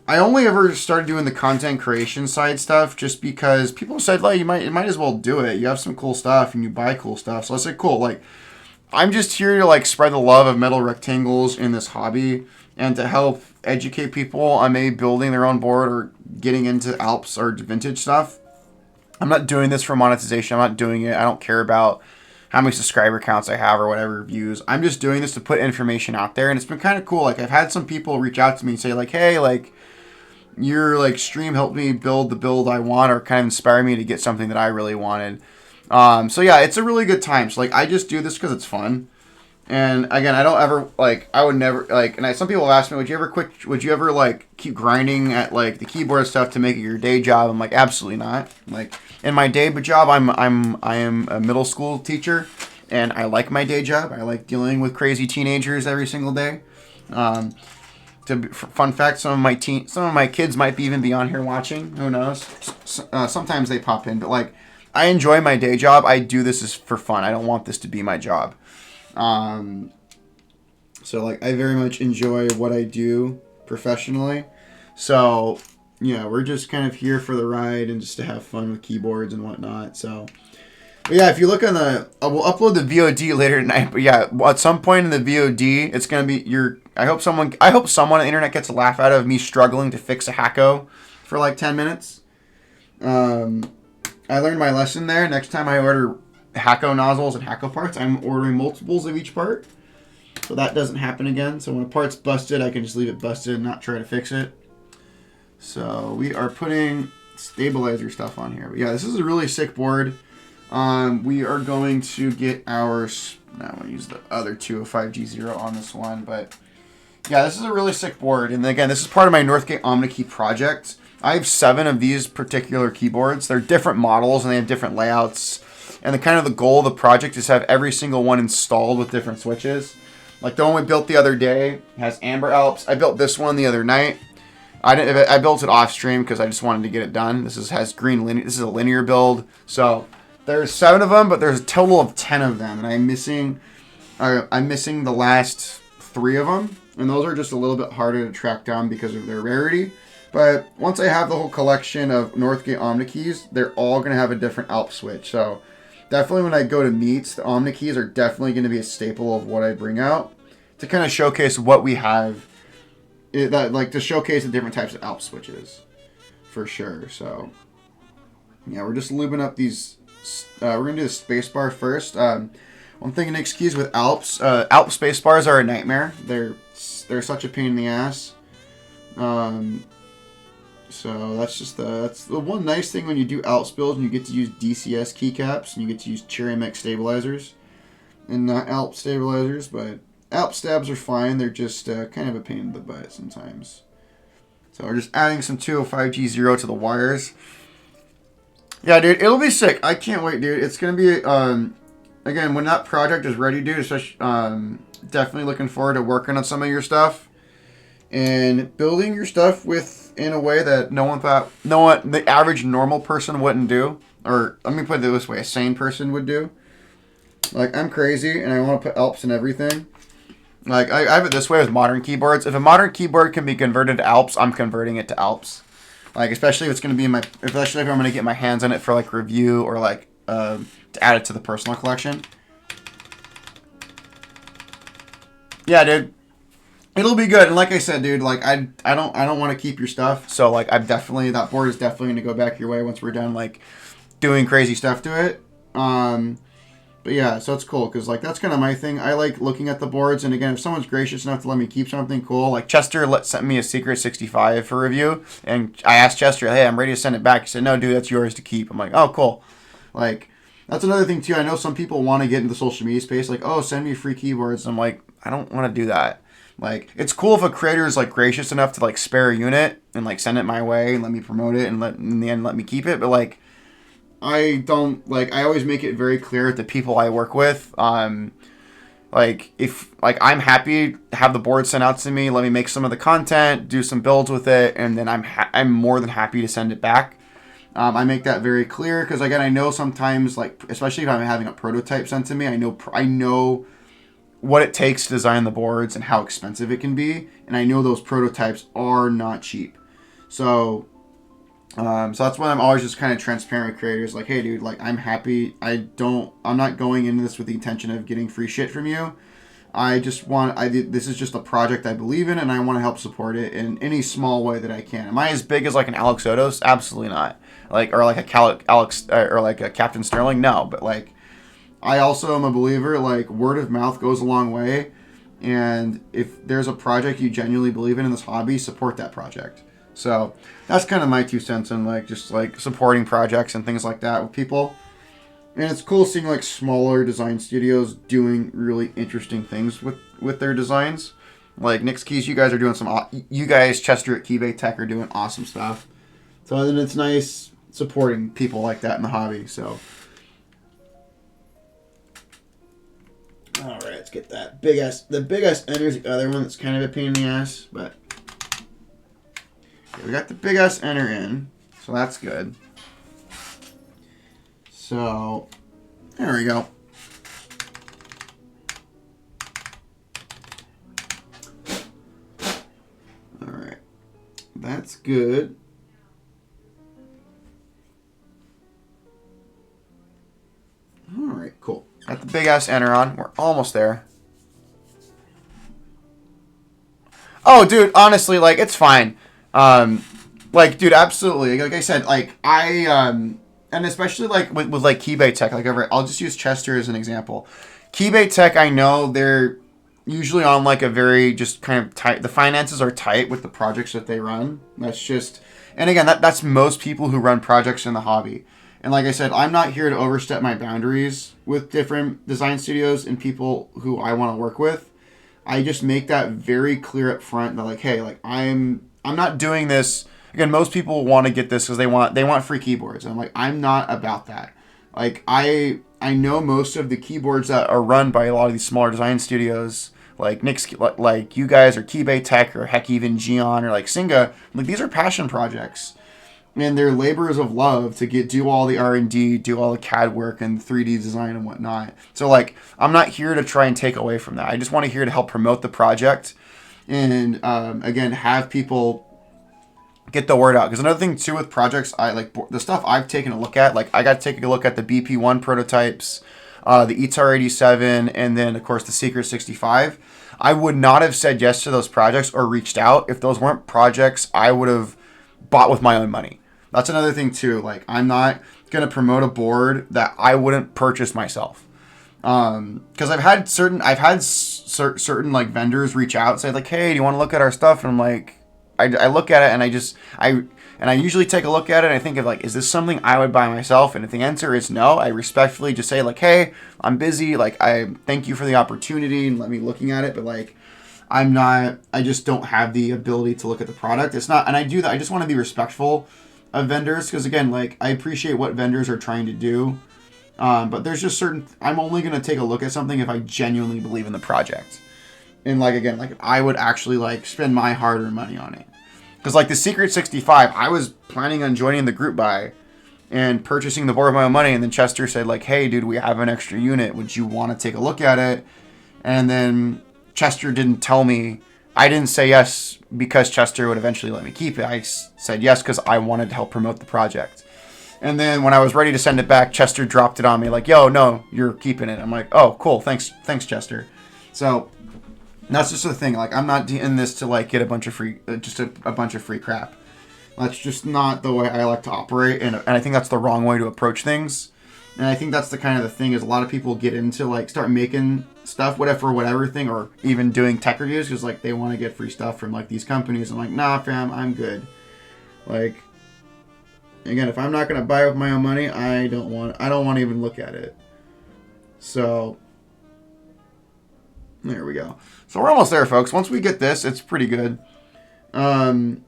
I only ever started doing the content creation side stuff just because people said, like, you might as well do it. You have some cool stuff and you buy cool stuff. So I said, cool. Like, I'm just here to like spread the love of metal rectangles in this hobby and to help educate people on maybe building their own board or getting into Alps or vintage stuff. I'm not doing this for monetization. I'm not doing it. I don't care about how many subscriber counts I have or whatever views. I'm just doing this to put information out there, and it's been kind of cool. Like, I've had some people reach out to me and say, like, hey, like, your like stream helped me build the build I want, or kind of inspire me to get something that I really wanted. So yeah, it's a really good time. So like, I just do this because it's fun. And again, I don't ever like, I would never like, and some people have asked me, would you ever like keep grinding at like the keyboard stuff to make it your day job? I'm like, absolutely not. Like, in my day job, I am a middle school teacher, and I like my day job. I like dealing with crazy teenagers every single day. Fun fact, some of my kids might even be on here watching. Who knows? Sometimes they pop in, but like, I enjoy my day job. I do this for fun. I don't want this to be my job. So like, I very much enjoy what I do professionally. So yeah, we're just kind of here for the ride and just to have fun with keyboards and whatnot. So, but yeah, if you look on we'll upload the VOD later tonight. But yeah, at some point in the VOD, it's gonna be I hope someone on the internet gets a laugh out of me struggling to fix a Hakko for like 10 minutes. I learned my lesson there. Next time I order Hakko nozzles and Hakko parts, I'm ordering multiples of each part, so that doesn't happen again. So when a part's busted, I can just leave it busted and not try to fix it. So we are putting stabilizer stuff on here. But yeah, this is a really sick board. We are going to get our... Now I'm going to use the other 205G0 on this one. But yeah, this is a really sick board. And again, this is part of my Northgate Omnikey project. I have 7 of these particular keyboards. They're different models and they have different layouts. And the kind of the goal of the project is to have every single one installed with different switches. Like the one we built the other day has amber Alps. I built this one the other night. I built it off stream because I just wanted to get it done. Has green linear. This is a linear build. So there's 7 of them, but there's a total of 10 of them, and I'm missing the last 3 of them, and those are just a little bit harder to track down because of their rarity. But once I have the whole collection of Northgate Omnikeys, they're all gonna have a different Alp switch. So definitely when I go to meets, the Omnikeys are definitely gonna be a staple of what I bring out to kind of showcase what we have. To showcase the different types of Alp switches, for sure. So yeah, we're just lubing up these. We're gonna do the spacebar first. One thing in keys with Alps, Alp spacebars are a nightmare. They're such a pain in the ass. So that's the one nice thing when you do Alps builds and you get to use DCS keycaps and you get to use Cherry Mech stabilizers and not Alp stabilizers, but Alp stabs are fine. They're just kind of a pain in the butt sometimes. So we're just adding some 205G0 to the wires. Yeah, dude, it'll be sick. I can't wait, dude. It's gonna be again when that project is ready, dude. Especially, definitely looking forward to working on some of your stuff and building your stuff in a way that the average normal person wouldn't do. Or let me put it this way: a sane person would do. Like I'm crazy and I want to put Alps in everything. Like, I have it this way with modern keyboards. If a modern keyboard can be converted to Alps, I'm converting it to Alps. Like, especially if it's going to be especially if I'm going to get my hands on it for, like, review or, like, to add it to the personal collection. Yeah, dude. It'll be good. And like I said, dude, like, I don't want to keep your stuff. So, like, that board is definitely going to go back your way once we're done, like, doing crazy stuff to it. But yeah, so it's cool, because, like, that's kind of my thing. I like looking at the boards, and again, if someone's gracious enough to let me keep something cool, like Chester sent me a Secret 65 for review, and I asked Chester, hey, I'm ready to send it back. He said, no, dude, that's yours to keep. I'm like, oh, cool. Like, that's another thing, too. I know some people want to get into the social media space, like, oh, send me free keyboards. I'm like, I don't want to do that. Like, it's cool if a creator is, like, gracious enough to, like, spare a unit and, like, send it my way and let me promote it and in the end let me keep it, but, like, I always make it very clear to people I work with, like, if, like, I'm happy to have the board sent out to me, let me make some of the content, do some builds with it, and then I'm more than happy to send it back. I make that very clear, because, again, I know sometimes, like, especially if I'm having a prototype sent to me, I know what it takes to design the boards and how expensive it can be, and I know those prototypes are not cheap. So that's why I'm always just kind of transparent with creators. Like, hey, dude, like, I'm happy. I'm not going into this with the intention of getting free shit from you. This is just a project I believe in, and I want to help support it in any small way that I can. Am I as big as, like, an Alex Odos? Absolutely not. Like, or like a Captain Sterling? No, but, like, I also am a believer, like, word of mouth goes a long way, and if there's a project you genuinely believe in this hobby, support that project. So that's kind of my 2 cents on, like, just, like, supporting projects and things like that with people. And it's cool seeing, like, smaller design studios doing really interesting things with their designs. Like, Nick's Keys, you guys, Chester at Keybay Tech, are doing awesome stuff. So then it's nice supporting people like that in the hobby. So, all right, let's get that the big ass ender is the other one that's kind of a pain in the ass, but we got the big ass enter in, so that's good. So, there we go. Alright. That's good. Alright, cool. Got the big ass enter on. We're almost there. Oh, dude, honestly, like, it's fine. Like, dude, absolutely. Like I said, like, and especially, like, with like, Keybay Tech, like, I'll just use Chester as an example. Keybay Tech, I know usually on like a very just kind of tight. The finances are tight with the projects that they run. That's just, and again, that's most people who run projects in the hobby. And like I said, I'm not here to overstep my boundaries with different design studios and people who I want to work with. I just make that very clear up front that like, hey, like I'm not doing this. Again, most people want to get this because they want free keyboards. And I'm like, I'm not about that. Like I know most of the keyboards that are run by a lot of these smaller design studios, like Nick's, like you guys, or Keybay Tech, or heck, even Geon, or like Singa. Like these are passion projects, and they're labors of love to do all the R&D, do all the CAD work and 3D design and whatnot. So like, I'm not here to try and take away from that. I just want to here to help promote the project, and again, have people get the word out. Because another thing too with projects, I like the stuff I've taken a look at. Like I got to take a look at the BP1 prototypes, the ETAR 87, and then of course the Secret 65. I would not have said yes to those projects or reached out if those weren't projects I would have bought with my own money. That's another thing too. Like I'm not gonna promote a board that I wouldn't purchase myself. Because I've had certain like vendors reach out and say like, hey, do you want to look at our stuff? And I'm like, I look at it and I usually take a look at it and I think of like, is this something I would buy myself? And if the answer is no, I respectfully just say like, hey, I'm busy. Like I thank you for the opportunity and let me looking at it, but like I just don't have the ability to look at the product. It's not, and I do that. I just want to be respectful of vendors because again, like I appreciate what vendors are trying to do. But there's just certain, I'm only going to take a look at something if I genuinely believe in the project. And like, again, like I would actually like spend my hard-earned money on it. Because like the Secret 65, I was planning on joining the group buy and purchasing the board with my own money. And then Chester said like, hey dude, we have an extra unit. Would you want to take a look at it? And then Chester didn't tell me. I didn't say yes because Chester would eventually let me keep it. I said yes because I wanted to help promote the project. And then when I was ready to send it back, Chester dropped it on me like, yo, no, you're keeping it. I'm like, oh, cool. Thanks, Chester. So that's just the thing. Like, I'm not in this to like get a bunch of free, just a bunch of free crap. That's just not the way I like to operate. And I think that's the wrong way to approach things. And I think that's the kind of the thing is a lot of people get into like start making stuff, whatever thing, or even doing tech reviews because like they want to get free stuff from like these companies. I'm like, nah, fam, I'm good. Like, again, if I'm not gonna buy with my own money, I don't want to even look at it. So there we go. So we're almost there, folks. Once we get this, it's pretty good. Got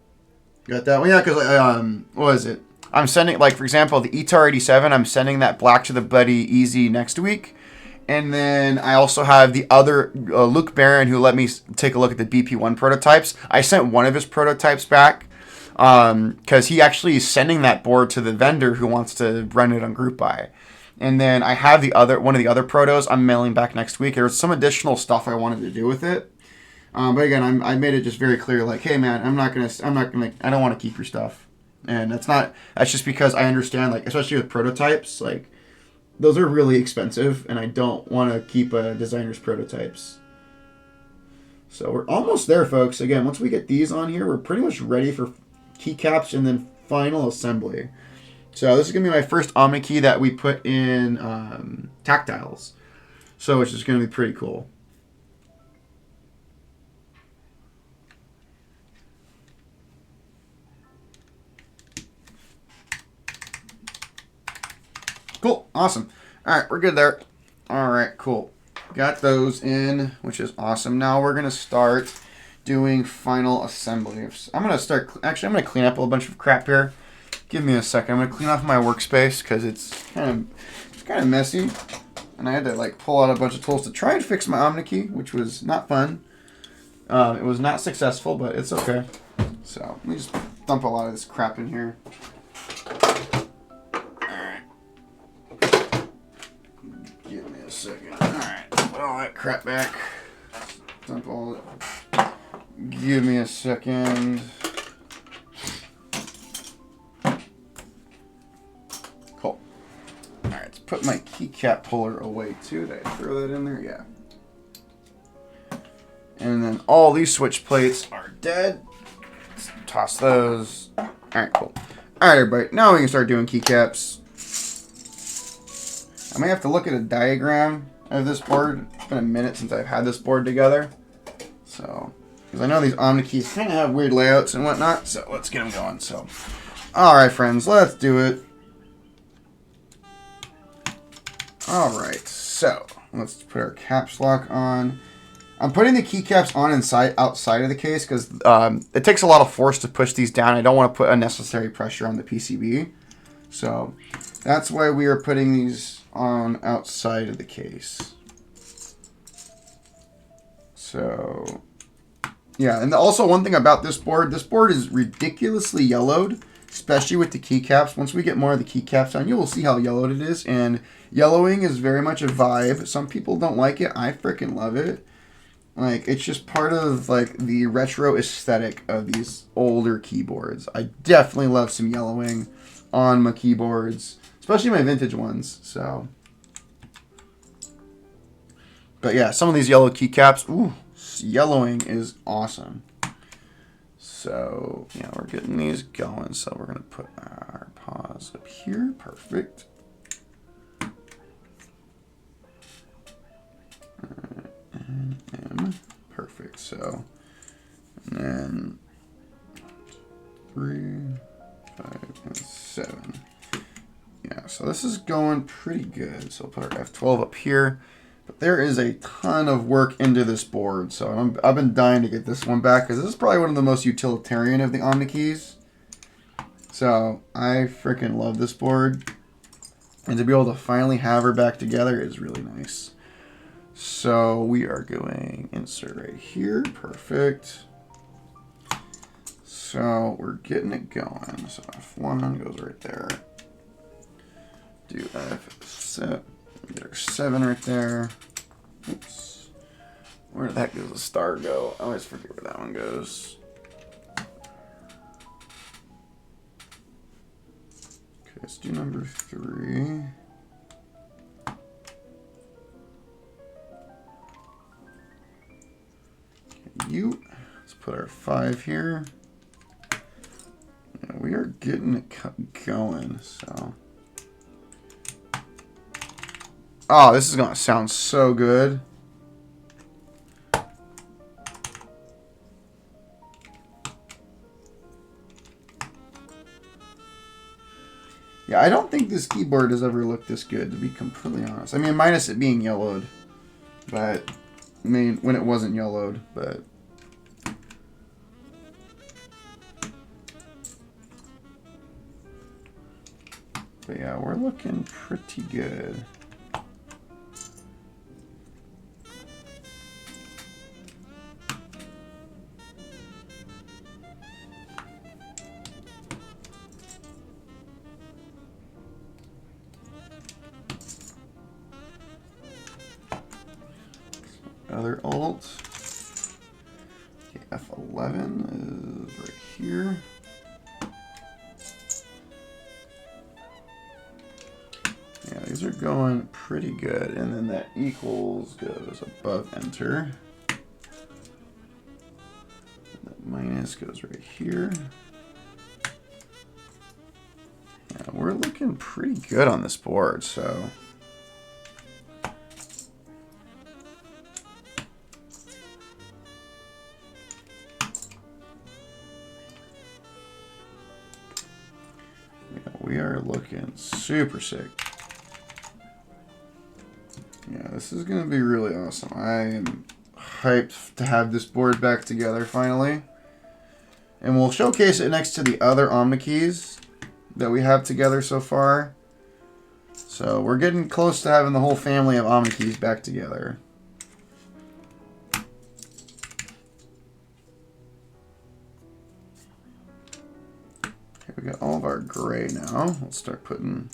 that one, yeah. Because what is it? I'm sending, like, for example, the ETAR 87, I'm sending that Black to the Buddy Easy next week. And then I also have the other, Luke Barron, who let me take a look at the BP1 prototypes. I sent one of his prototypes back because he actually is sending that board to the vendor who wants to run it on Group Buy. And then I have one of the other protos I'm mailing back next week. There's some additional stuff I wanted to do with it. But again, I made it just very clear, like, hey man, I don't want to keep your stuff. And that's just because I understand, like, especially with prototypes, like, those are really expensive, and I don't want to keep a designer's prototypes. So we're almost there, folks. Again, once we get these on here, we're pretty much ready for keycaps and then final assembly. So this is going to be my first Omnikey that we put in tactiles. So which is going to be pretty cool. Cool. Awesome. All right, we're good there. All right, cool. Got those in, which is awesome. Now we're going to start doing final assembly. I'm going to clean up a bunch of crap here. Give me a second. I'm going to clean off my workspace because it's kind of messy. And I had to like pull out a bunch of tools to try and fix my Omnikey, which was not fun. It was not successful, but it's okay. So let me just dump a lot of this crap in here. Give me a second. Alright, put all that crap back. Dump all it. Give me a second. Cool. Alright, let's put my keycap puller away too. Did I throw that in there? Yeah. And then all these switch plates are dead. Let's toss those. Alright, cool. Alright, everybody. Now we can start doing keycaps. I may have to look at a diagram of this board. It's been a minute since I've had this board together. So, because I know these Omnikeys kind of have weird layouts and whatnot. So, let's get them going. So, alright, friends, let's do it. Alright, so, let's put our caps lock on. I'm putting the keycaps on outside of the case because it takes a lot of force to push these down. I don't want to put unnecessary pressure on the PCB. So that's why we are putting these on outside of the case. So yeah, and also one thing about this board is ridiculously yellowed, especially with the keycaps. Once we get more of the keycaps on, you will see how yellowed it is. And yellowing is very much a vibe. Some people don't like it. I freaking love it. Like, it's just part of, like, the retro aesthetic of these older keyboards. I definitely love some yellowing on my keyboards, especially my vintage ones, so. But yeah, some of these yellow keycaps, ooh, yellowing is awesome. So, yeah, we're getting these going, so we're going to put our pause up here. Perfect. Perfect. So, and then 3, 5, and 7. Yeah, so this is going pretty good. So we'll put our F12 up here. But there is a ton of work into this board. So I've been dying to get this one back because this is probably one of the most utilitarian of the Omnikeys. So I freaking love this board. And to be able to finally have her back together is really nice. So we are going insert right here. Perfect. So we're getting it going. So F1 goes right there. Do F7. Get our 7 right there. Oops. Where the heck does the star go? I always forget where that one goes. Okay, let's do number 3. Let's put our 5 here. Yeah, we are getting it going, so. Oh, this is going to sound so good. Yeah, I don't think this keyboard has ever looked this good, to be completely honest. I mean, minus it being yellowed. But, I mean, when it wasn't yellowed, but. But yeah, we're looking pretty good. Other alt. Okay, F11 is right here. Yeah, these are going pretty good. And then that equals goes above enter. And that minus goes right here. Yeah, we're looking pretty good on this board, so. We are looking super sick. Yeah, this is going to be really awesome. I am hyped to have this board back together finally. And we'll showcase it next to the other Omnikeys that we have together so far. So we're getting close to having the whole family of Omnikeys back together. We got all of our gray now. Let's start putting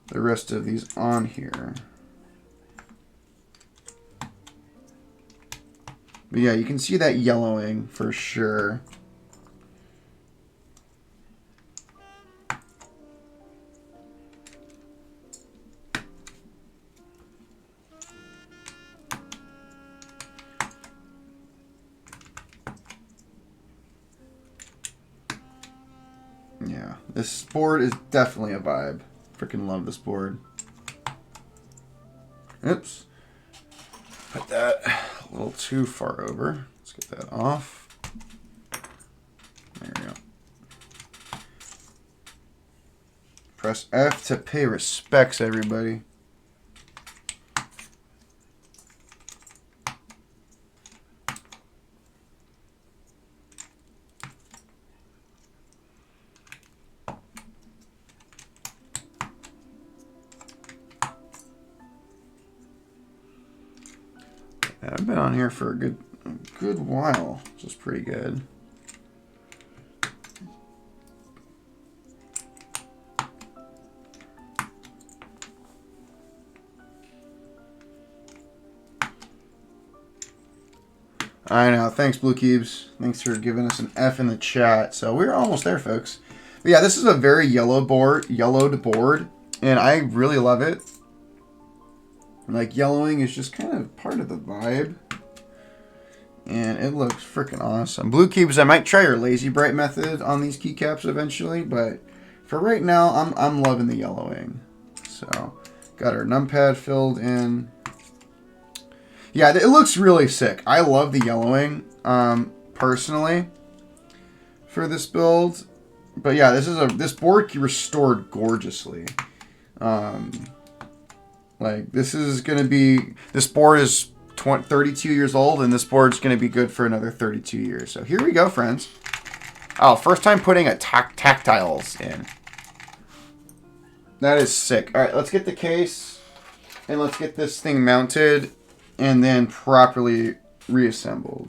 the rest of these on here. But yeah, you can see that yellowing for sure. Yeah, this board is definitely a vibe. Freaking love this board. Oops. Put that a little too far over. Let's get that off. There we go. Press F to pay respects, everybody. I've been on here for a good while, which is pretty good. I know. Thanks, Blue Cubes. Thanks for giving us an F in the chat. So we're almost there, folks. But yeah, this is a very yellowed board, and I really love it. Like, yellowing is just kind of part of the vibe. And it looks freaking awesome. Blue Cubes, I might try your Lazy Bright method on these keycaps eventually, but for right now, I'm loving the yellowing. So, got our numpad filled in. Yeah, it looks really sick. I love the yellowing, personally, for this build. But yeah, this board restored gorgeously. Like, this board is 32 years old, and this board's going to be good for another 32 years. So here we go, friends. Oh, first time putting a tactiles in. That is sick. All right, let's get the case, and let's get this thing mounted, and then properly reassembled.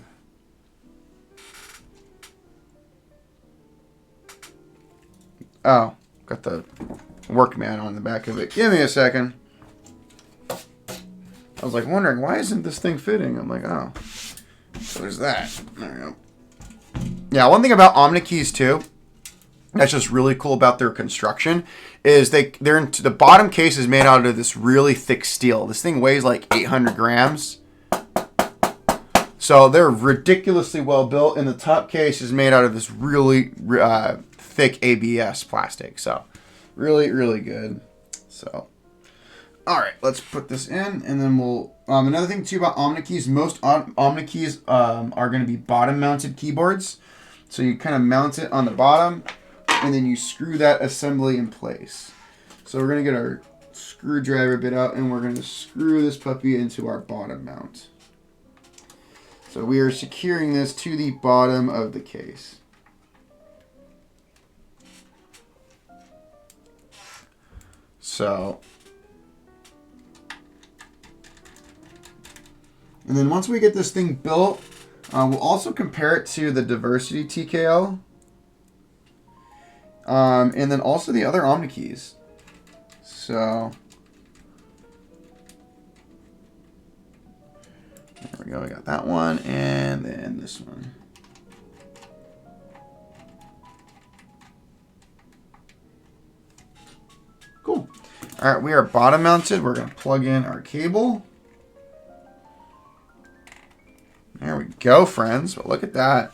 Oh, got the Workman on the back of it. Give me a second. I was like wondering, why isn't this thing fitting? I'm like, oh, so there's that. There we go. Yeah, one thing about Omnikeys too, that's just really cool about their construction, is the bottom case is made out of this really thick steel. This thing weighs like 800 grams. So they're ridiculously well built, and the top case is made out of this really thick ABS plastic. So really, really good. So. All right, let's put this in, and then we'll... another thing, too, about Omnikeys, most Omnikeys are going to be bottom-mounted keyboards. So you kind of mount it on the bottom, and then you screw that assembly in place. So we're going to get our screwdriver bit out, and we're going to screw this puppy into our bottom mount. So we are securing this to the bottom of the case. So... And then once we get this thing built, we'll also compare it to the Diversity TKL. And then also the other Omnikeys. So, there we go. We got that one, and then this one. Cool. All right, we are bottom mounted. We're going to plug in our cable. There we go, friends. But look at that.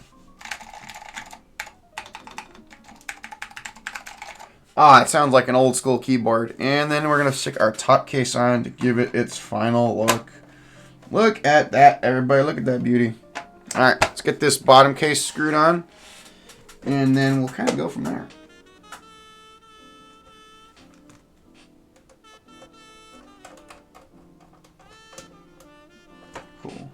Ah, it sounds like an old school keyboard. And then we're going to stick our top case on to give it its final look. Look at that, everybody. Look at that beauty. All right, let's get this bottom case screwed on. And then we'll kind of go from there. Cool.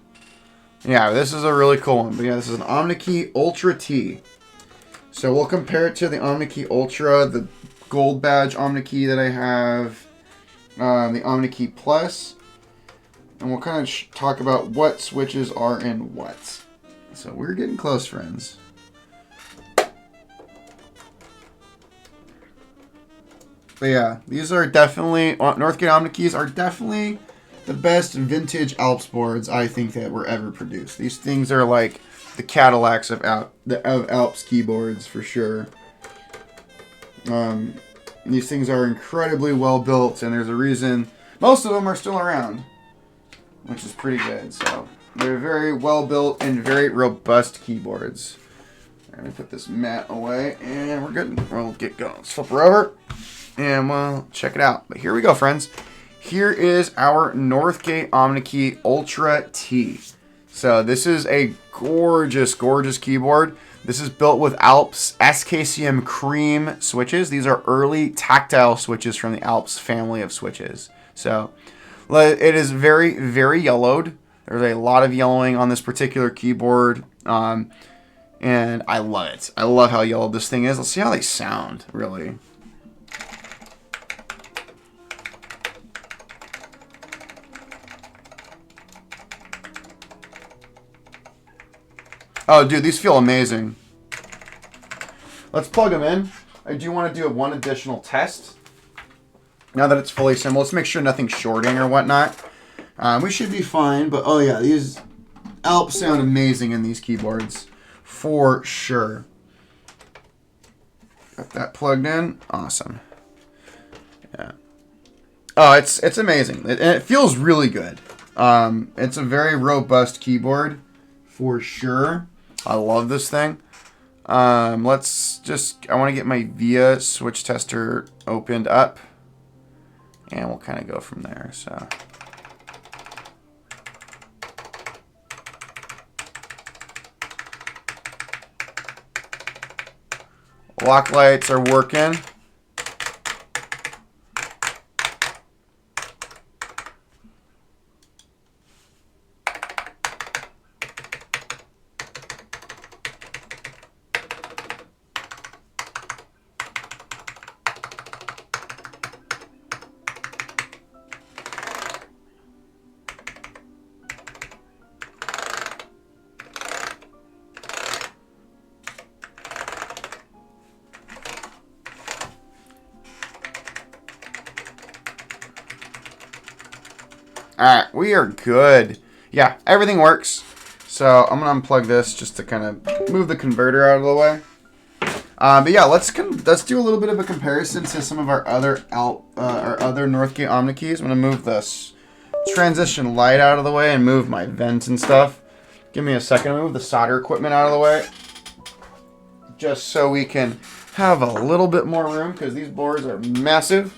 Yeah, this is a really cool one. But yeah, this is an Omnikey Ultra-T. So we'll compare it to the Omnikey Ultra, the gold badge Omnikey that I have, the Omnikey Plus. And we'll kind of talk about what switches are in what. So we're getting close, friends. But yeah, these are definitely, Northgate Omnikeys are definitely the best vintage Alps boards I think that were ever produced. These things are like the Cadillacs of Alps keyboards for sure. These things are incredibly well built, and there's a reason most of them are still around, which is pretty good. So they're very well built and very robust keyboards. Let me put this mat away, and we're good. We'll get going. Let's flip her over, and we'll check it out. But here we go, friends. here is our Northgate Omnikey Ultra-T. So this is a gorgeous, gorgeous keyboard. This is built with Alps SKCM Cream switches. These are early tactile switches from the Alps family of switches. So it is very, very yellowed. There's a lot of yellowing on this particular keyboard. And I love it. I love how yellow this thing is. Let's see how they sound, really. Oh, dude, these feel amazing. Let's plug them in. I do want to do one additional test. Now that it's fully assembled, let's make sure nothing's shorting or whatnot. We should be fine, but oh yeah, these Alps sound amazing in these keyboards. For sure. Got that plugged in. Awesome. Yeah. Oh, it's amazing. And it feels really good. It's a very robust keyboard. For sure. I love this thing. I want to get my VIA switch tester opened up. And we'll kind of go from there. So. Lock lights are working. Alright, we are good. Yeah, everything works. So I'm going to unplug this just to kind of move the converter out of the way. But yeah, let's do a little bit of a comparison to some of our other Northgate Omnikeys. I'm going to move this transition light out of the way and move my vents and stuff. Give me a second to move the solder equipment out of the way. Just so we can have a little bit more room because these boards are massive.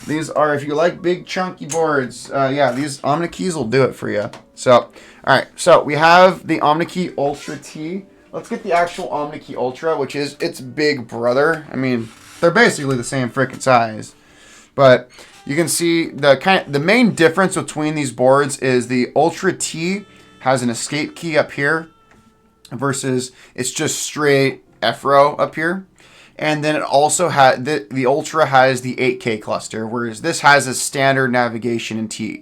These are, if you like big chunky boards, yeah, these Omnikeys will do it for you. So, all right, so we have the Omnikey Ultra-T. Let's get the actual Omnikey Ultra, which is its big brother. I mean, they're basically the same freaking size. But you can see the main difference between these boards is the Ultra-T has an escape key up here versus it's just straight F-row up here. And then it also has the Ultra has the 8K cluster, whereas this has a standard navigation and T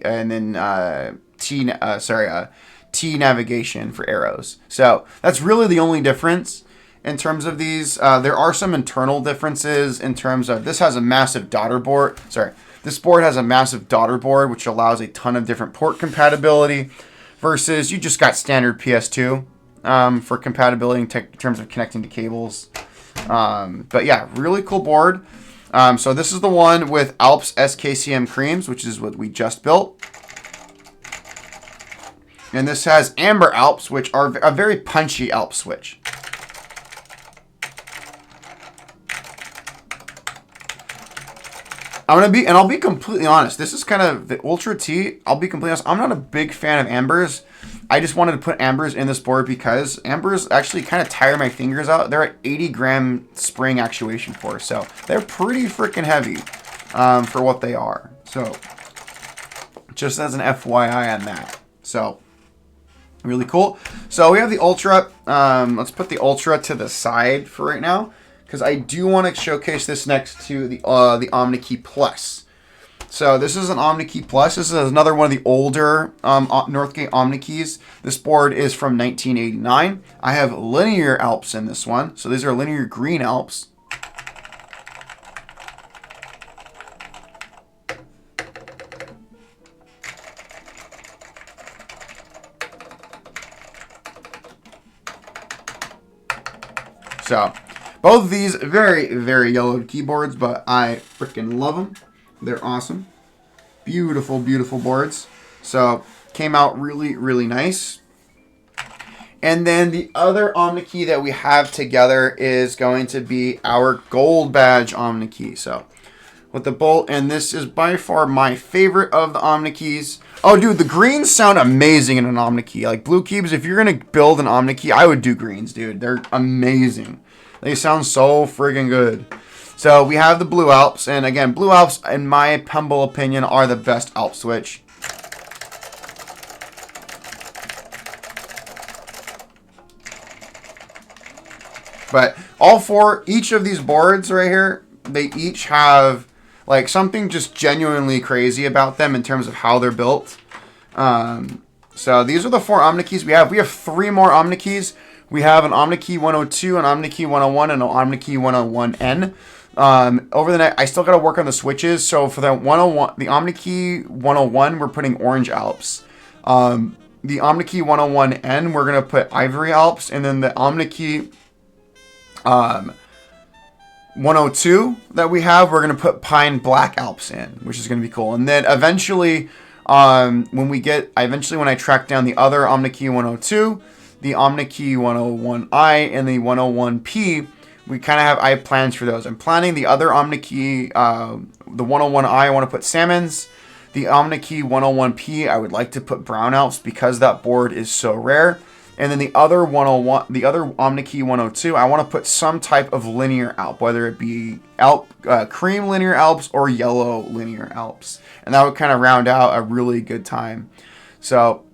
navigation for arrows. So that's really the only difference in terms of these. There are some internal differences in terms of this has a massive daughter board. This board has a massive daughter board, which allows a ton of different port compatibility, versus you just got standard PS2 for compatibility in terms of connecting to cables. But yeah, really cool board. So this is the one with Alps SKCM Creams, which is what we just built. And this has Amber Alps, which are a very punchy Alps switch. I'll be completely honest. This is kind of the Ultra-T. I'll be completely honest. I'm not a big fan of Ambers. I just wanted to put Ambers in this board because Ambers actually kind of tire my fingers out. They're at 80-gram spring actuation force, so they're pretty freaking heavy for what they are. So just as an FYI on that. So really cool. So we have the Ultra. Let's put the Ultra to the side for right now, because I do want to showcase this next to the Omnikey Plus. So this is an Omnikey Plus. This is another one of the older Northgate Omnikeys. This board is from 1989. I have linear Alps in this one. So these are linear green Alps. So both of these very, very yellowed keyboards, but I freaking love them. They're awesome. Beautiful, beautiful boards. So came out really, really nice. And then the other Omnikey that we have together is going to be our gold badge Omnikey. So with the bolt, and this is by far my favorite of the Omnikeys. Oh, dude, the greens sound amazing in an Omnikey. Like, blue cubes, if you're going to build an Omnikey, I would do greens, dude. They're amazing. They sound so friggin' good. So, we have the Blue Alps, and again, Blue Alps, in my humble opinion, are the best Alp switch. But all four, each of these boards right here, they each have like something just genuinely crazy about them in terms of how they're built. So these are the four Omnikeys we have. We have three more Omnikeys. We have an Omnikey 102, an Omnikey 101, and an Omnikey 101N. Over the night, I still got to work on the switches. So for the 101, the Omnikey 101, we're putting orange Alps. The Omnikey 101N, we're going to put ivory Alps. And then the Omnikey 102 that we have, we're going to put pine black Alps in, which is going to be cool. And then eventually, when I track down the other Omnikey 102, the Omnikey 101i, and the 101p, I have plans for those. I'm planning the other Omnikey, the 101i, I want to put salmons. The Omnikey 101p, I would like to put brown Alps because that board is so rare. And then the other 101, the other Omnikey 102, I want to put some type of linear Alp, whether it be cream linear Alps or yellow linear Alps. And that would kind of round out a really good time. So,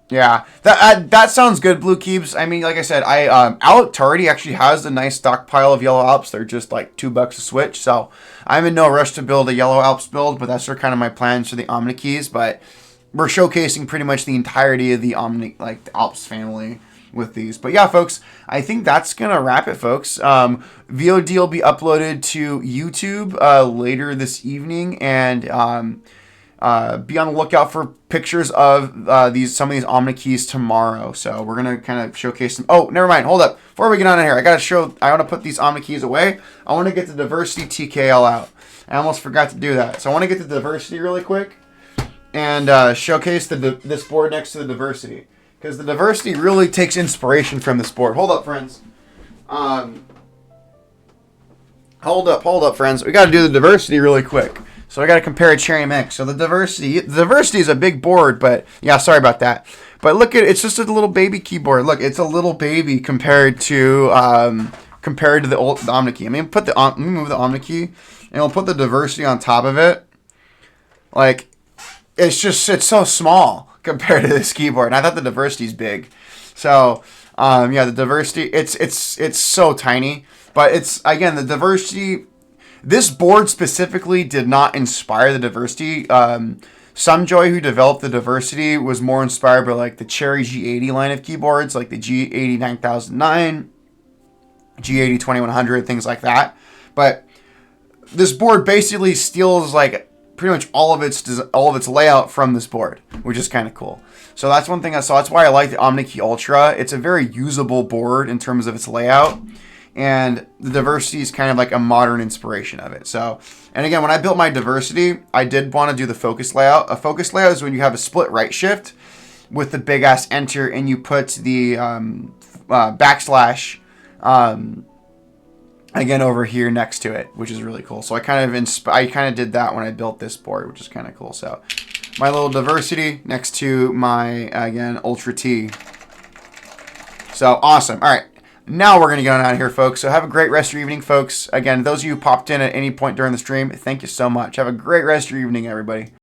yeah, that sounds good, Blue Cubes. I mean, like I said, Alec Tardy actually has a nice stockpile of yellow Alps. They're just like $2 a switch. So I'm in no rush to build a yellow Alps build, but that's kind of my plans for the Omnikeys. But we're showcasing pretty much the entirety of the the Alps family with these. But yeah, folks, I think that's gonna wrap it, folks. VOD will be uploaded to YouTube later this evening, and be on the lookout for pictures of some of these Omnikeys tomorrow. So we're gonna kind of showcase them. Oh, never mind. Hold up. Before we get on in here, I want to put these Omnikeys away. I want to get the Diversity TKL out. I almost forgot to do that. So I want to get the Diversity really quick and showcase this board next to the Diversity, because the Diversity really takes inspiration from this board. Hold up, friends. Hold up, friends. We got to do the Diversity really quick. So I got to compare a Cherry Mix. So the Diversity is a big board, but yeah, sorry about that. But look it's just a little baby keyboard. Look, it's a little baby compared to the Omnikey. I mean, let me move the Omnikey, and we'll put the Diversity on top of it. Like, it's so small compared to this keyboard. And I thought the Diversity's big. So, yeah, the Diversity, it's so tiny. But it's, again, the Diversity, this board specifically did not inspire the Diversity. Sunjoy, who developed the Diversity, was more inspired by like the Cherry G80 line of keyboards, like the G80 9009, G80 2100, things like that. But this board basically steals like pretty much all of its layout from this board, which is kind of cool. So that's one thing I saw. That's why I like the Omnikey Ultra. It's a very usable board in terms of its layout, and the Diversity is kind of like a modern inspiration of it. So, and again, when I built my Diversity, I did want to do the focus layout. A focus layout is when you have a split right shift with the big ass enter, and you put the backslash again over here next to it, which is really cool. So I kind of did that when I built this board, which is kind of cool. So my little Diversity next to my, again, Ultra-T. So awesome. All right. Now we're going to get on out of here, folks. So have a great rest of your evening, folks. Again, those of you who popped in at any point during the stream, thank you so much. Have a great rest of your evening, everybody.